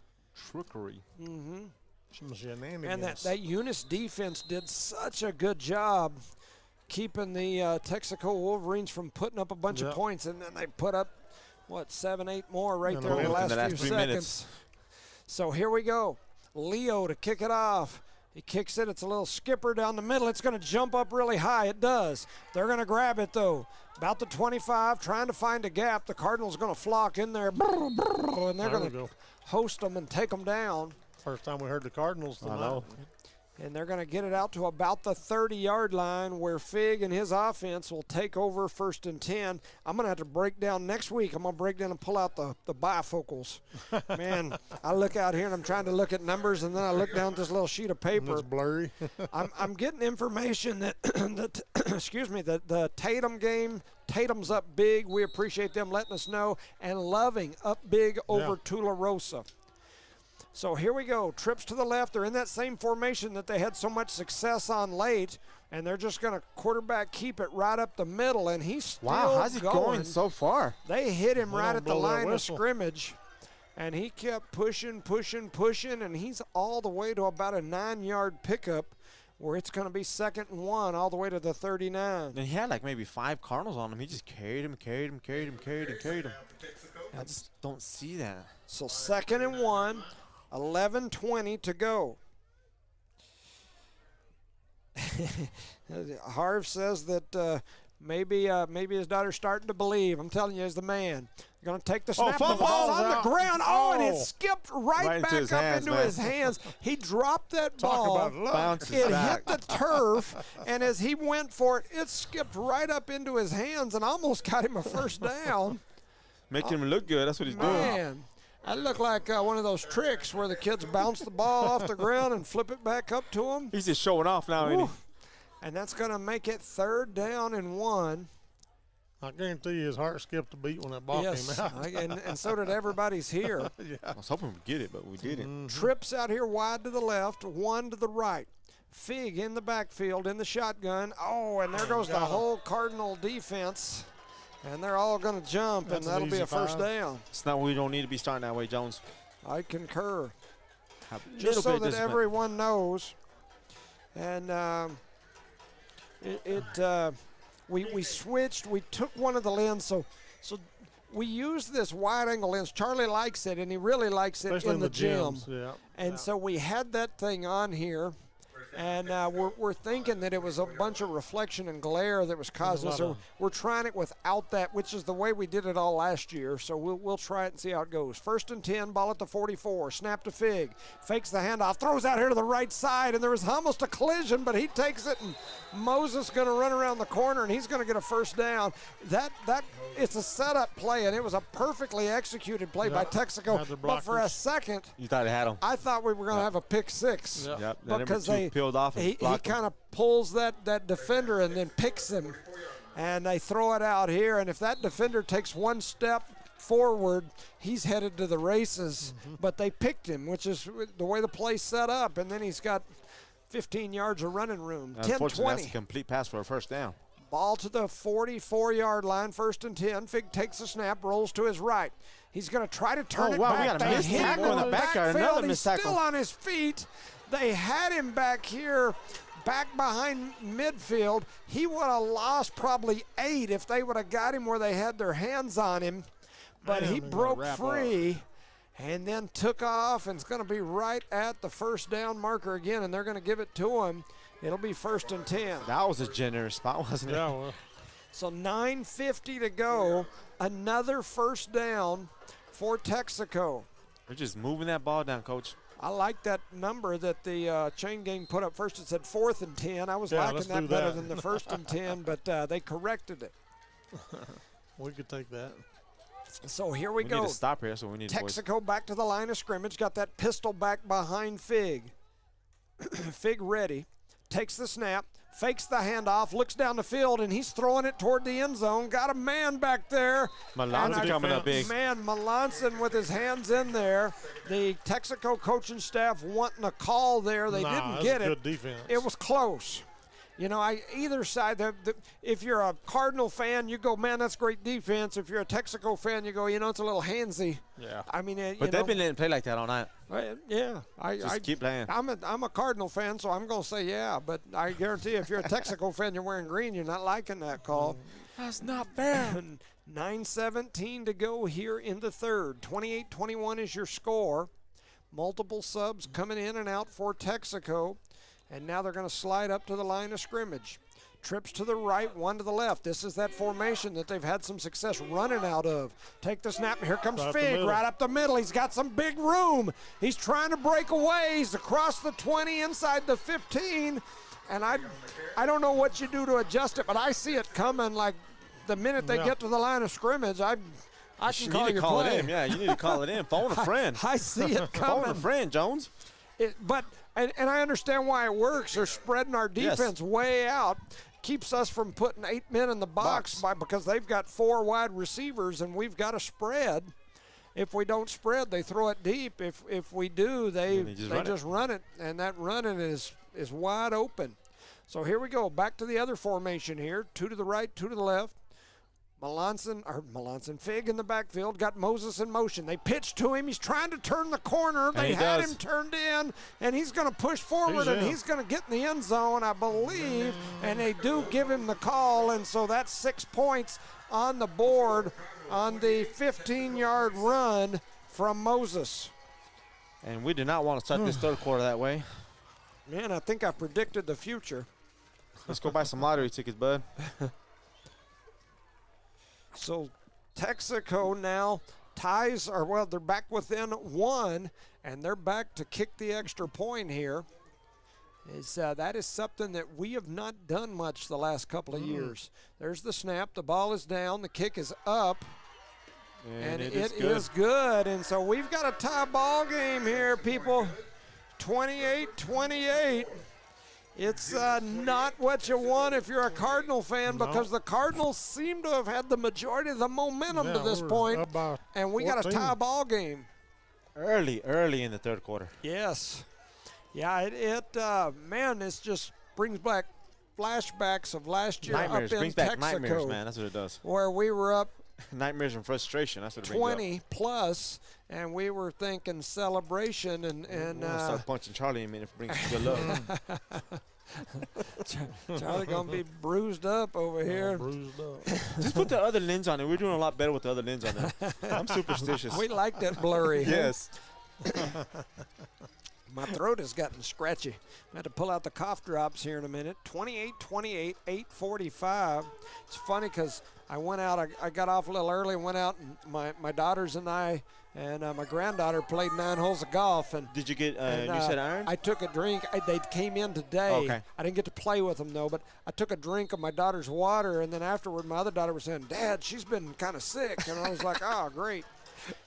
Trickery. Mm-hmm. Some shenanigans. And that Eunice defense did such a good job keeping the Texico Wolverines from putting up a bunch of points. And then they put up, 7, 8 more right there in the last few seconds. Minutes. So here we go. Leo to kick it off. He kicks it. It's a little skipper down the middle. It's going to jump up really high. It does. They're going to grab it, though. About the 25, trying to find a gap. The Cardinals going to flock in there, and they're going to host them and take them down. First time we heard the Cardinals tonight. I know. And they're going to get it out to about the 30-yard line where Fig and his offense will take over 1st and 10. I'm going to have to break down next week. I'm going to break down and pull out the bifocals. Man, I look out here and I'm trying to look at numbers, and then I look down at this little sheet of paper. It's blurry. I'm getting information that, the Tatum game, Tatum's up big. We appreciate them letting us know. And Loving up big over Tularosa. So here we go. Trips to the left. They're in that same formation that they had so much success on late, and they're just going to quarterback keep it right up the middle, and he's still how's he going so far? They hit him right at the line of scrimmage, and he kept pushing, and he's all the way to about a 9-yard pickup where it's going to be 2nd and 1 all the way to the 39. And he had like maybe 5 Cardinals on him. He just carried him. I just don't see that. So 2nd and 1. 11:20 to go. Harv says that Maybe his daughter's starting to believe. I'm telling you, he's the man. Going to take the snap. The fumble. ball's on Out. the ground. Oh, and it Oh. skipped right back into up his hands, into man. his hands. He dropped that Talk ball. about luck. Bounces It back. hit the turf, and as he went for it, it skipped right up into his hands and almost got him a first down. Making him look good. That's what he's doing. Man, that looked like one of those tricks where the kids bounce the ball off the ground and flip it back up to him. He's just showing off now, ain't he? And that's going to make it 3rd down and 1. I guarantee you his heart skipped a beat when that ball Yes, came out. and so did everybody's here. I was hoping we'd get it, but we didn't. Trips out here wide to the left, 1 to the right. Fig in the backfield in the shotgun. Oh, and there goes the whole Cardinal defense. And they're all going to jump, That's and that'll an be easy a first 5. down. It's not we don't need to be starting that way, Jones. I concur. Have a Just little so bit of that discipline. everyone knows. And we switched. We took one of the lens, so we used this wide angle lens. Charlie likes it, and he really likes it Especially in the gym. gyms, yeah. And so we had that thing on here, and we're thinking that it was a bunch of reflection and glare that was causing us. So we're trying it without that, which is the way we did it all last year. So we'll try it and see how it goes. 1st and 10, ball at the 44. Snap to Fig. Fakes the handoff. Throws out here to the right side, and there was almost a collision, but he takes it, and Moses going to run around the corner, and he's going to get a first down. That it's a setup play, and it was a perfectly executed play by Texaco. Had the But for a blockers. second, You thought it had him. I thought we were going to have a pick 6. Yep. Yep. That Because number 2 peeled off and he blocked him. kind of pulls that defender and then picks him, and they throw it out here. And if that defender takes one step forward, he's headed to the races. But they picked him, which is the way the play's set up. And then he's got 15 yards of running room. Unfortunately, that's 10-20. a complete pass for a first down. Ball to the 44-yard line, 1st and 10. Fig takes the snap, rolls to his right. He's going to try to turn Oh, it wow, we back. got a They missed hit tackle him in the the backyard, backfield. another He's missed tackle. still on his feet. They had him back here, back behind midfield. He would have lost probably 8 if they would have got him where they had their hands on him. But he broke free and then took off, and it's going to be right at the first down marker again, and they're going to give it to him. It'll be 1st and 10. That was a generous spot, wasn't it? Yeah, well. So 9:50 to go. Another first down for Texico. They're just moving that ball down, Coach. I like that number that the chain gang put up first. It said 4th and 10. I was Yeah, liking let's that do better that. than the 1st and 10, but they corrected it. We could take that. So here we We go. need to stop here, so we need to Texico back to the line of scrimmage. Got that pistol back behind Fig. Fig ready. Takes the snap. Fakes the handoff. Looks down the field, and he's throwing it toward the end zone. Got a man back there. Melanson And coming up big. Man, Melanson with his hands in there. The Texico coaching staff wanting a call there. They didn't that's get a it. good defense. It was close. You know, either side, if you're a Cardinal fan, you go, man, that's great defense. If you're a Texico fan, you go, it's a little handsy. Yeah. I mean, But they've been letting play like that all night. Yeah. Just keep playing. I'm a Cardinal fan, so I'm going to say yeah. But I guarantee if you're a Texico fan, you're wearing green, you're not liking that call. That's not fair. 9:17 to go here in the third. 28-21 is your score. Multiple subs coming in and out for Texico. And now they're going to slide up to the line of scrimmage. Trips to the right, one to the left. This is that formation that they've had some success running out of. Take the snap, and here comes Fig right up the middle. He's got some big room. He's trying to break away. He's across the 20, inside the 15. And I don't know what you do to adjust it, but I see it coming like the minute they get to the line of scrimmage. I can call your play. It in. Yeah, you need to call it in. Phone a friend. I see it coming. Phone a friend, Jones. And I understand why it works. They're spreading our defense way out. Keeps us from putting 8 men in the box because they've got 4 wide receivers and we've got to spread. If we don't spread, they throw it deep. If we do, they just run it, and that running is wide open. So here we go. Back to the other formation here. 2 to the right, 2 to the left. Melanson, Fig in the backfield, got Moses in motion. They pitch to him. He's trying to turn the corner. They had him turned in, and he's going to push forward, and he's going to get in the end zone, I believe, and they do give him the call, and so that's 6 points on the board on the 15-yard run from Moses. And we do not want to start this third quarter that way. Man, I think I predicted the future. Let's go buy some lottery tickets, bud. So Texico now ties, or well, they're back within 1, and they're back to kick the extra point here. That is something that we have not done much the last couple of years. There's the snap. The ball is down. The kick is up. And it is good. And so we've got a tie ball game here, people. 28-28. It's not what you want if you're a Cardinal fan, because the Cardinals seem to have had the majority of the momentum to this point. And we got a tie ball game. Early in the third quarter. Yes. Yeah, man, this just brings back flashbacks of last year Nightmares. up in Brings back Texico, nightmares, man. That's what it does. Where we were up nightmares and frustration. That's what it brings 20 plus, and we were thinking celebration and start punching Charlie in a minute if it brings good luck. Charlie gonna be bruised up over here. Bruised up. Just put the other lens on it. We're doing a lot better with the other lens on it. I'm superstitious. We like that blurry. Yes. My throat has gotten scratchy. I had to pull out the cough drops here in a minute. 28-28, 8:45. It's funny because I went out. I got off a little early and went out, and my daughters and I and my granddaughter played 9 holes of golf. And did you get? You said irons? I took a drink. They came in today. Okay. I didn't get to play with them though, but I took a drink of my daughter's water, and then afterward, my other daughter was saying, "Dad, she's been kind of sick," and I was like, "Oh, great."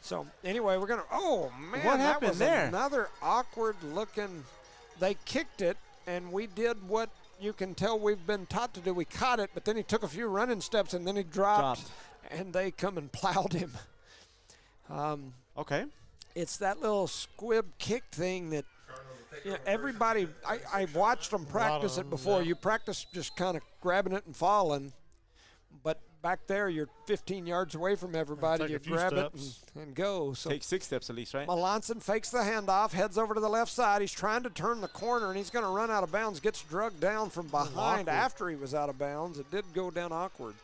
So anyway, we're gonna. Oh man, what happened that was there? Another awkward looking. They kicked it, and we did what you can tell we've been taught to do. We caught it, but then he took a few running steps, and then he dropped. And they come and plowed him. Okay. It's that little squib kick thing that everybody. I've watched them practice it before. Yeah. You practice just kind of grabbing it and falling, but back there, you're 15 yards away from everybody. You grab it and go. So take 6 steps at least, right? Melanson fakes the handoff, heads over to the left side. He's trying to turn the corner, and he's going to run out of bounds. Gets drugged down from behind after he was out of bounds. It did go down awkward.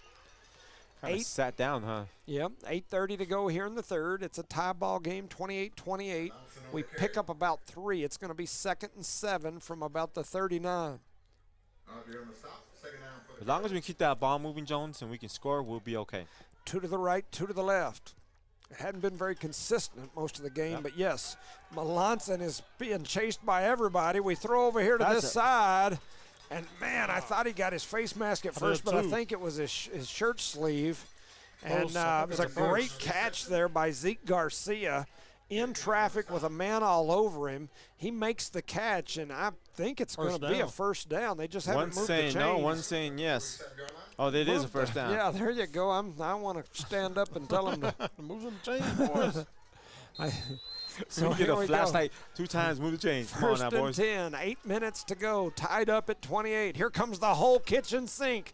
Kind of sat down, huh? Yep, 8:30 to go here in the third. It's a tie ball game, 28-28. We pick up about 3. It's going to be 2nd and 7 from about the 39. As long as we keep that ball moving, Jones, and we can score, we'll be okay. 2 to the right, 2 to the left. It hadn't been very consistent most of the game, but yes, Melanson is being chased by everybody. We throw over here to this side, and man, I thought he got his face mask at first, but I think it was his shirt sleeve. And it was a great catch there by Zeke Garcia. In traffic with a man all over him. He makes the catch, and I think it's going to be a first down. They just haven't moved the chains. One saying no, one saying yes. Oh, it is a first down. Yeah, there you go. I want to stand up and tell them to move the chains, boys. So get a flashlight 2 times, move the chains. Come on now, boys. 1st and 10, 8 minutes to go, tied up at 28. Here comes the whole kitchen sink.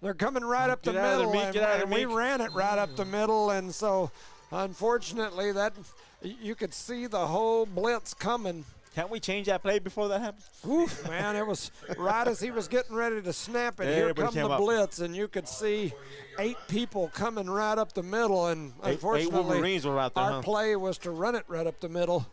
They're coming right up the middle, and we ran it right up the middle, and so unfortunately that you could see the whole blitz coming. Can't we change that play before that happens? Oof, man, it was right as he was getting ready to snap it. Here come the blitz, and you could see 8 people coming right up the middle, and unfortunately, 8 Wolverines were out there, our play was to run it right up the middle.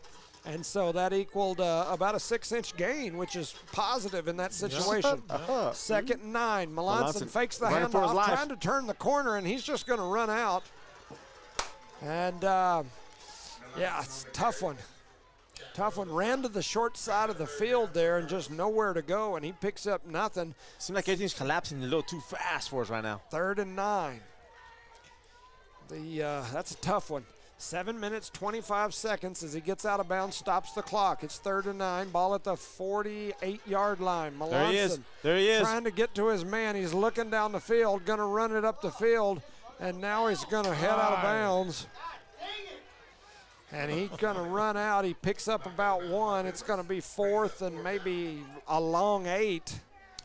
And so that equaled about a 6-inch gain, which is positive in that situation. 2nd and 9. Melanson fakes the handoff, trying to turn the corner, and he's just going to run out. And, yeah, it's a tough one. Tough one. Ran to the short side of the field there and just nowhere to go, and he picks up nothing. Seems like everything's collapsing a little too fast for us right now. 3rd and 9. That's a tough one. 7 minutes, 25 seconds as he gets out of bounds, stops the clock. It's 3rd and 9, ball at the 48-yard line. Melanson there he is. Trying to get to his man. He's looking down the field, going to run it up the field, and now he's going to head out of bounds. And he's going to run out. He picks up about 1. It's going to be 4th and maybe a long 8.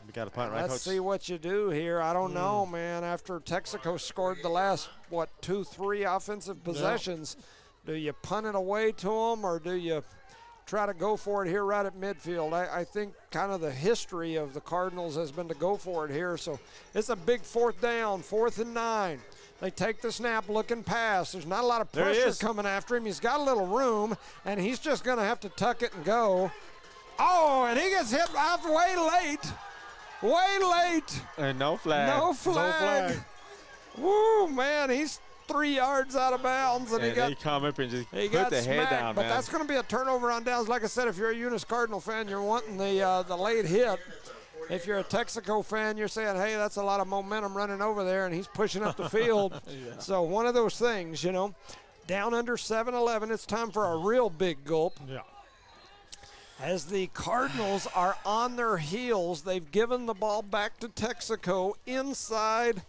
We got a punt, right, Let's Coach? see what you do here. I don't know, man. After Texico scored the last, 2-3 offensive possessions, do you punt it away to them or do you try to go for it here right at midfield? I think kind of the history of the Cardinals has been to go for it here. So it's a big 4th down, 4th and 9. They take the snap, looking pass. There's not a lot of pressure coming after him. He's got a little room, and he's just going to have to tuck it and go. Oh, and he gets hit way late. Way late. And no flag. No flag. Woo, man, he's 3 yards out of bounds. And he come up and just he put got the head smacked, down, but man. that's going to be a turnover on downs. Like I said, if you're a Eunice Cardinal fan, you're wanting the late hit. If you're a Texico fan, you're saying, hey, that's a lot of momentum running over there, and he's pushing up the field. So one of those things, you know. Down under 7-11, it's time for a real big gulp. Yeah. As the Cardinals are on their heels, they've given the ball back to Texico inside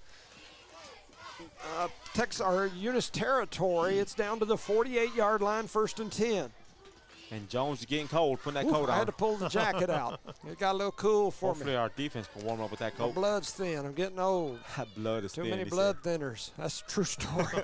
Eunice territory. It's down to the 48-yard line, 1st and 10. And Jones is getting cold, putting that coat on. I had to pull the jacket out. It got a little cool for Hopefully me. our defense can warm up with that My coat. blood's thin. I'm getting old. Blood is Too thin, many he blood said. thinners. That's a true story.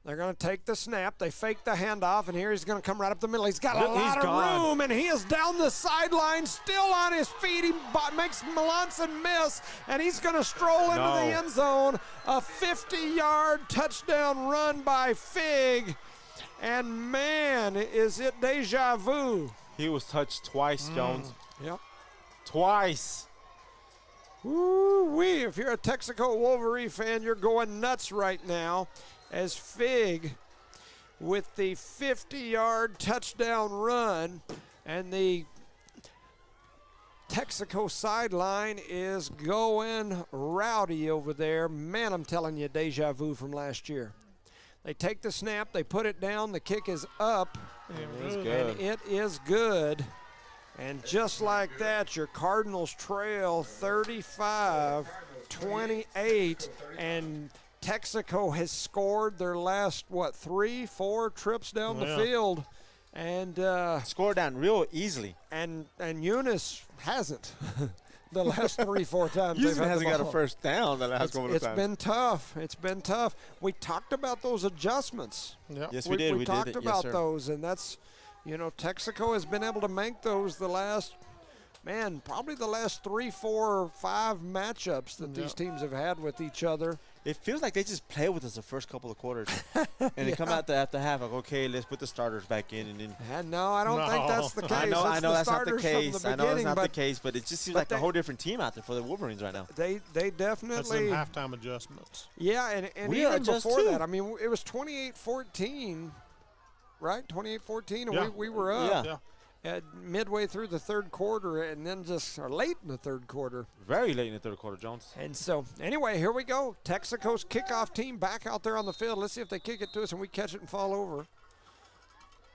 They're going to take the snap. They fake the handoff, and here he's going to come right up the middle. He's got a lot of room, and he is down the sideline, still on his feet. He makes Melanson miss, and he's going to stroll into the end zone. A 50-yard touchdown run by Fig, and man, is it deja vu. He was touched twice, Jones. Yep. Twice. Woo-wee. If you're a Texico Wolverine fan, you're going nuts right now as Fig with the 50-yard touchdown run, and the Texico sideline is going rowdy over there. Man, I'm telling you, deja vu from last year. They take the snap, they put it down, the kick is up, and it is good. And just like that, your Cardinals trail 35-28, and Texico has scored their last, 3-4 trips down the field. And scored down real easily. And Eunice hasn't. The last 3-4 times Eunice they've had hasn't the got a ball. first down the last couple of times. It's been tough. It's been tough. We talked about those adjustments. Yep. Yes, we did. We talked did. about yes, those, and that's, Texico has been able to make those the last, probably the last 3, 4, 5 matchups that these teams have had with each other. It feels like they just play with us the first couple of quarters. And they come out at the half, like, okay, let's put the starters back in. And then No, I don't think that's the case. I know that's not the case. I know it's not the case, but it just seems like a whole different team out there for the Wolverines right now. They definitely. That's them halftime adjustments. Yeah, and We even adjust before too. that, it was 28-14, right? 28-14, and Yeah. we were up. Yeah. At midway through the third quarter, and then or late in the third quarter. Very late in the third quarter, Jones. And so, anyway, here we go. Texico's kickoff team back out there on the field. Let's see if they kick it to us and we catch it and fall over.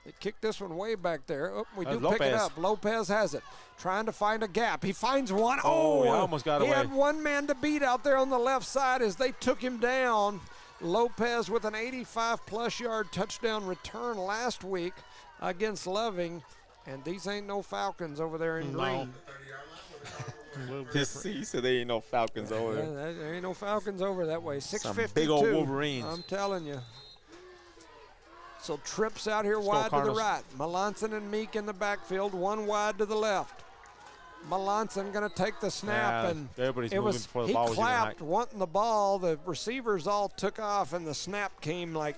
They kicked this one way back there. Oh, we do pick it up. Lopez has it. Trying to find a gap. He finds one. Oh, he almost got away. He had one man to beat out there on the left side as they took him down. Lopez with an 85-plus yard touchdown return last week against Loving. And these ain't no Falcons over there in green. He said there ain't no Falcons over there. There ain't no Falcons over that way. 6:52. Big old Wolverines. I'm telling you. So trips out here wide to the right. Melanson and Meek in the backfield, one wide to the left. Melanson going to take the snap, and everybody's moving before the ball was even clapped wanting the ball. The receivers all took off, and the snap came like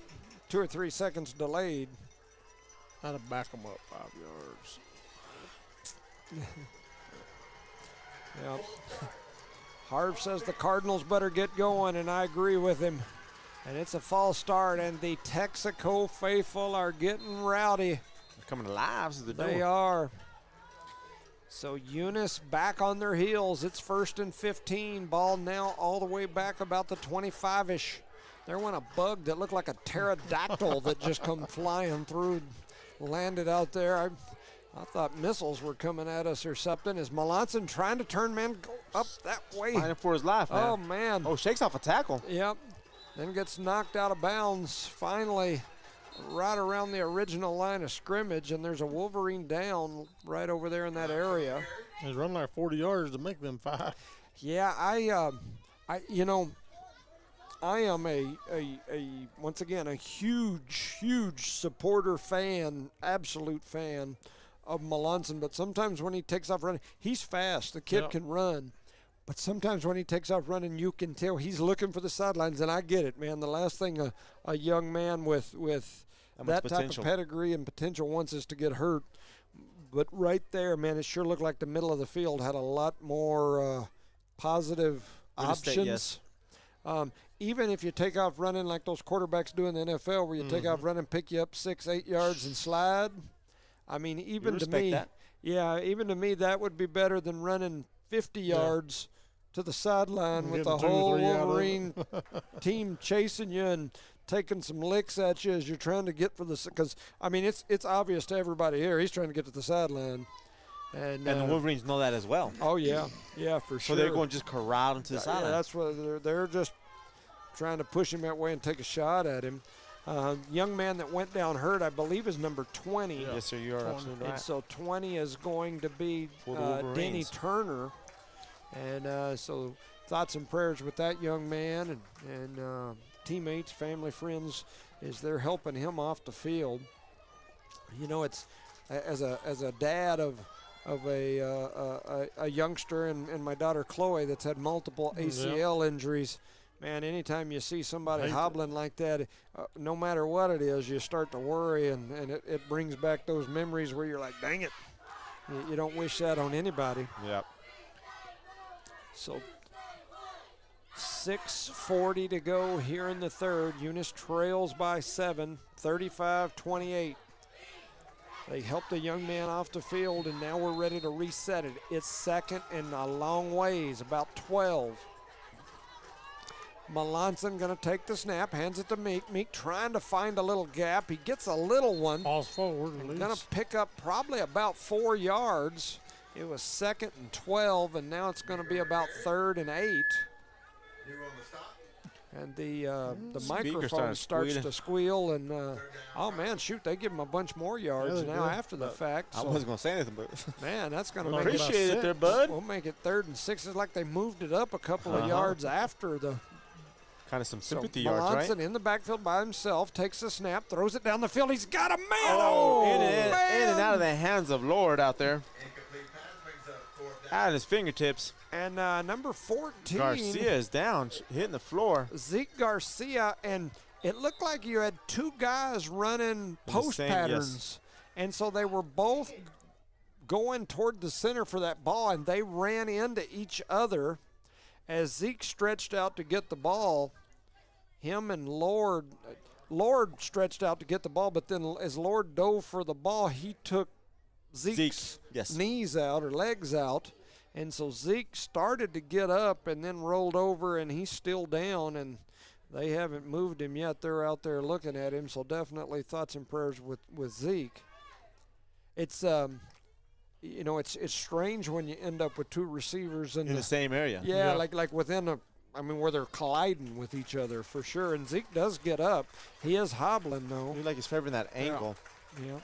2 or 3 seconds delayed. Had to back them up 5 yards. Yep. Harv says the Cardinals better get going, and I agree with him. And it's a false start, and the Texico faithful are getting rowdy. They're coming alive as the door. They are. So Eunice back on their heels. It's 1st and 15. Ball now all the way back about the 25-ish. There went a bug that looked like a pterodactyl that just come flying through. Landed out there. I thought missiles were coming at us or something. Is Melanson trying to turn man up that way? Fighting for his life, man. Oh, man. Oh, shakes off a tackle. Yep. Then gets knocked out of bounds finally right around the original line of scrimmage, and there's a Wolverine down right over there in that area. He's running like 40 yards to make them 5. Yeah, I am once again a huge supporter fan, absolute fan of Melanson. But sometimes when he takes off running, he's fast. The kid can run. But sometimes when he takes off running, you can tell he's looking for the sidelines, and I get it, man. The last thing a young man with that type of pedigree and potential wants is to get hurt. But right there, man, it sure looked like the middle of the field had a lot more positive options. Even if you take off running like those quarterbacks do in the NFL, where you take off running, pick you up 6-8 yards and slide. I mean, even to me, even to me, that would be better than running 50 yards to the sideline with the whole Wolverine team chasing you and taking some licks at you as you're trying to get for the, because I mean it's obvious to everybody here he's trying to get to the sideline. And the Wolverines know that as well. Oh yeah, for sure. So they're going to just corral him to the sideline. Yeah, that's what they're just trying to push him that way and take a shot at him. Young man that went down hurt, I believe, is number 20. Yeah. Yes, sir, you are absolutely right. And so 20 is going to be Denny Turner. And so thoughts and prayers with that young man and teammates, family, friends, as they're helping him off the field. You know, it's as a dad of a youngster and my daughter Chloe that's had multiple ACL injuries. Man, anytime you see somebody hobbling like that, no matter what it is, you start to worry, and it brings back those memories where you're like, dang it. You don't wish that on anybody. Yep. So 6:40 to go here in the third. Eunice trails by 7, 35-28. They helped the young man off the field, and now we're ready to reset it. It's second and a long ways, about 12. Melanson going to take the snap, hands it to Meek. Meek trying to find a little gap. He gets a little one. Falls forward. Going to pick up probably about 4 yards. It was 2nd and 12, and now it's going to be about 3rd and 8. And the microphone starts to squeal, and oh man, shoot! They give him a bunch more yards now after the fact. I wasn't going to say anything, but man, that's going to make appreciate it there, bud. We'll make it 3rd and 6. It's like they moved it up a couple of yards after the. Kind of some sympathy yards, right? Melanson in the backfield by himself, takes the snap, throws it down the field. He's got a man. In and out of the hands of Lord out there. Out of his fingertips. And number 14. Garcia is down, hitting the floor. Zeke Garcia, and it looked like you had two guys running post patterns. And so they were both going toward the center for that ball, and they ran into each other. As Zeke stretched out to get the ball, him and Lord stretched out to get the ball, but then as Lord dove for the ball, he took Zeke's knees out or legs out. And so Zeke started to get up and then rolled over, and he's still down, and they haven't moved him yet. They're out there looking at him, so definitely thoughts and prayers with Zeke. It's you know, it's strange when you end up with two receivers in the same area. Yeah, like within where they're colliding with each other for sure. And Zeke does get up. He is hobbling though. He like he's favoring that ankle. Yeah.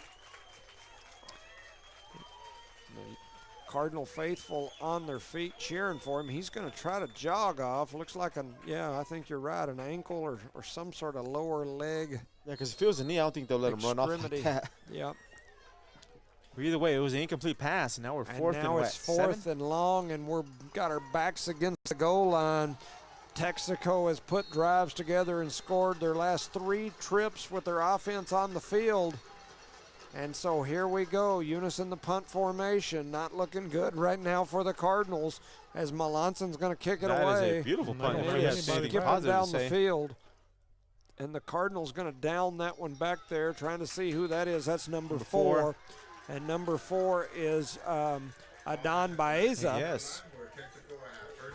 Cardinal faithful on their feet cheering for him. He's going to try to jog off. Looks like I think you're right, an ankle or some sort of lower leg. Yeah, because if it was a knee, I don't think they'll let him run off like that. Yep. But either way, it was an incomplete pass, and now we're fourth and now it's 4th and long, and we're got our backs against the goal line. Texico has put drives together and scored their last 3 trips with their offense on the field. And so here we go, Eunice in the punt formation, not looking good right now for the Cardinals as Melanson's going to kick it away. That is a beautiful punt. Skip him down the field. And the Cardinals going to down that one back there, trying to see who that is. That's number 4. And number 4 is Adon Baeza. Yes.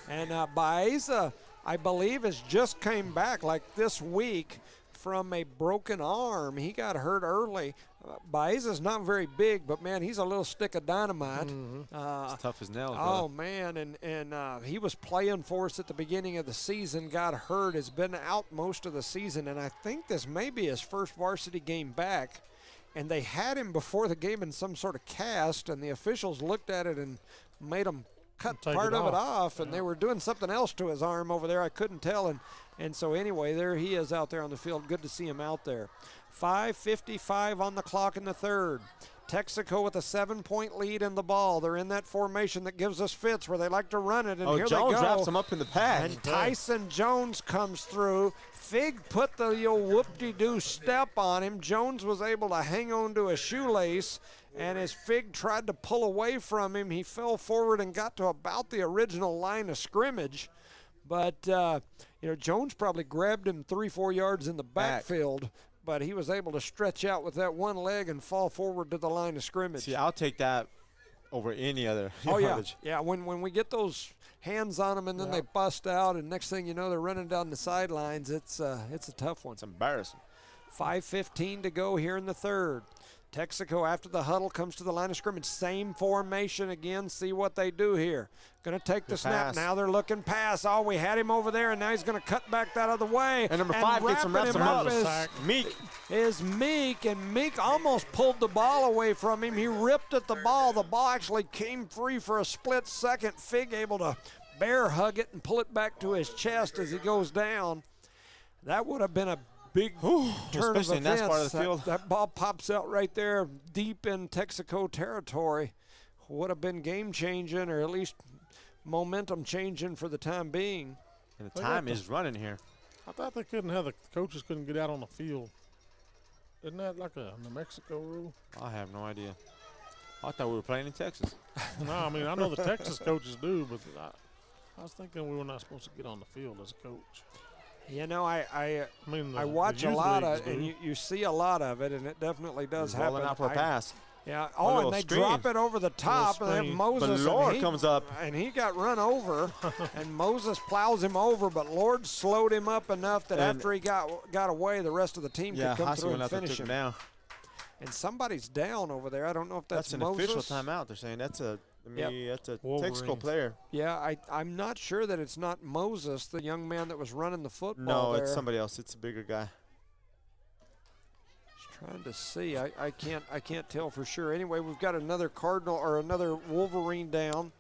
And Baeza, I believe, has just came back like this week from a broken arm. He got hurt early. Baeza's not very big, but, man, he's a little stick of dynamite. It's tough as nails. Oh, man, and he was playing for us at the beginning of the season, got hurt, has been out most of the season, and I think this may be his first varsity game back. And they had him before the game in some sort of cast, and the officials looked at it and made him cut part of it off, and they were doing something else to his arm over there. I couldn't tell, and so anyway, there he is out there on the field. Good to see him out there. 5:55 on the clock in the third. Texico with a 7-point lead in the ball. They're in that formation that gives us fits where they like to run it, and here Jones they go. wraps him up in the pack. And Tyson Jones comes through. Fig put the old whoop-de-doo step on him. Jones was able to hang on to a shoelace, and as Fig tried to pull away from him, he fell forward and got to about the original line of scrimmage. But, you know, Jones probably grabbed him 3-4 yards in the backfield, but he was able to stretch out with that one leg and fall forward to the line of scrimmage. See, I'll take that over any other yardage. Yeah, when we get those hands on them and then they bust out, and next thing you know, they're running down the sidelines, it's a tough one. It's embarrassing. 5:15 to go here in the third. Texico, after the huddle, comes to the line of scrimmage. Same formation again. See what they do here. Going to take the snap. Now they're looking pass. Oh, we had him over there, and now he's going to cut back that other way. And number 5 gets him, wraps him up. Meek. Is Meek, and Meek almost pulled the ball away from him. He ripped at the ball. The ball actually came free for a split second. Fig able to bear hug it and pull it back to his chest as he goes down. That would have been a big turn of events. In that part of the field. That ball pops out right there deep in Texico territory. Would have been game-changing, or at least momentum-changing for the time being. And the time is running here. I thought they couldn't have the coaches couldn't get out on the field. Isn't that like a New Mexico rule? I have no idea. I thought we were playing in Texas. No, I mean, I know the Texas coaches do, but I was thinking we were not supposed to get on the field as a coach. You know, I watch a lot of, and you see a lot of it, and it definitely does happen. Rolling out for a pass. Yeah. Oh, and they drop it over the top, and then Moses. But Lord comes up, and he got run over, and Moses plows him over. But Lord slowed him up enough that after he got away, the rest of the team could come through and finish him. Down. And somebody's down over there. I don't know if that's an Moses. official timeout. They're saying that's a Texico player. Yeah, I'm not sure that it's not Moses, the young man that was running the football. No, there. It's somebody else. It's a bigger guy. Just trying to see. I can't tell for sure. Anyway, we've got another Cardinal or another Wolverine down.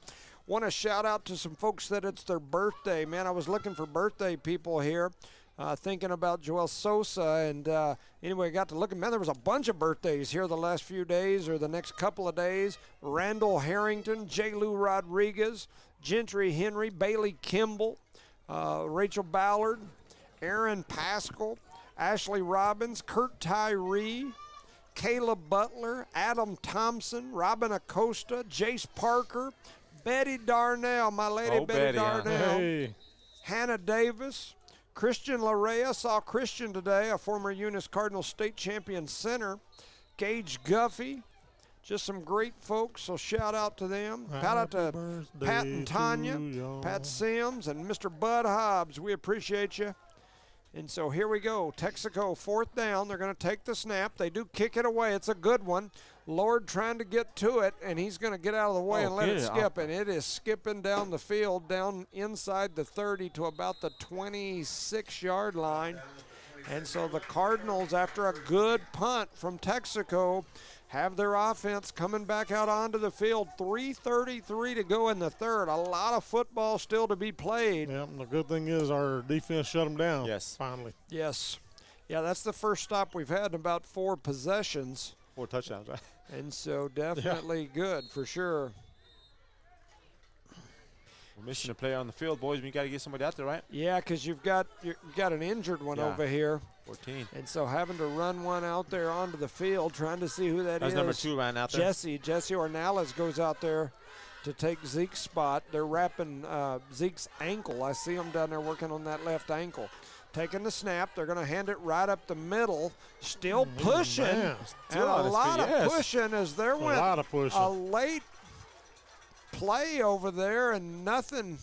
Want to shout out to some folks that it's their birthday. Man, I was looking for birthday people here. Thinking about Joel Sosa, and anyway, I got to looking. Man, there was a bunch of birthdays here the last few days or the next couple of days. Randall Harrington, J. Lou Rodriguez, Gentry Henry, Bailey Kimball, Rachel Ballard, Aaron Pascal, Ashley Robbins, Kurt Tyree, Caleb Butler, Adam Thompson, Robin Acosta, Jace Parker, Betty Darnell, my lady Betty Darnell, Hannah Davis, Christian Larea, saw Christian today, a former Eunice Cardinal state champion center. Gage Guffey, just some great folks, so shout out to them. Shout out to Pat and Tanya, Pat Sims, and Mr. Bud Hobbs. We appreciate you. And so here we go. Texico, 4th down. They're going to take the snap. They do kick it away. It's a good one. Lord trying to get to it, and he's going to get out of the way and let it skip. And it is skipping down the field, down inside the 30 to about the 26-yard line. And so the Cardinals, after a good punt from Texico, have their offense coming back out onto the field. 3:33 to go in the third. A lot of football still to be played. Yeah, and the good thing is our defense shut them down. Yes. Finally. Yes. Yeah, that's the first stop we've had in about 4 possessions. 4 touchdowns, right? And so definitely good for sure. We're missing a player on the field, boys. We got to get somebody out there, right? Yeah, because you've got an injured one over here. 14. And so having to run one out there onto the field, trying to see who that is. That's number 2 ran out there. Jesse Ornelas goes out there to take Zeke's spot. They're wrapping Zeke's ankle. I see him down there working on that left ankle. Taking the snap, they're going to hand it right up the middle. Still pushing, and a lot of pushing as there went a late play over there, and nothing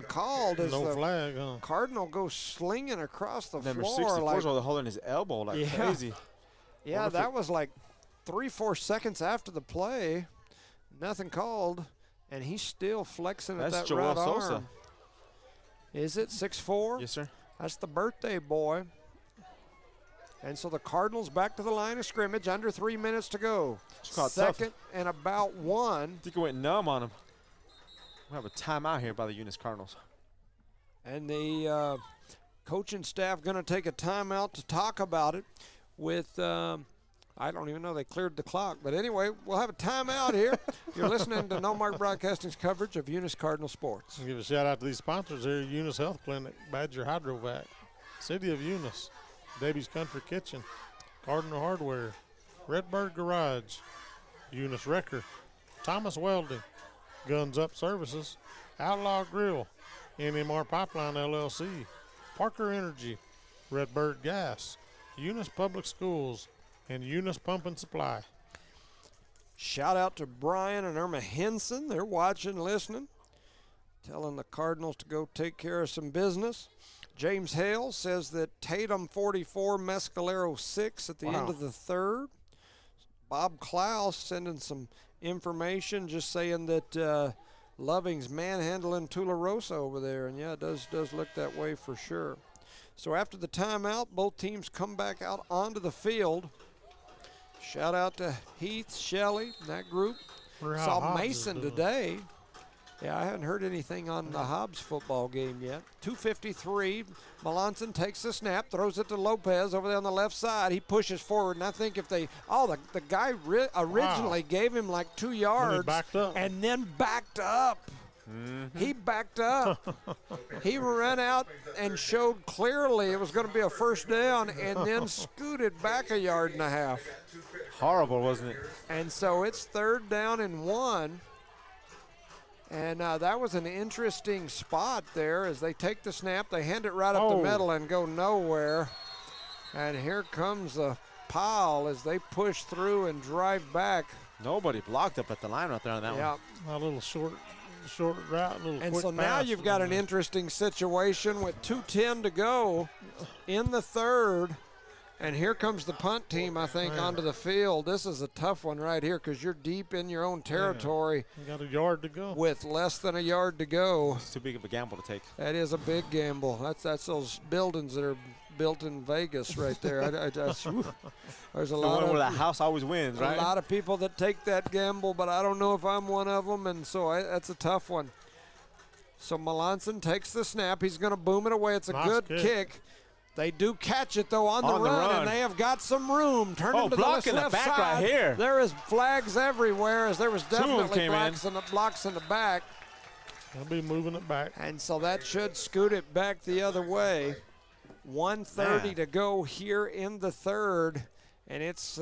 called as the flag, huh? Cardinal goes slinging across the Number floor. 64 was holding his elbow like crazy. Yeah, that was like 3-4 seconds after the play. Nothing called, and he's still flexing at that Joel right Sosa. arm. Is it 6'4"? Yes, sir. That's the birthday boy. And so the Cardinals back to the line of scrimmage, under 3 minutes to go. Second and about 1. I think it went numb on him. We'll have a timeout here by the Eunice Cardinals. And the coaching staff going to take a timeout to talk about it with, I don't even know, they cleared the clock. But anyway, we'll have a timeout here. You're listening to No Mark Broadcasting's coverage of Eunice Cardinal Sports. I'll give a shout out to these sponsors here: Eunice Health Clinic, Badger Hydrovac, City of Eunice, Debbie's Country Kitchen, Cardinal Hardware, Redbird Garage, Eunice Wrecker, Thomas Welding, Guns Up Services, Outlaw Grill, NMR Pipeline LLC, Parker Energy, Redbird Gas, Eunice Public Schools, and Eunice Pump and Supply. Shout out to Brian and Irma Henson. They're watching, listening, telling the Cardinals to go take care of some business. James Hale says that Tatum 44, Mescalero 6 at the end of the third. Bob Klaus sending some information, just saying that Loving's manhandling Tularosa over there. And, yeah, it does look that way for sure. So after the timeout, both teams come back out onto the field. Shout out to Heath, Shelley, that group. Saw Mason today. Yeah, I haven't heard anything on the Hobbs football game yet. 2:53, Melanson takes the snap, throws it to Lopez over there on the left side. He pushes forward, and I think if they, the guy originally gave him like 2 yards and then backed up. Mm-hmm. He backed up. He ran out and showed clearly it was going to be a first down and then scooted back 1.5 yards. Horrible, wasn't it? And so it's 3rd down and 1. And that was an interesting spot there as they take the snap. They hand it right up the middle and go nowhere. And here comes a pile as they push through and drive back. Nobody blocked up at the line right there on that one. A little short route, and so now you've got an interesting situation with 2:10 to go in the third. And here comes the punt team, I think, onto the field. This is a tough one right here because you're deep in your own territory. You got 1 yard to go. With less than 1 yard to go. It's too big of a gamble to take. That is a big gamble. That's those buildings that are built in Vegas right there. There's a lot of where the house always wins, right? A lot of people that take that gamble, but I don't know if I'm one of them, and so that's a tough one. So Melanson takes the snap. He's going to boom it away. It's a good kick. They do catch it, though, on the run, and they have got some room. Turning to the left the back side. right here. There is flags everywhere, as there was definitely blocks in the back. They'll be moving it back. And so that should scoot it back the other way. 1:30 to go here in the third, and it's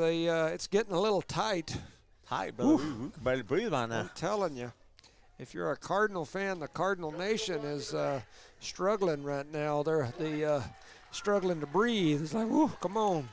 getting a little tight. Tight, brother. We can barely breathe on that. I'm telling you. If you're a Cardinal fan, the Cardinal Nation is struggling right now. They're struggling to breathe. It's like, whoo, come on.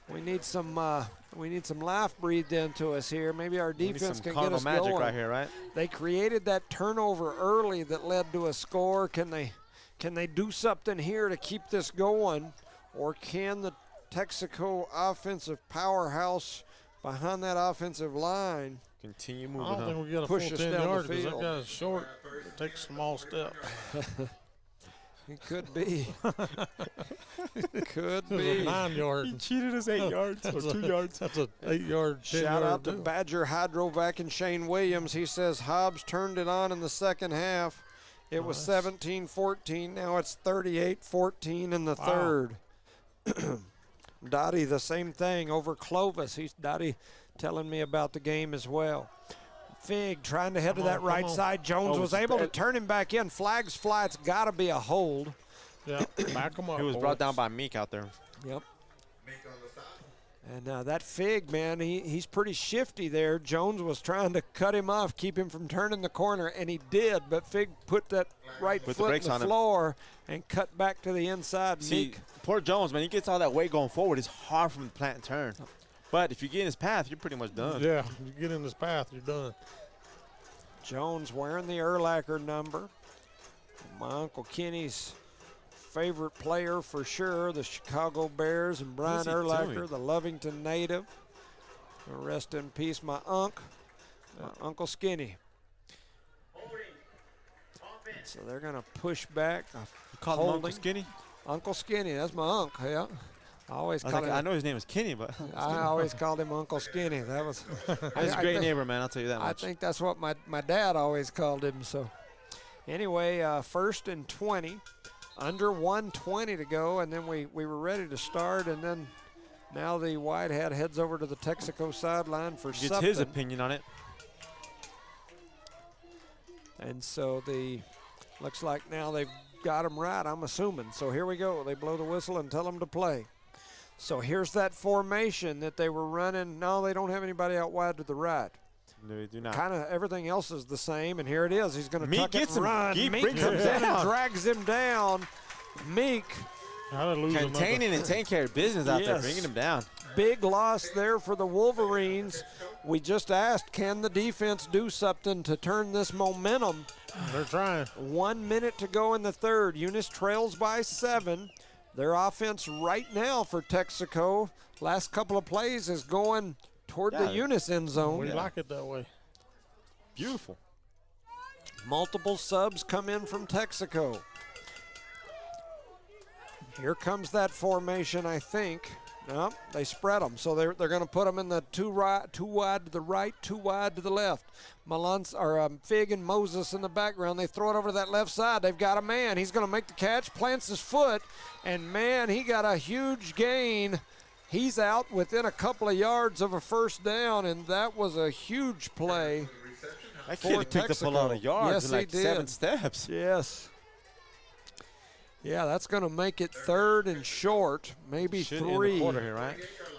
We need some life breathed into us here. Maybe our defense can get us magic going. Right here, right? They created that turnover early that led to a score. Can they do something here to keep this going, or can the Texico offensive powerhouse behind that offensive line continue moving? I don't think we get a full 10 yards because that guy's short. It takes a small step. It could be. Could be. 9 yards. He cheated us 8 yards or 2 yards. That's an 8 yard. Shout out to Badger Hydrovac and Shane Williams. He says Hobbs turned it on in the second half. It was 17-14. Now it's 38-14 in the third. Dottie, the same thing over Clovis. Dottie telling me about the game as well. Fig trying to head to that right side. Jones was able to turn him back in. Flags fly. It's got to be a hold. Yeah, back him up. He was brought down by Meek out there. Yep. And that Fig, man, he's pretty shifty there. Jones was trying to cut him off, keep him from turning the corner, and he did. But Fig put that right foot in the floor and cut back to the inside. See, poor Jones, man, he gets all that weight going forward. It's hard for him to plant and turn. But if you get in his path, you're pretty much done. Yeah, you get in his path, you're done. Jones wearing the Urlacher number. My Uncle Kenny's favorite player for sure, the Chicago Bears, and Brian Urlacher, the Lovington native. Rest in peace, my Uncle Skinny. So they're going to push back. You call him Uncle Skinny? Uncle Skinny, that's my uncle, yeah. I know his name is Kenny, but I always called him Uncle Skinny. That's a great neighbor, man. I'll tell you that much. I think that's what my dad always called him. So, anyway, 1st and 20, under 1:20 to go, and then we were ready to start, and then now the White Hat heads over to the Texico sideline for something. Gets his opinion on it. And so looks like now they've got him right, I'm assuming. So here we go. They blow the whistle and tell them to play. So here's that formation that they were running. No, they don't have anybody out wide to the right. No, we do not. Kind of everything else is the same, and here it is. He's going to tuck it and run. Meek Meek brings him comes in down. and drags him down. Meek containing and taking care of business out there, bringing him down. Big loss there for the Wolverines. We just asked, can the defense do something to turn this momentum? They're trying. 1 minute to go in the third. Eunice trails by 7. Their offense right now for Texico, last couple of plays, is going toward the Eunice end zone. We like it that way. Beautiful. Multiple subs come in from Texico. Here comes that formation, I think. No, they spread them, so they're going to put them in the two wide to the right, 2 wide to the left. Fig and Moses in the background. They throw it over to that left side. They've got a man. He's going to make the catch, plants his foot, and man, he got a huge gain. He's out within a couple of yards of a first down, and that was a huge play. That kid picked up a lot of yards in like 7 steps. Yes. Yeah, that's going to make it 3rd and short, maybe 3. In the quarter here, right?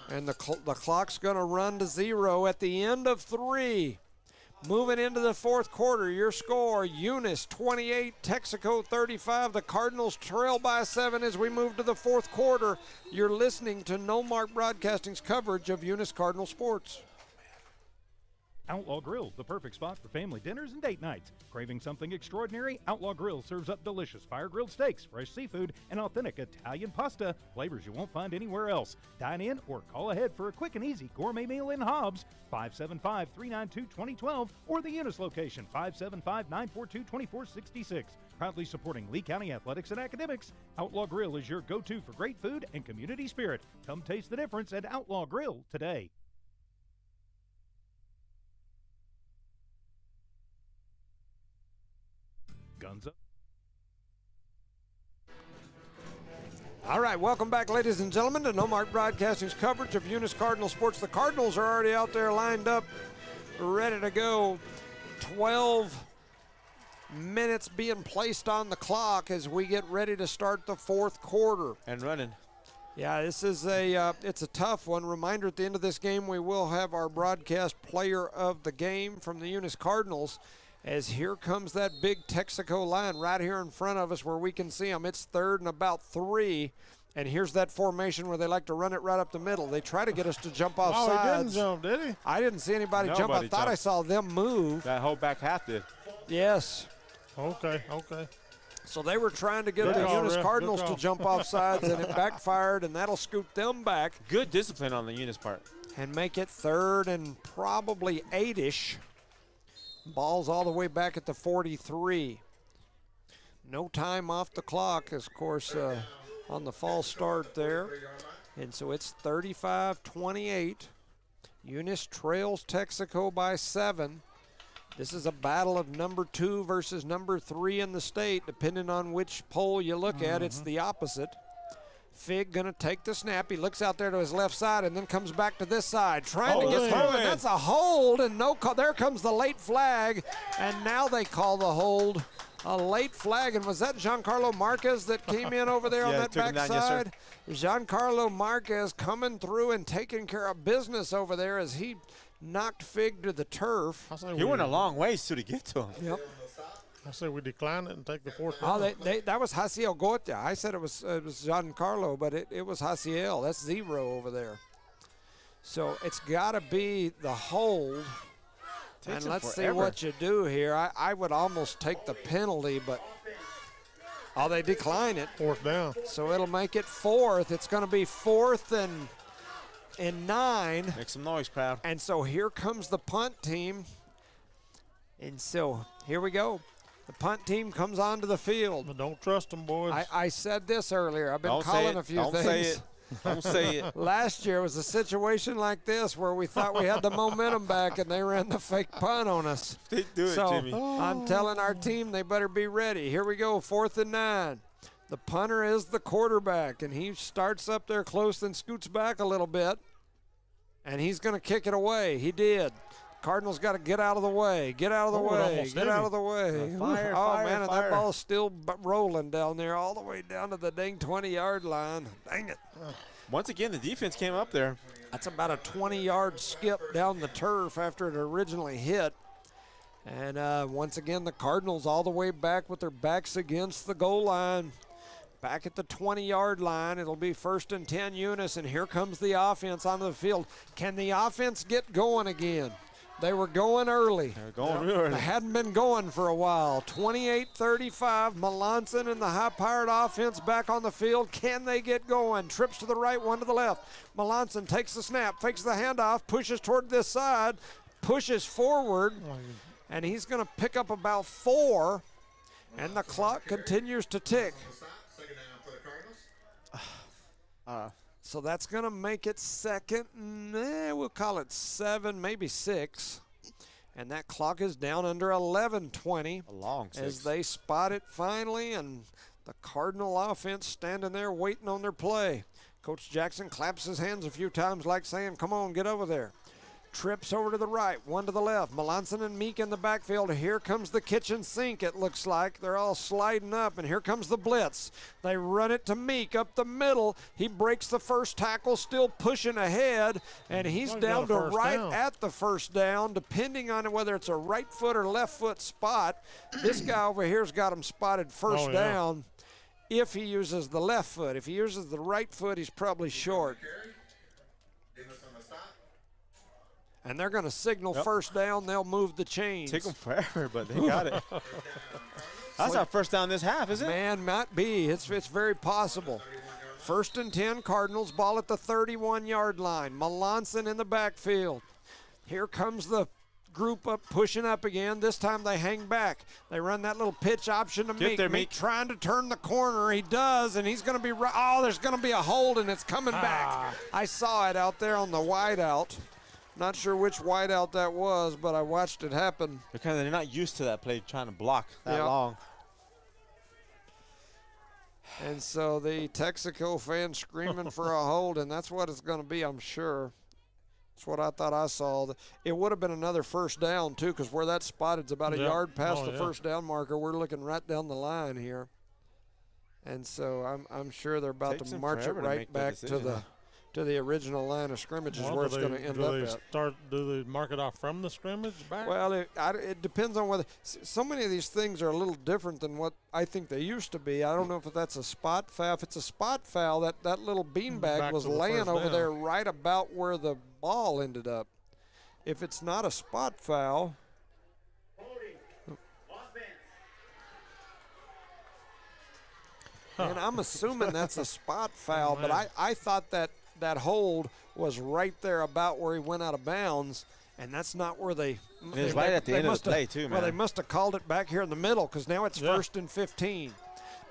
And the clock's going to run to 0 at the end of 3. Moving into the 4th quarter, your score, Eunice 28, Texico 35. The Cardinals trail by 7 as we move to the 4th quarter. You're listening to No Mark Broadcasting's coverage of Eunice Cardinal sports. Outlaw Grill, the perfect spot for family dinners and date nights. Craving something extraordinary? Outlaw Grill serves up delicious fire-grilled steaks, fresh seafood, and authentic Italian pasta, flavors you won't find anywhere else. Dine in or call ahead for a quick and easy gourmet meal in Hobbs, 575-392-2012, or the Eunice location, 575-942-2466. Proudly supporting Lee County athletics and academics, Outlaw Grill is your go-to for great food and community spirit. Come taste the difference at Outlaw Grill today. Guns up. All right, welcome back, ladies and gentlemen, to No Mark Broadcasting's coverage of Eunice Cardinal sports. The Cardinals are already out there lined up, ready to go. 12 minutes being placed on the clock as we get ready to start the 4th quarter. And running. Yeah, this is it's a tough one. Reminder, at the end of this game, we will have our broadcast player of the game from the Eunice Cardinals. As here comes that big Texico line right here in front of us where we can see them. It's 3rd and about 3. And here's that formation where they like to run it right up the middle. They try to get us to jump off sides. Oh, he didn't jump, did he? I didn't see anybody jump. I thought I saw them move. That whole back half did. Yes. Okay. So they were trying to get the Eunice Cardinals to jump off sides, and it backfired, and that'll scoot them back. Good discipline on the Eunice part. And make it 3rd and probably 8-ish. Ball's all the way back at the 43. No time off the clock, of course, on the false start there. And so it's 35-28. Eunice trails Texico by 7. This is a battle of number 2 versus number 3 in the state. Depending on which poll you look at, it's the opposite. Fig going to take the snap. He looks out there to his left side and then comes back to this side, trying to get through it. That's a hold, and no call. There comes the late flag, and now they call the hold. A late flag, and was that Giancarlo Marquez that came in over there on that backside? Yes, Giancarlo Marquez coming through and taking care of business over there as he knocked Fig to the turf. He went a long ways to get to him. Yep. I said we decline it and take the 4th. Oh, that was Jaciel Gotia. I said it was Giancarlo, but it was Jaciel. That's 0 over there. So it's got to be the hold. And let's see what you do here. I would almost take the penalty, but they decline it. 4th down. So it'll make it 4th. It's going to be 4th and 9. Make some noise, crowd. And so here comes the punt team. And so here we go. The punt team comes onto the field. But don't trust them, boys. I said this earlier. I've been calling a few things. Don't say it. Don't say it. Last year was a situation like this where we thought we had the momentum back and they ran the fake punt on us. They do it, Jimmy. I'm telling our team they better be ready. Here we go, 4th and 9. The punter is the quarterback, and he starts up there close and scoots back a little bit, and he's going to kick it away. He did. Cardinals got to get out of the way. Get out of the way. Get out of the way. Fire, and that ball's still rolling down there all the way down to the dang 20-yard line. Dang it. Once again, the defense came up there. That's about a 20-yard skip down the turf after it originally hit. And once again, the Cardinals all the way back with their backs against the goal line. Back at the 20-yard line, it'll be 1st and 10 Eunice, and here comes the offense onto the field. Can the offense get going again? They were going early. They're going real early. They hadn't been going for a while. 28-35, Melanson and the high-powered offense back on the field. Can they get going? Trips to the right, one to the left. Melanson takes the snap, fakes the handoff, pushes toward this side, pushes forward, and he's going to pick up about 4, and the clock continues to tick. So that's going to make it second, we'll call it 7, maybe 6. And that clock is down under 11:20. A long 6. As they spot it finally, and the Cardinal offense standing there waiting on their play. Coach Jackson claps his hands a few times like saying, come on, get over there. Trips over to the right, one to the left. Melanson and Meek in the backfield. Here comes the kitchen sink, it looks like. They're all sliding up, and here comes the blitz. They run it to Meek up the middle. He breaks the first tackle, still pushing ahead, and he's down to right at the first down, depending on whether it's a right foot or left foot spot. This guy over here's got him spotted first down if he uses the left foot. If he uses the right foot, he's probably short. And they're going to signal first down. They'll move the chains. Take them forever, but they got it. That's our first down this half, isn't it? Man, might be. It's very possible. 1st and 10, Cardinals, ball at the 31-yard line. Melanson in the backfield. Here comes the group up, pushing up again. This time they hang back. They run that little pitch option to Meek. Meek trying to turn the corner. He does, and he's going to be right. Oh, there's going to be a hold, and it's coming back. I saw it out there on the wideout. Not sure which wideout that was, but I watched it happen. Because they're not used to that play, trying to block that long. And so the Texico fans screaming for a hold, and that's what it's going to be, I'm sure. That's what I thought I saw. It would have been another first down, too, because where that's spotted is about a yard past the first down marker. We're looking right down the line here. And so I'm sure they're about to march it right back to the original line of scrimmage is where it's going to end up at. Do they mark it off from the scrimmage back? Well, it depends on whether – so many of these things are a little different than what I think they used to be. I don't know if that's a spot foul. If it's a spot foul, that little beanbag was laying over there right about where the ball ended up. If it's not a spot foul – and I'm assuming that's a spot foul, but I thought that hold was right there about where he went out of bounds, and that's not where they – It was right at the end of the play, too, man. Well, they must have called it back here in the middle because now it's 1st and 15.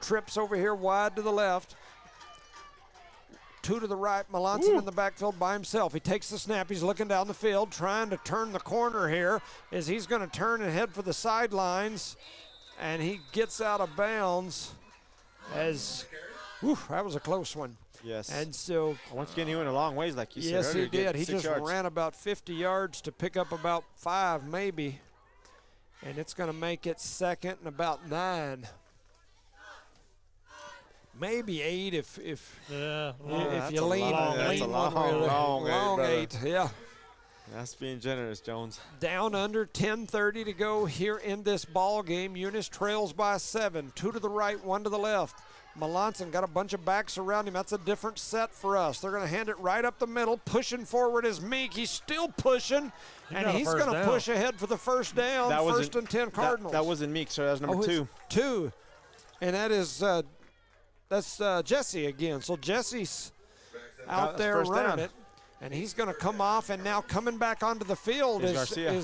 Trips over here wide to the left. 2 to the right. Melanson in the backfield by himself. He takes the snap. He's looking down the field, trying to turn the corner here as he's going to turn and head for the sidelines, and he gets out of bounds. That was a close one. Yes. And so once again, he went a long ways, like you said earlier. Yes, he did. He just ran about 50 yards to pick up about 5, maybe. And it's going to make it 2nd and about 9. Maybe 8 if you lean long 8. Yeah. That's being generous, Jones. Down under 10:30 to go here in this ball game. Eunice trails by 7. 2 to the right, 1 to the left. Melanson got a bunch of backs around him. That's a different set for us. They're going to hand it right up the middle. Pushing forward is Meek. He's still pushing, and he's going to push ahead for the first down. 1st and 10 Cardinals. That wasn't Meek, sir. That was number 2. 2, and that is that's Jesse again. So Jesse's out there running it. And he's going to come off, and now coming back onto the field is Zeke.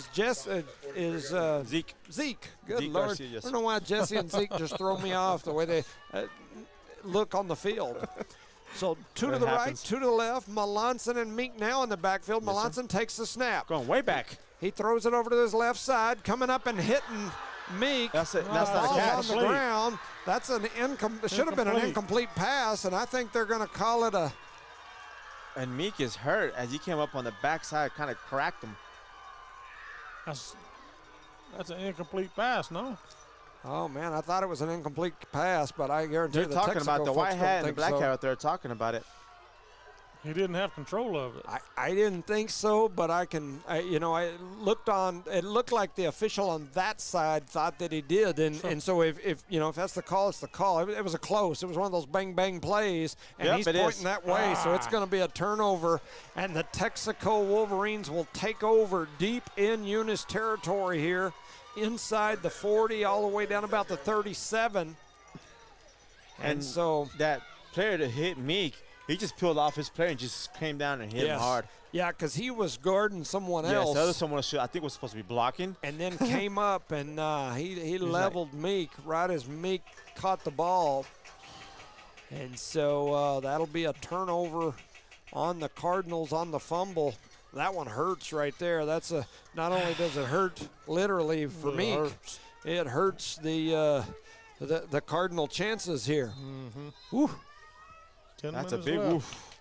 Zeke. Good Zeke Lord. Garcia, yes. I don't know why Jesse and Zeke just throw me off the way they look on the field. So 2 to the right, 2 to the left. Melanson and Meek now in the backfield. Yes, Melanson takes the snap. Going way back. He throws it over to his left side, coming up and hitting Meek. That's it. That's not a catch. On the ground. That's should have been an incomplete pass, and I think they're going to call it a. And Meek is hurt as he came up on the backside, kind of cracked him. That's an incomplete pass, no? Oh, man, I thought it was an incomplete pass, but I guarantee they're talking about the white hat and the black hat hat out there talking about it. He didn't have control of it. I didn't think so, but I looked on. It looked like the official on that side thought that he did, and so if that's the call, it's the call. It was a close. It was one of those bang bang plays, and he's pointing that way, so it's going to be a turnover, and the Texico Wolverines will take over deep in Eunice territory here, inside the 40, all the way down about the 37, and so that player that hit Meek. He just peeled off his player and just came down and hit him hard. Yeah, because he was guarding someone else. Yes, the other someone I think was supposed to be blocking. And then came up and he leveled Meek right as Meek caught the ball. And so that'll be a turnover on the Cardinals on the fumble. That one hurts right there. That's not only does it hurt literally for Meek, it hurts the Cardinal chances here. Mm-hmm. That's a big woof.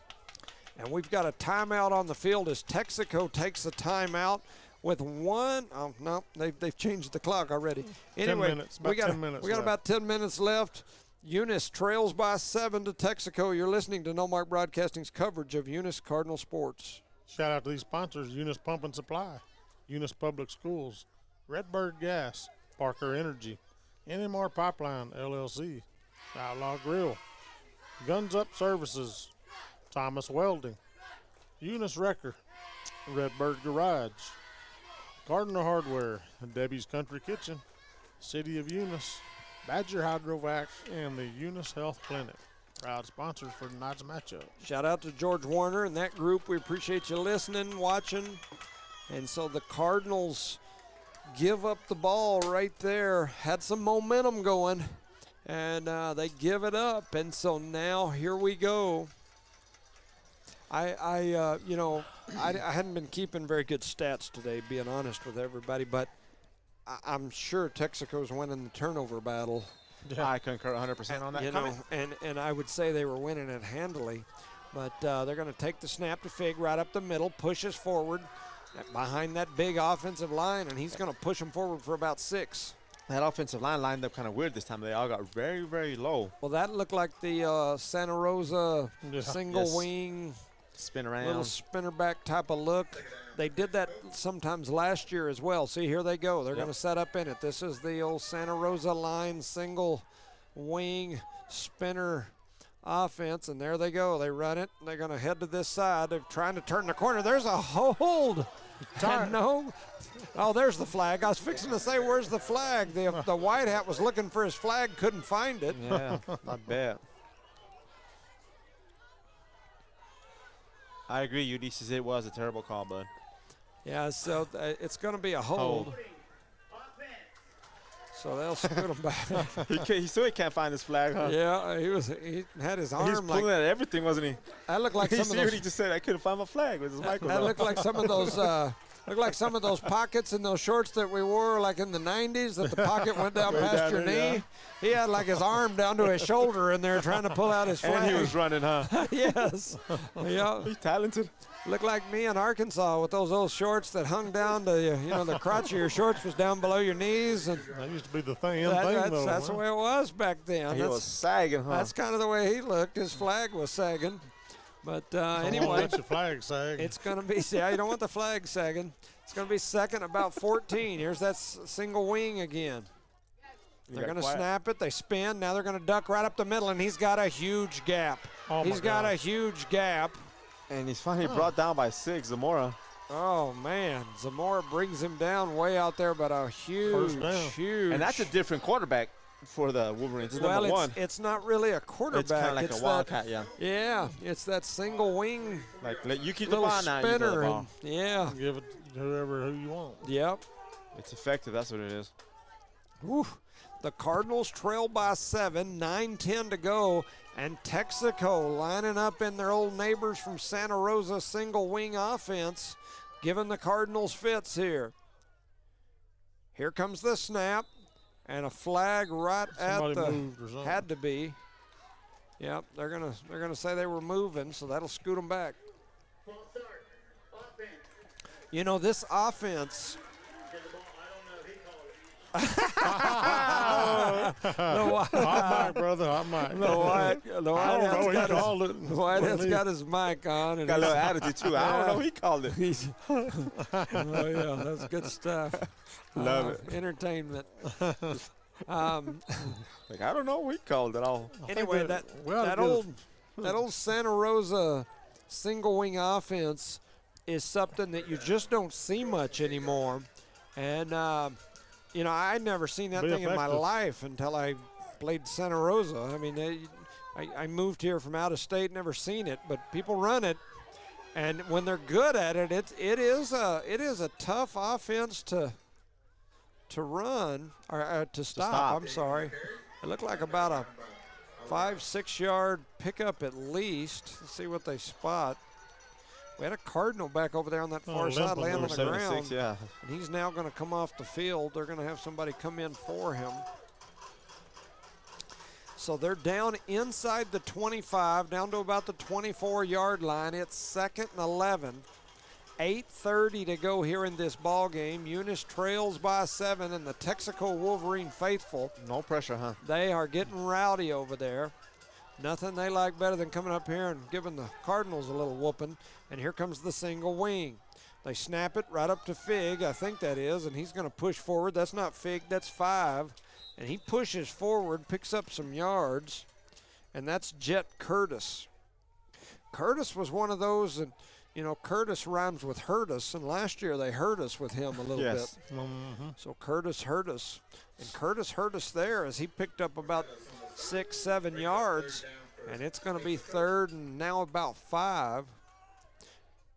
And we've got a timeout on the field as Texico takes the timeout with one. Oh, no, they've changed the clock already. Anyway, 10 minutes. About 10 minutes we got left. about 10 minutes left. Eunice trails by 7 to Texico. You're listening to No Mark Broadcasting's coverage of Eunice Cardinal sports. Shout out to these sponsors: Eunice Pump and Supply, Eunice Public Schools, Redbird Gas, Parker Energy, NMR Pipeline LLC, Outlaw Grill, Guns Up Services, Thomas Welding, Eunice Wrecker, Redbird Garage, Cardinal Hardware, Debbie's Country Kitchen, City of Eunice, Badger Hydrovac, and the Eunice Health Clinic. Proud sponsors for tonight's matchup. Shout out to George Warner and that group. We appreciate you listening, watching. And so the Cardinals give up the ball right there. Had some momentum going. And they give it up, and so now here we go. I hadn't been keeping very good stats today, being honest with everybody, but I'm sure Texico's winning the turnover battle. Yeah. I concur 100% on that. And I would say they were winning it handily, but they're going to take the snap to Fig right up the middle, pushes forward behind that big offensive line, and he's going to push them forward for about 6. That offensive line lined up kind of weird this time. They all got very, very low. Well, that looked like the Santa Rosa single wing. Spin around. Little spinner back type of look. They did that sometimes last year as well. See, here they go. They're going to set up in it. This is the old Santa Rosa line single wing spinner offense, and there they go. They run it. They're going to head to this side. They're trying to turn the corner. There's a hold. No. Oh, there's the flag. I was fixing to say, where's the flag? The white hat was looking for his flag, couldn't find it. Yeah, I bet. I agree, Eunice. It was a terrible call, bud. Yeah, so it's going to be a hold. So they'll scoot him back. He still can't find his flag, huh? Yeah, he had his arm. He was pulling at everything, wasn't he? That looked like some of those. He just said, I couldn't find my flag with his microphone. That looked like some of those. Looked like some of those pockets in those shorts that we wore like in the 90s that the pocket went down past your knee. Yeah. He had like his arm down to his shoulder in there trying to pull out his flag. And he was running, huh? Yes. Yeah. He's talented. Looked like me in Arkansas with those old shorts that hung down to, the crotch of your shorts was down below your knees. And that used to be the thing. That's the way it was back then. He was sagging, huh? That's kind of the way he looked. His flag was sagging. But anyway, let your flag sag. It's going to be, you don't want the flag sagging. It's going to be second about 14. Here's that single wing again. They're going to snap it. They spin. Now they're going to duck right up the middle, and he's got a huge gap. He's got a huge gap. And he's finally brought down by 6, Zamora. Oh, man. Zamora brings him down way out there, but a huge. And that's a different quarterback for the Wolverines. It's number 1. It's not really a quarterback. It's kind of like a wildcat, yeah. Yeah, it's that single wing. Like, you keep the ball now, you get the ball. Yeah. Give it to who you want. Yep. It's effective. That's what it is. Whew. The Cardinals trail by 7, 9-10 to go, and Texico lining up in their old neighbors from Santa Rosa single wing offense, giving the Cardinals fits here comes the snap, and a flag right at the had to be. Yep, they're gonna say they were moving, so that'll scoot them back. This offense. Hot mic, brother. Hot mic. The I don't know. He called it. The Whitehead's got his mic on. And got a little attitude, too. I don't know. He called it. Oh, yeah. That's good stuff. Love it. Entertainment. Like, I don't know. He called it all. Anyway, that old Santa Rosa single wing offense is something that you just don't see much anymore. And, you know, I'd never seen that thing in my life until I played Santa Rosa. I mean, I moved here from out of state, never seen it, but people run it. And when they're good at it, it is a tough offense to run or to stop. I'm sorry. It looked like about a 5-6 yard pickup at least. Let's see what they spot. We had a Cardinal back over there on that far side laying on the ground. Yeah. And he's now going to come off the field. They're going to have somebody come in for him. So they're down inside the 25, down to about the 24-yard line. It's 2nd and 11. 8:30 to go here in this ball game. Eunice trails by 7, and the Texico Wolverine faithful. No pressure, huh? They are getting rowdy over there. Nothing they like better than coming up here and giving the Cardinals a little whooping. And here comes the single wing. They snap it right up to Fig, I think that is, and he's going to push forward. That's not Fig, that's 5. And he pushes forward, picks up some yards, and that's Jet Curtis. Curtis was one of those, and you know, Curtis rhymes with hurt us, and last year they hurt us with him a little bit. So Curtis hurt us. And Curtis hurt us there as he picked up about 6-7 yards, and it's going to be 3rd and now about 5.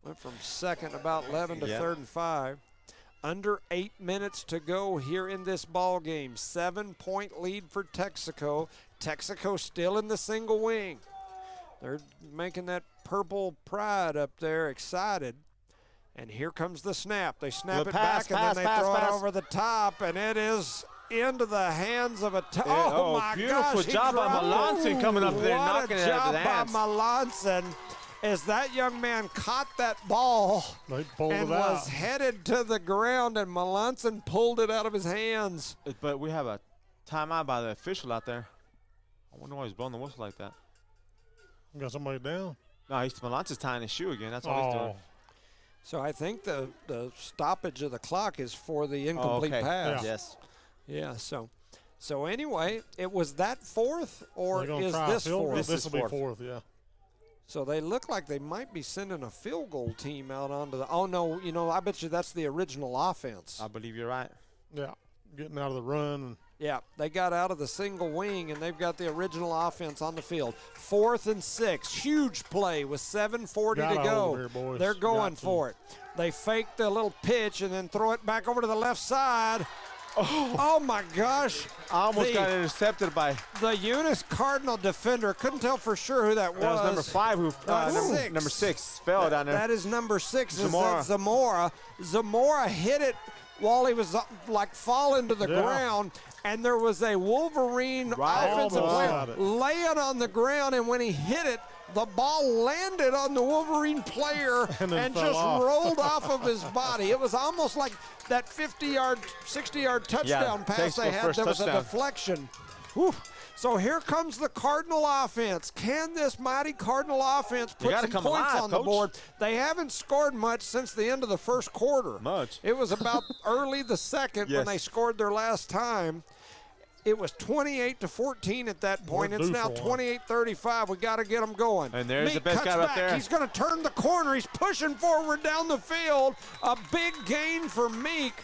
Went from 2nd about 11 to 3rd and 5. Under 8 minutes to go here in this ball game. 7-point lead for Texico. Texico still in the single wing. They're making that purple pride up there excited. And here comes the snap. They snap it back, and then they throw it over the top, and it is into the hands of a oh my beautiful gosh, job by Melanson coming up there, knocking it out of his hands. What a job by Melanson as that young man caught that ball and was headed to the ground, and Melanson pulled it out of his hands. But we have a timeout by the official out there. I wonder why he's blowing the whistle like that. Got somebody down? No, Melanson's tying his shoe again. That's all he's doing. So I think the stoppage of the clock is for the incomplete pass. Yeah. Yes. Yeah, so anyway, it was that 4th, or is this 4th? This will be 4th, yeah. So they look like they might be sending a field goal team out onto the – oh, no, you know, I bet you that's the original offense. I believe you're right. Yeah, getting out of the run. Yeah, they got out of the single wing, and they've got the original offense on the field. 4th and 6, huge play with 7:40 to go. They're going for it. They fake the little pitch and then throw it back over to the left side. Oh my gosh. I almost got intercepted by the Eunice Cardinal defender. Couldn't tell for sure who that was. That was number 5 who number 6 fell down there. That is number 6. Zamora. Zamora hit it while he was like falling to the ground, and there was a Wolverine offensive player laying on the ground, and when he hit it, the ball landed on the Wolverine player and just rolled off of his body. It was almost like that 50-yard, 60-yard touchdown pass they had. There was a deflection. Whew. So here comes the Cardinal offense. Can this mighty Cardinal offense put some points on the board? They haven't scored much since the end of the first quarter. It was about early the second when they scored their last time. It was 28-14 at that point. It's now 28-35. We got to get them going. And there's Meek the best guy right there. He's going to turn the corner. He's pushing forward down the field. A big gain for Meek.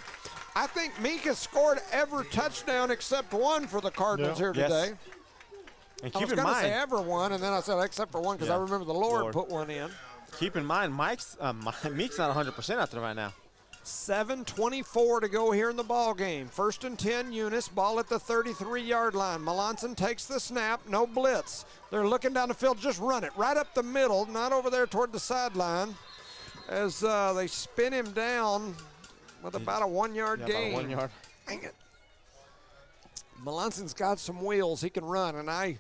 I think Meek has scored every touchdown except one for the Cardinals here today. And I was going to say ever one, and then I said except for one because I remember the Lord put one in. Keep in mind, Meek's not 100% out there right now. 7:24 to go here in the ball game. 1st and 10, Eunice. Ball at the 33-yard line. Melanson takes the snap. No blitz. They're looking down the field. Just run it right up the middle, not over there toward the sideline. As they spin him down with about a 1-yard gain. About 1 yard. Dang it. Melanson's got some wheels. He can run, and I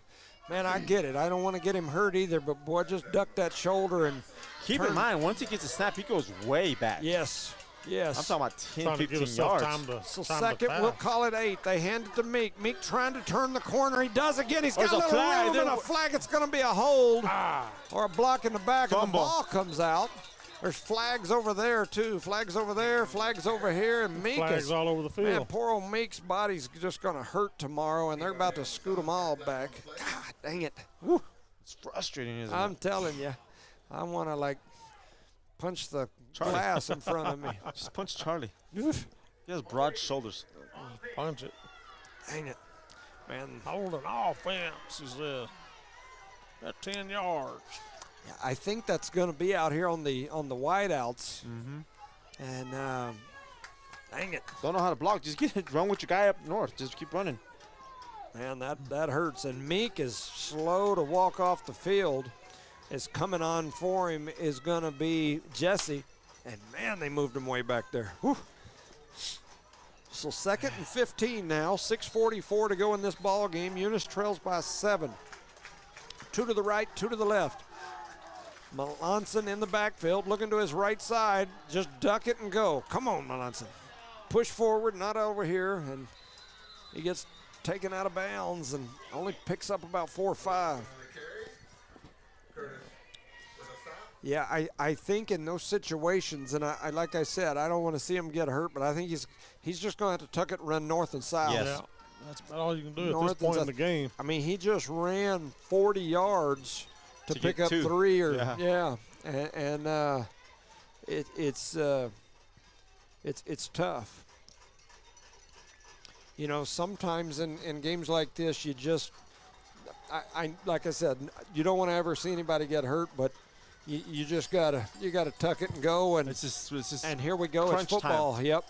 get it. I don't want to get him hurt either, but boy, just duck that shoulder and keep in mind, once he gets a snap, he goes way back. Yes. Yes. I'm talking about 10, Trying to give 15 himself yards. So time second, to we'll pass. call it 8. They hand it to Meek. Meek trying to turn the corner. He does again. He's got There's a a little flag. room and a flag. It's going to be a hold or a block in the back, and the Fumble. ball comes out. There's flags over there, too. Flags over there, flags over here, and Meek Flags is all over the field. Man, poor old Meek's body's just going to hurt tomorrow, and they're about to scoot them all back. God dang it. Woo. It's frustrating, isn't I'm it? telling you. I want to, like, punch the glass in front of me. Just punch Charlie. Oof. He has broad shoulders. Punch it. Dang it. Man, Holding offense is at 10 yards. yeah, I think that's going to be out here on the wideouts. Mm-hmm. And, dang it. Don't know how to block. Just get it. Run with your guy up north. Just keep running. Man, that hurts. And Meek is slow to walk off the field. Is coming on for him is going to be Jesse. And, man, they moved him way back there. Whew. So second and 15 now. 6:44 to go in this ball game. Eunice trails by 7. 2 to the right, 2 to the left. Melanson in the backfield, looking to his right side. Just duck it and go. Come on, Melanson. Push forward, not over here. And he gets taken out of bounds and only picks up about 4 or 5. Yeah, I think in those situations, and I like I said, I don't want to see him get hurt, but I think he's just going to have to tuck it and run north and south. Yes. Yeah, that's about all you can do North at this point in and the south. game. I mean, he just ran 40 yards to pick get up 2. 3 or Yeah. and it's tough. You know, sometimes in games like this, you just I like I said, you don't want to ever see anybody get hurt, but you just gotta tuck it and go, and It's just and here we go. It's crunch football. Yep.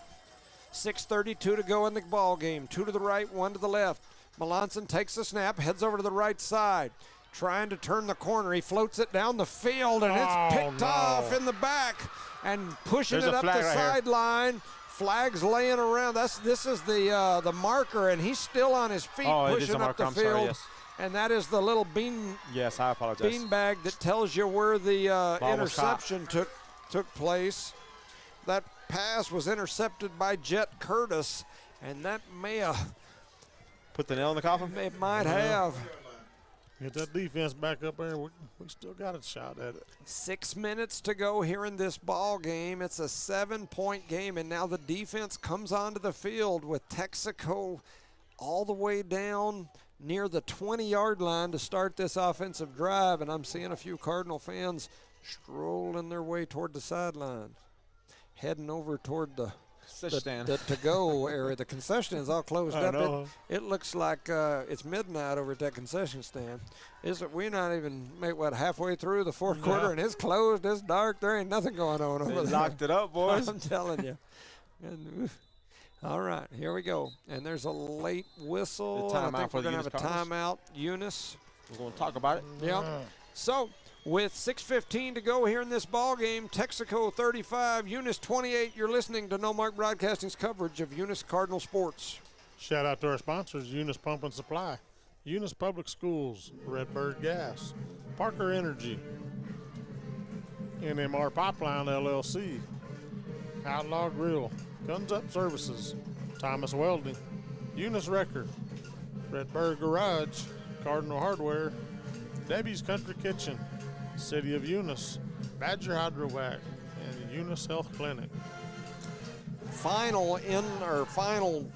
6:32 to go in the ball game. 2 to the right, 1 to the left. Melanson takes the snap, heads over to the right side, trying to turn the corner. He floats it down the field, and it's picked off in the back and pushing There's it a up the flag right here. sideline. Flags laying around. This is the marker, and he's still on his feet Oh, it is pushing a up marker. the I'm field. sorry, yes. And that is the little bean Yes, I apologize. beanbag that tells you where the Ball was caught. interception took place. That pass was intercepted by Jet Curtis, and that may have Put the nail in the coffin. it might have. Get that defense back up there. We still got a shot at it. 6 minutes to go here in this ball game. It's a 7-point game, and now the defense comes onto the field with Texico all the way down near the 20-yard line to start this offensive drive, and I'm seeing a few Cardinal fans strolling their way toward the sideline, heading over toward the to-go area. The concession is all closed I up. know. It looks like it's midnight over at that concession stand. We're not even halfway through the fourth quarter, and it's closed. It's dark. There ain't nothing going on over They there. locked it up, boys. I'm telling you. And, all right, here we go. And there's a late whistle. The and I timeout think for we're the going to have a Eunice timeout. Eunice. We're going to talk about it. Yeah. So with 6:15 to go here in this ball game, Texico 35, Eunice 28. You're listening to No Mark Broadcasting's coverage of Eunice Cardinal sports. Shout out to our sponsors, Eunice Pump and Supply, Eunice Public Schools, Redbird Gas, Parker Energy, NMR Pipeline LLC, Outlaw Grill, Guns Up Services, Thomas Welding, Eunice Record, Redbird Garage, Cardinal Hardware, Debbie's Country Kitchen, City of Eunice, Badger Hydrovac, and Eunice Health Clinic. Final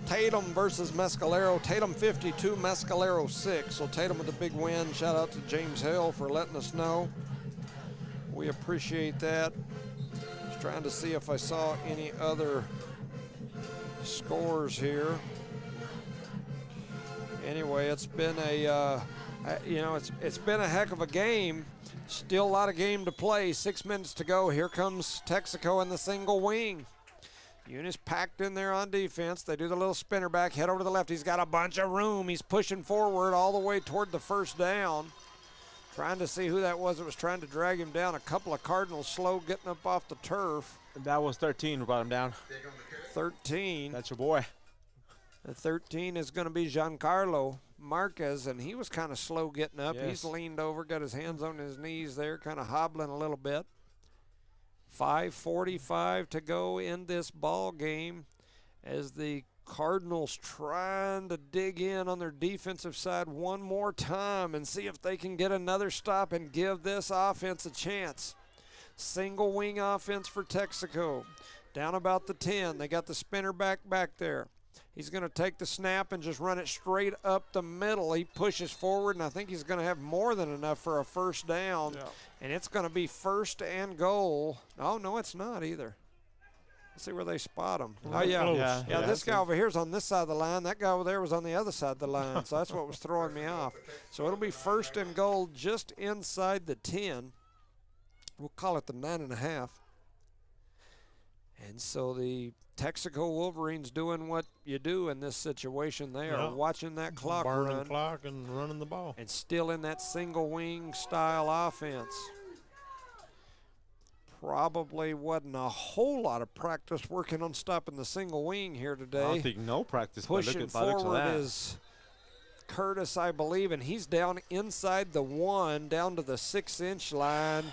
Tatum versus Mescalero. Tatum 52, Mescalero 6. So Tatum with a big win. Shout out to James Hill for letting us know. We appreciate that. Just trying to see if I saw any other scores here. Anyway, it's been it's been a heck of a game. Still a lot of game to play. 6 minutes to go. Here comes Texico in the single wing. Eunice packed in there on defense. They do the little spinner back, head over to the left. He's got a bunch of room. He's pushing forward all the way toward the first down. Trying to see who that was trying to drag him down. A couple of Cardinals slow getting up off the turf. That was 13 who brought him down. 13. That's your boy. The 13 is going to be Giancarlo Marquez, and he was kind of slow getting up. Yes. He's leaned over, got his hands on his knees there, kind of hobbling a little bit. 5:45 to go in this ball game as the Cardinals trying to dig in on their defensive side one more time and see if they can get another stop and give this offense a chance. Single wing offense for Texico. Down about the 10. They got the spinner back there. He's going to take the snap and just run it straight up the middle. He pushes forward, and I think he's going to have more than enough for a first down. Yeah. And it's going to be 1st and goal. Oh, no, it's not either. Let's see where they spot him. Oh, yeah. Yeah, this guy over here is on this side of the line. That guy over there was on the other side of the line, so that's what was throwing me off. So it'll be 1st and goal just inside the 10. We'll call it the 9.5. And so the Texico Wolverines doing what you do in this situation. They are watching that clock burning clock and running the ball. And still in that single wing style offense. Probably wasn't a whole lot of practice working on stopping the single wing here today. I don't think no practice. Pushing forward is Curtis, I believe, and he's down inside the 1, down to the 6-inch line.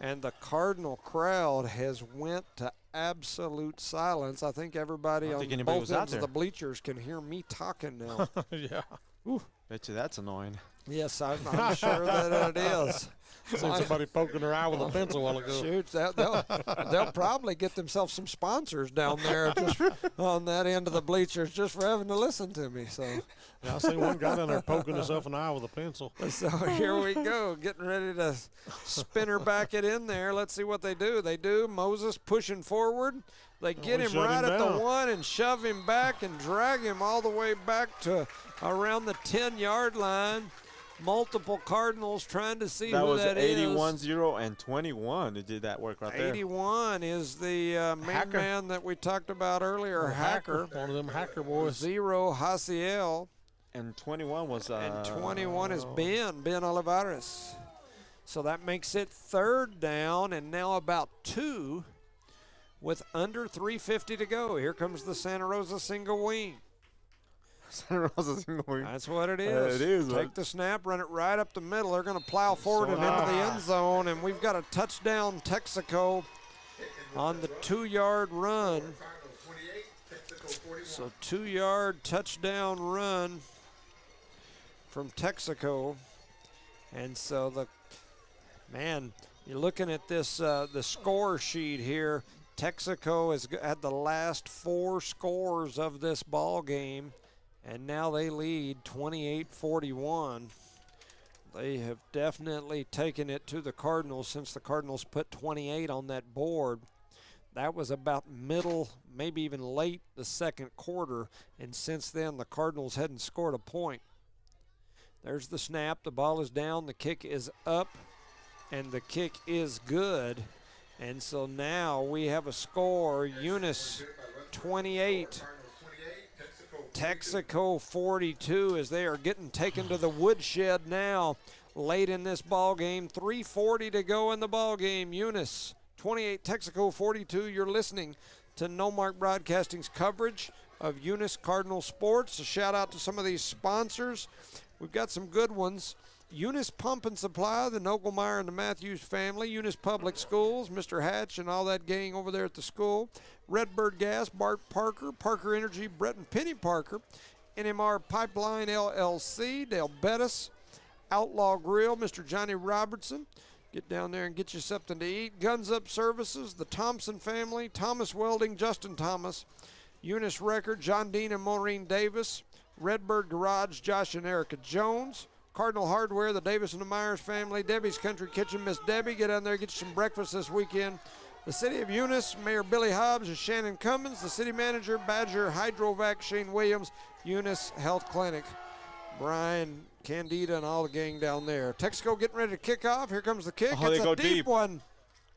And the Cardinal crowd has went to absolute silence. I think everybody on both ends of the bleachers can hear me talking now. Yeah. Ooh. Bet you that's annoying. Yes, I'm sure that it is. Seen somebody poking their eye with a pencil a while ago. Shoot, they'll probably get themselves some sponsors down there just on that end of the bleachers just for having to listen to me. So, yeah, I seen one guy down there poking himself in the eye with a pencil. So here we go, getting ready to spinner back it in there. Let's see what they do. They do. Moses pushing forward. They get him right at the 1 and shove him back and drag him all the way back to around the 10-yard line. Multiple Cardinals trying to see who that is. That was 81, 0, and 21. It did that work right there. 81 is the main man that we talked about earlier, Hacker. One of them Hacker boys. 0, Haciel. And 21 was and 21 is Ben Olivares. So that makes it 3rd down and now about 2 with under 3:50 to go. Here comes the Santa Rosa single wing. Santa Rosa single wing. That's what it is. It is. Take the snap, run it right up the middle. They're going to plow forward and into the end zone, and we've got a touchdown Texico on the 2-yard run. So 2-yard touchdown run from Texico. And so you're looking at this the score sheet here. Texico has had the last 4 scores of this ball game. And now they lead 28-41. They have definitely taken it to the Cardinals since the Cardinals put 28 on that board. That was about middle, maybe even late the second quarter, and since then the Cardinals hadn't scored a point. There's the snap, the ball is down, the kick is up, and the kick is good. And so now we have a score, Eunice 28, Texico 42, as they are getting taken to the woodshed now late in this ball game. 3:40 to go in the ball game. Eunice 28, Texico 42. You're listening to No Mark Broadcasting's coverage of Eunice Cardinal Sports. A shout out to some of these sponsors. We've got some good ones. Eunice Pump and Supply, the Nogelmeyer and the Matthews family, Eunice Public Schools, Mr. Hatch and all that gang over there at the school, Redbird Gas, Bart Parker, Parker Energy, Brett and Penny Parker, NMR Pipeline LLC, Dale Bettis, Outlaw Grill, Mr. Johnny Robertson. Get down there and get you something to eat. Guns Up Services, the Thompson family, Thomas Welding, Justin Thomas, Eunice Record, John Dean and Maureen Davis, Redbird Garage, Josh and Erica Jones, Cardinal Hardware, the Davis and the Myers family, Debbie's Country Kitchen, Miss Debbie. Get down there, get you some breakfast this weekend. The City of Eunice, Mayor Billy Hobbs and Shannon Cummins, the City Manager, Badger Hydrovac, Shane Williams, Eunice Health Clinic, Brian Candida and all the gang down there. Texico getting ready to kick off. Here comes the kick. Oh, it's a deep one.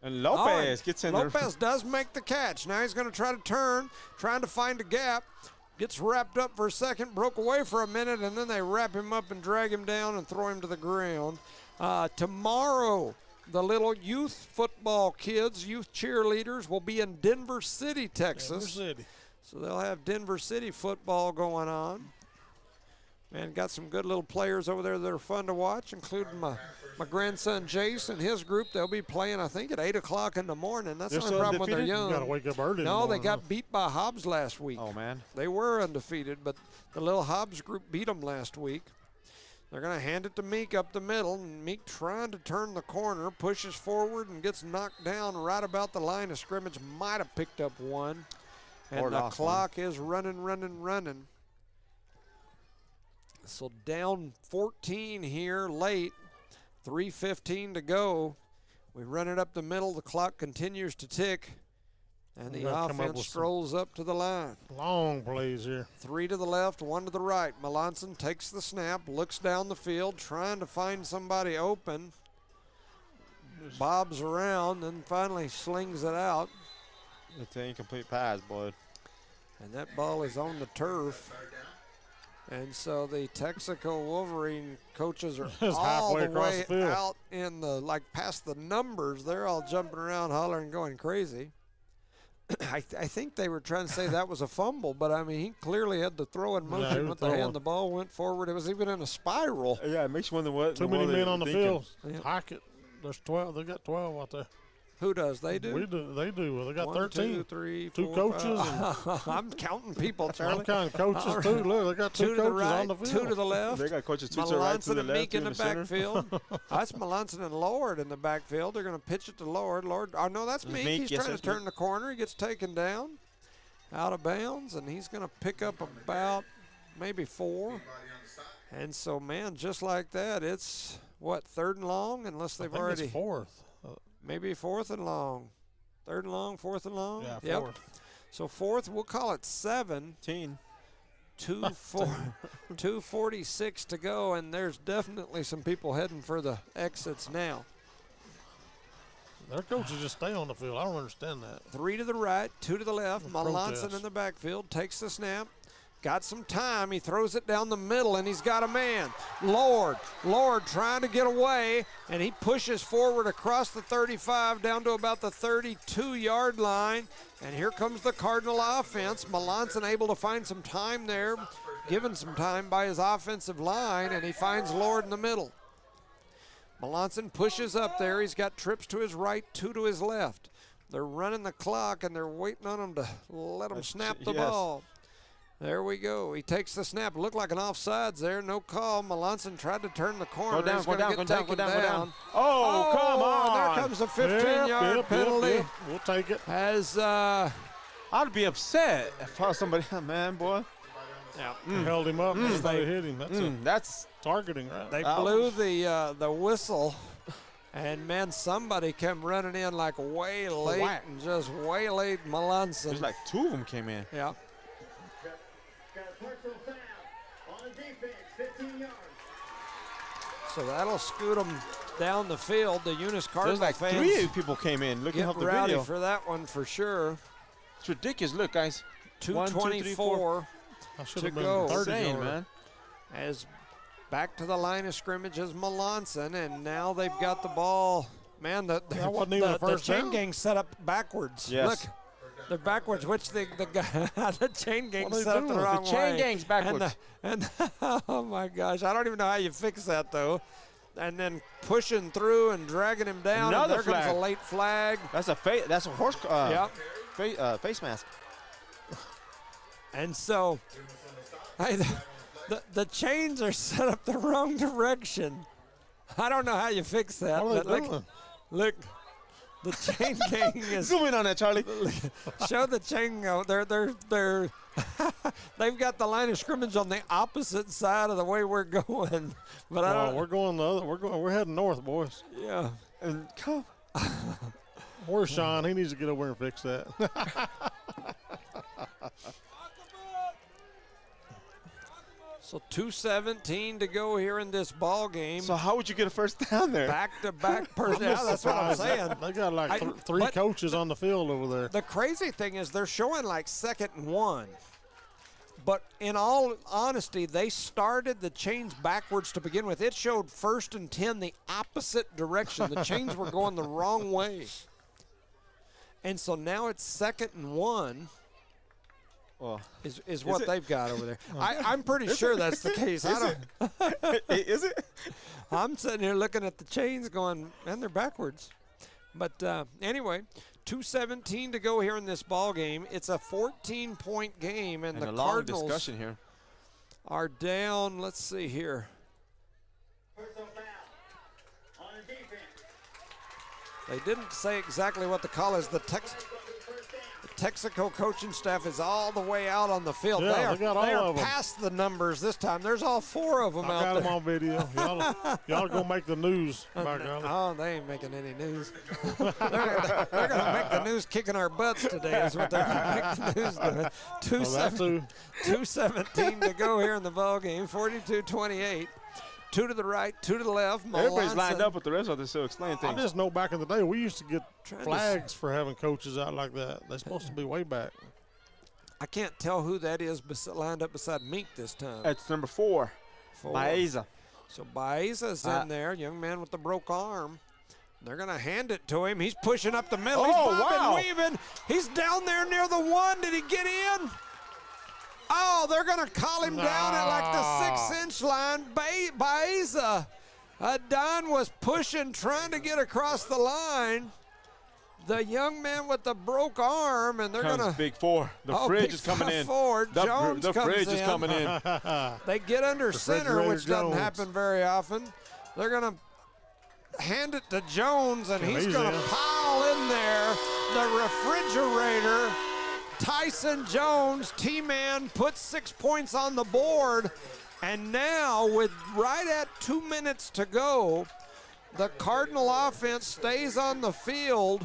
And Lopez gets in there. Lopez does make the catch. Now he's going to try to turn, trying to find a gap. Gets wrapped up for a second, broke away for a minute, and then they wrap him up and drag him down and throw him to the ground. Tomorrow, the little youth football kids, youth cheerleaders, will be in Denver City, Texas. Denver City. So they'll have Denver City football going on. Man, got some good little players over there that are fun to watch, including my My grandson Jason, his group, they'll be playing, I think, at 8 o'clock in the morning. That's They're the only so problem when they're undefeated? young. You gotta wake up early in the No, they morning, got huh? beat by Hobbs last week. Oh, man. They were undefeated, but the little Hobbs group beat them last week. They're going to hand it to Meek up the middle, and Meek trying to turn the corner, pushes forward and gets knocked down right about the line of scrimmage. Might have picked up one. And Or the lost clock is running. So down 14 here late, 3:15 to go. We run it up the middle. The clock continues to tick. And the offense strolls up to the line. Long plays here. 3 to the left, 1 to the right. Melanson takes the snap, looks down the field, trying to find somebody open. Bobs around, and finally slings it out. It's an incomplete pass, bud. And that ball is on the turf. And so the Texico Wolverine coaches are all the way out in the, like, past the numbers. They're all jumping around, hollering, going crazy. I think they were trying to say that was a fumble, but I mean, he clearly had the throw in motion with the hand. The ball went forward. It was even in a spiral. Yeah, it makes you wonder what. Too many men on the field. Yeah. Hackett. There's 12. They got 12 out there. Who does? They do? We do. They do. Well, they got 1, 13. 2, 3, 2 4, coaches. I'm counting people, Charlie. I'm counting coaches, too. Look, they got 2 to the coaches right, on the field. 2 to the left. They got coaches 2 to the right, 2 to the Melanson and left, Meek 2 in the center. backfield. That's Melanson and Lord in the backfield. They're going to pitch it to Lord. Oh, no, that's Meek. He's yes, trying to turn the corner. He gets taken down, out of bounds, and he's going to pick up about maybe 4. And so, man, just like that, it's, what, 3rd and long? Unless they've already. It's 4th. Maybe 4th and long. 3rd and long, 4th and long? Yeah, 4th. Yep. So 4th, we'll call it 17. 2:46 to go, and there's definitely some people heading for the exits now. Their coaches just stay on the field. I don't understand that. 3 to the right, 2 to the left. Melanson Protest. in the backfield takes the snap. Got some time. He throws it down the middle, and he's got a man. Lord trying to get away, and he pushes forward across the 35 down to about the 32-yard line. And here comes the Cardinal offense. Melanson able to find some time there, given some time by his offensive line, and he finds Lord in the middle. Melanson pushes up there. He's got trips to his right, 2 to his left. They're running the clock, and they're waiting on him to let him snap the ball. There we go. He takes the snap. Looked like an offsides there. No call. Melanson tried to turn the corner. Go down, He's go gonna down, get go down, taken go down, go down. Oh, come on. There comes a 15-yard penalty. Yep. We'll take it. As I'd be upset if I was somebody, man, boy. Yeah. Held him up and they hit him. That's targeting, right? They blew the whistle, and man, somebody came running in like way late and just waylaid Melanson. There's like 2 of them came in. Yeah. Got a personal foul on the defense, 15 yards. So that'll scoot them down the field. The Eunice Cardinal There's like fans 3 people came in looking get up the rowdy video. for that one for sure. It's ridiculous. Look, guys. 2:24 to go. Insane, man. As back to the line of scrimmage is Melanson, and now they've got the ball. Man, the chain gang set up backwards. Yes. Look, they're backwards, which the chain gang set up the wrong way. The chain gang's backwards. And oh my gosh, I don't even know how you fix that though. And then pushing through and dragging him down. Another and there flag. comes a late flag. That's a horse. Face mask. And so, the chains are set up the wrong direction. I don't know how you fix that. What are they But doing? look, the chain gang is. Zoom in on that, Charlie. Show the chain go. They're they've got the line of scrimmage on the opposite side of the way we're going. But I don't. We're going the other. We're heading north, boys. Yeah. And come. Where's Sean? He needs to get over and fix that. So 2:17 to go here in this ball game. So how would you get a first down there? Back-to-back person. Yeah, that's what I'm saying. They got like three coaches on the field over there. The crazy thing is they're showing like 2nd and 1. But in all honesty, they started the chains backwards to begin with. It showed 1st and 10 the opposite direction. The chains were going the wrong way. And so now it's 2nd and 1. is what they've got over there. I'm pretty sure that's the case. Is it? I'm sitting here looking at the chains going, man, they're backwards. But anyway, 2:17 to go here in this ball game. It's a 14-point game, and the a long Cardinals discussion here. Are down. Let's see here. They didn't say exactly what the call is. The Texico coaching staff is all the way out on the field. Yeah, they are past the numbers this time. There's all 4 of them out there. I got them on video. Y'all go make the news. Oh, they ain't making any news. they're gonna make the news kicking our butts today is what they're gonna make the news doing. 2:17 to go here in the ball game. 42-28. 2 to the right, 2 to the left. Everybody's lined up with the rest of this, so explain things. I just know back in the day we used to get flags for having coaches out like that. They're supposed to be way back. I can't tell who that is lined up beside Mink this time. It's number 4. Baeza. So Baeza's in there, young man with the broke arm. They're going to hand it to him. He's pushing up the middle. He's bobbing, weaving. He's down there near the 1. Did he get in? Oh, they're going to call him down at like the 6-inch line. Baeza. Don was pushing, trying to get across the line. The young man with the broke arm, and they're going to. Big 4. The fridge is coming in. Jones the comes fridge in. is coming in. They get under center, which doesn't happen very often. They're going to hand it to Jones, and he's going to pile in there. The refrigerator. Tyson Jones, T-Man, puts 6 points on the board. And now, with right at 2 minutes to go, the Cardinal offense stays on the field.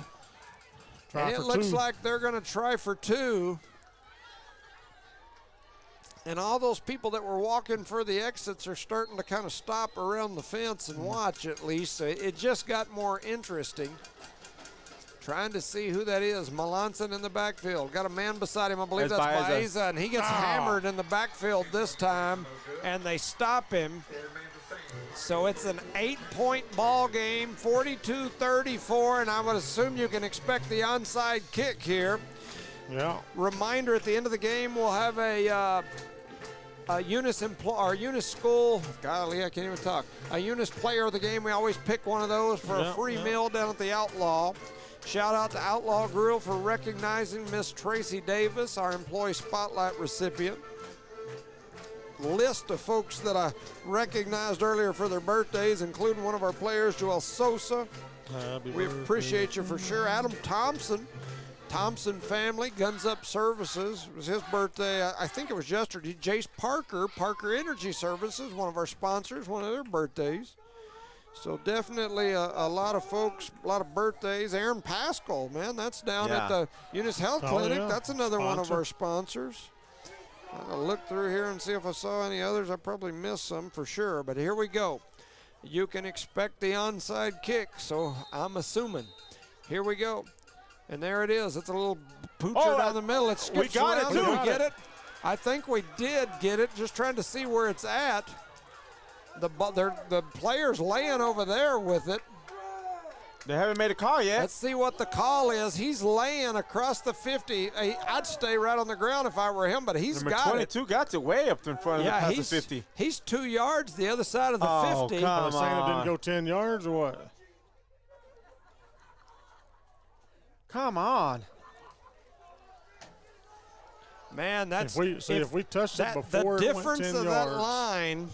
And it looks like they're going to try for 2. And all those people that were walking for the exits are starting to kind of stop around the fence and watch at least. So it just got more interesting. Trying to see who that is. Melanson in the backfield. Got a man beside him. I believe that's Baeza. And he gets hammered in the backfield this time, and they stop him. So it's an 8-point ball game, 42-34, and I would assume you can expect the onside kick here. Yeah. Reminder, at the end of the game, we'll have a Eunice school. Golly, I can't even talk. A Eunice player of the game. We always pick one of those for a free meal down at the Outlaw. Shout out to Outlaw Grill for recognizing Miss Tracy Davis, our Employee Spotlight recipient. List of folks that I recognized earlier for their birthdays, including one of our players, Joel Sosa. We appreciate you for sure. Adam Thompson, Thompson family, Guns Up Services. It was his birthday. I think it was yesterday. Jace Parker, Parker Energy Services, one of our sponsors, one of their birthdays. So definitely a lot of folks, a lot of birthdays. Aaron Pascal, man, that's down at the Eunice Health Clinic. That's another one of our sponsors. I'll look through here and see if I saw any others. I probably missed some for sure, but here we go. You can expect the onside kick, so I'm assuming. Here we go. And there it is. It's a little poocher down the middle. It skips we got around. it, too. Did we get it? I think we did get it. Just trying to see where it's at. The player's laying over there with it. They haven't made a call yet. Let's see what the call is. He's laying across the 50. I'd stay right on the ground if I were him, but he's Number got 22 got it way up in front of the 50. He's 2 yards the other side of the 50. Come on. Saying it didn't go 10 yards or what? Come on. Man, that's if we touched it before the it went 10 yards. difference of that line.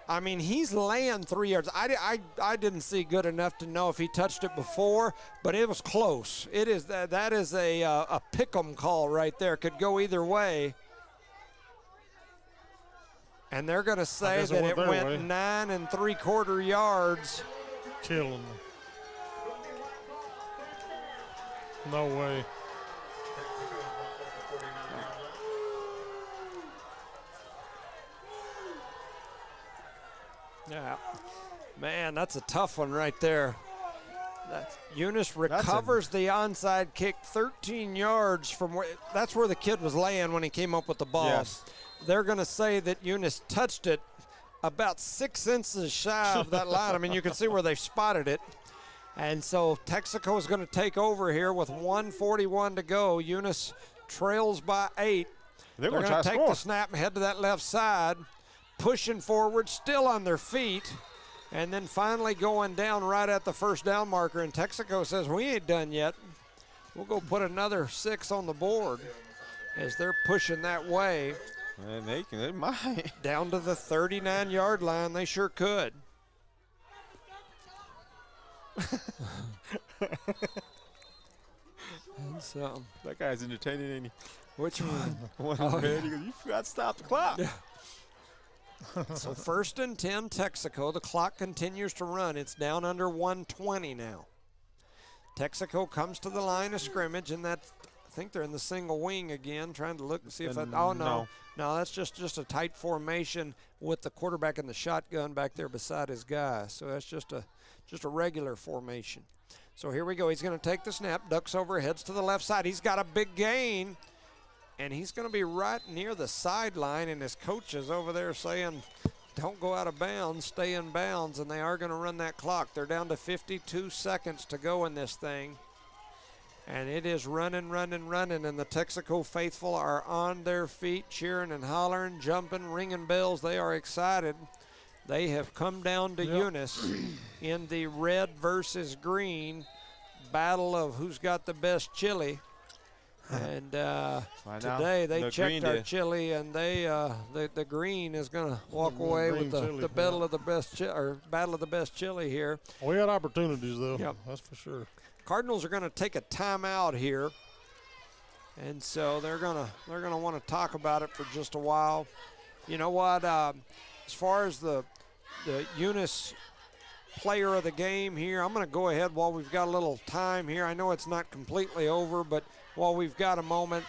I mean, he's laying 3 yards. I didn't see good enough to know if he touched it before, but it was close. It is that is a pick'em call right there. Could go either way. And they're going to say that it went 9 3/4 yards. Killing me. No way. Yeah, man, that's a tough one right there. Eunice recovers the onside kick 13 yards from where. That's where the kid was laying when he came up with the ball. Yes. They're going to say that Eunice touched it about 6 inches shy of that line. I mean, you can see where they've spotted it. And so Texico is going to take over here with 1:41 to go. Eunice trails by 8. They're going to gonna try to take score. the snap and head to that left side, pushing forward, still on their feet, and then finally going down right at the first down marker. And Texico says, we ain't done yet. We'll go put another 6 on the board as they're pushing that way. And they might. Down to the 39-yard line. They sure could. So that guy's entertaining, ain't he? Which one? Oh, man, he goes, you forgot to stop the clock. Yeah. So 1st and 10, Texico. The clock continues to run. It's down under 120 now. Texaco comes to the line of scrimmage, and I think they're in the single wing again, trying to look and see if that. Oh no, that's just a tight formation with the quarterback in the shotgun back there beside his guy. So that's just a regular formation. So here we go. He's going to take the snap, ducks over, heads to the left side. He's got a big gain, and he's going to be right near the sideline, and his coach is over there saying, don't go out of bounds, stay in bounds, and they are going to run that clock. They're down to 52 seconds to go in this thing, and it is running, and the Texico faithful are on their feet, cheering and hollering, jumping, ringing bells. They are excited. They have come down to Eunice in the red versus green battle of who's got the best chili. And today they checked our chili, and the green is going to walk away with the battle of the best chili here. We had opportunities though. Yep. That's for sure. Cardinals are going to take a timeout here, and so they're going to want to talk about it for just a while. You know what? As far as the Eunice player of the game here, I'm going to go ahead while we've got a little time here. I know it's not completely over, but while we've got a moment,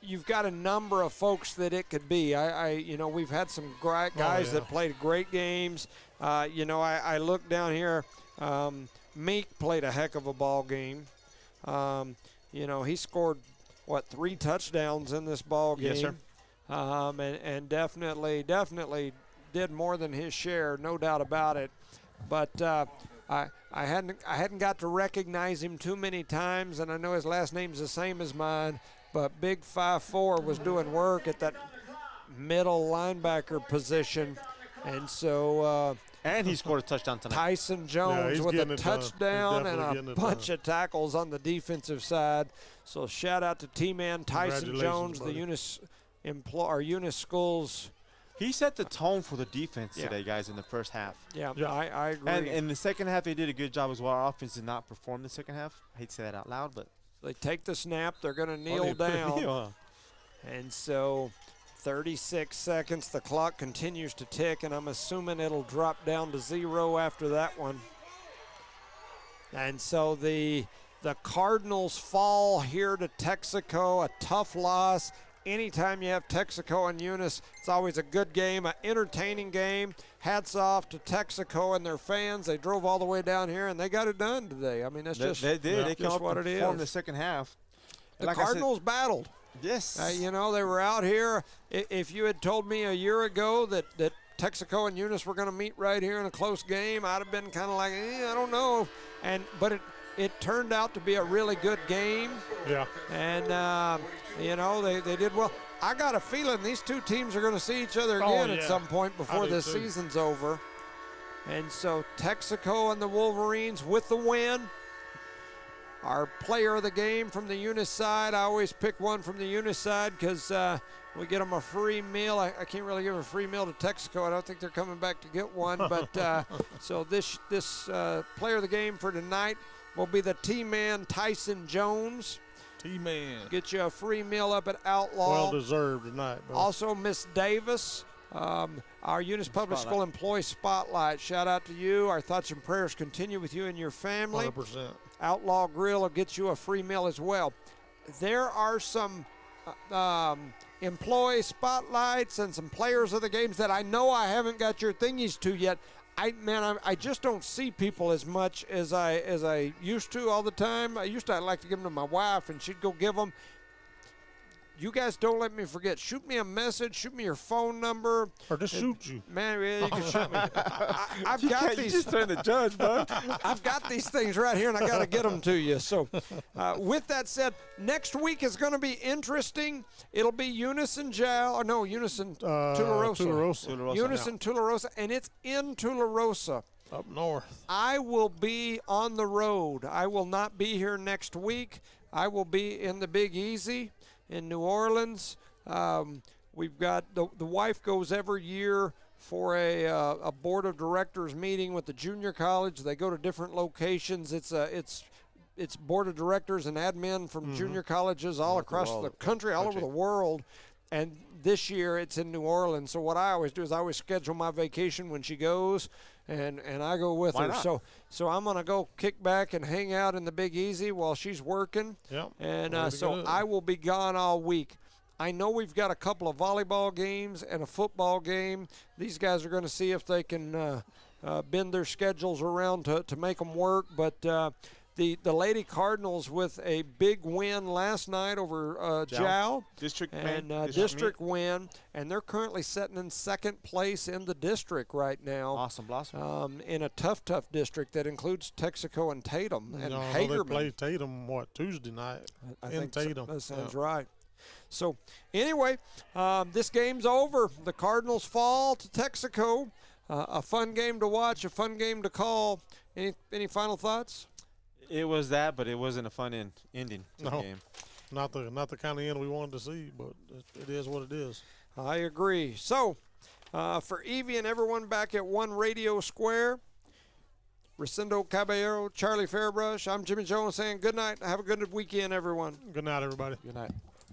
you've got a number of folks that it could be. We've had some guys that played great games. I look down here. Meek played a heck of a ball game. He scored 3 touchdowns in this ball game. Yes, sir. And definitely did more than his share, no doubt about it. But I hadn't got to recognize him too many times, and I know his last name's the same as mine. But Big 5'4" was doing work at that middle linebacker position, and so. And he scored a touchdown tonight. Tyson Jones with a touchdown and a bunch of tackles on the defensive side. So shout out to T-Man Tyson Jones, the Eunice Schools. He set the tone for the defense today, guys, in the first half. Yeah. I agree. And in the second half, they did a good job as well. Our offense did not perform the second half. I hate to say that out loud, but. They take the snap. They're going to kneel down. And so 36 seconds. The clock continues to tick, and I'm assuming it'll drop down to 0 after that one. And so the Cardinals fall here to Texico, a tough loss. Anytime you have Texico and Eunice, it's always a good game, an entertaining game. Hats off to Texico and their fans. They drove all the way down here, and they got it done today. I mean, that's just they did. They just what it is. Performed the second half. The Cardinals battled. Yes. They were out here. If you had told me a year ago that Texico and Eunice were going to meet right here in a close game, I'd have been kind of like, I don't know. But it turned out to be a really good game. Yeah. And, they did well. I got a feeling these two teams are going to see each other again at some point before this season's over. And so Texico and the Wolverines with the win. Our player of the game from the Eunice side, I always pick one from the Eunice side because we get them a free meal. I can't really give a free meal to Texico. I don't think they're coming back to get one. But so this player of the game for tonight will be the T-Man Tyson Jones. T-Man. Get you a free meal up at Outlaw. Well deserved tonight, bro. Also, Miss Davis, our Eunice Public School Employee Spotlight. Shout out to you. Our thoughts and prayers continue with you and your family. 100%. Outlaw Grill will get you a free meal as well. There are some employee spotlights and some players of the games that I know I haven't got your thingies to yet. I just don't see people as much as I used to all the time. I used to like to give them to my wife, and she'd go give them. you guys don't let me forget. Shoot me a message. Shoot me your phone number. Or just shoot you. Man, yeah, you can shoot me. I've got these. You just turned the judge, bud. I've got these things right here, and I got to get them to you. So, with that said, next week is going to be interesting. It'll be Eunice and Tularosa. Eunice and Tularosa, and it's in Tularosa. Up north. I will be on the road. I will not be here next week. I will be in the Big Easy in New Orleans. We've got the wife goes every year for a board of directors meeting with the junior college. They go to different locations. It's board of directors and admin from junior colleges all across the country, all over the world. And this year it's in New Orleans. So what I always do is I always schedule my vacation when she goes, and I go with her. Not? So I'm gonna go kick back and hang out in the Big Easy while she's working. Yep. And so I will be gone all week. I know we've got a couple of volleyball games and a football game. These guys are going to see if they can bend their schedules around to make them work. But the Lady Cardinals with a big win last night over Jow. District win. And they're currently sitting in second place in the district right now. Awesome blossom. In a tough district that includes Texico and Tatum. And Hagerman. They play Tatum, Tuesday night? I think Tatum. That sounds right. So, anyway, this game's over. The Cardinals fall to Texico. A fun game to watch, a fun game to call. Any final thoughts? It was that, but it wasn't a fun ending to the game. Not the kind of end we wanted to see, but it is what it is. I agree. So, for Evie and everyone back at One Radio Square, Rosendo Caballero, Charlie Fairbrush, I'm Jimmy Jones saying good night. Have a good weekend, everyone. Good night, everybody. Good night.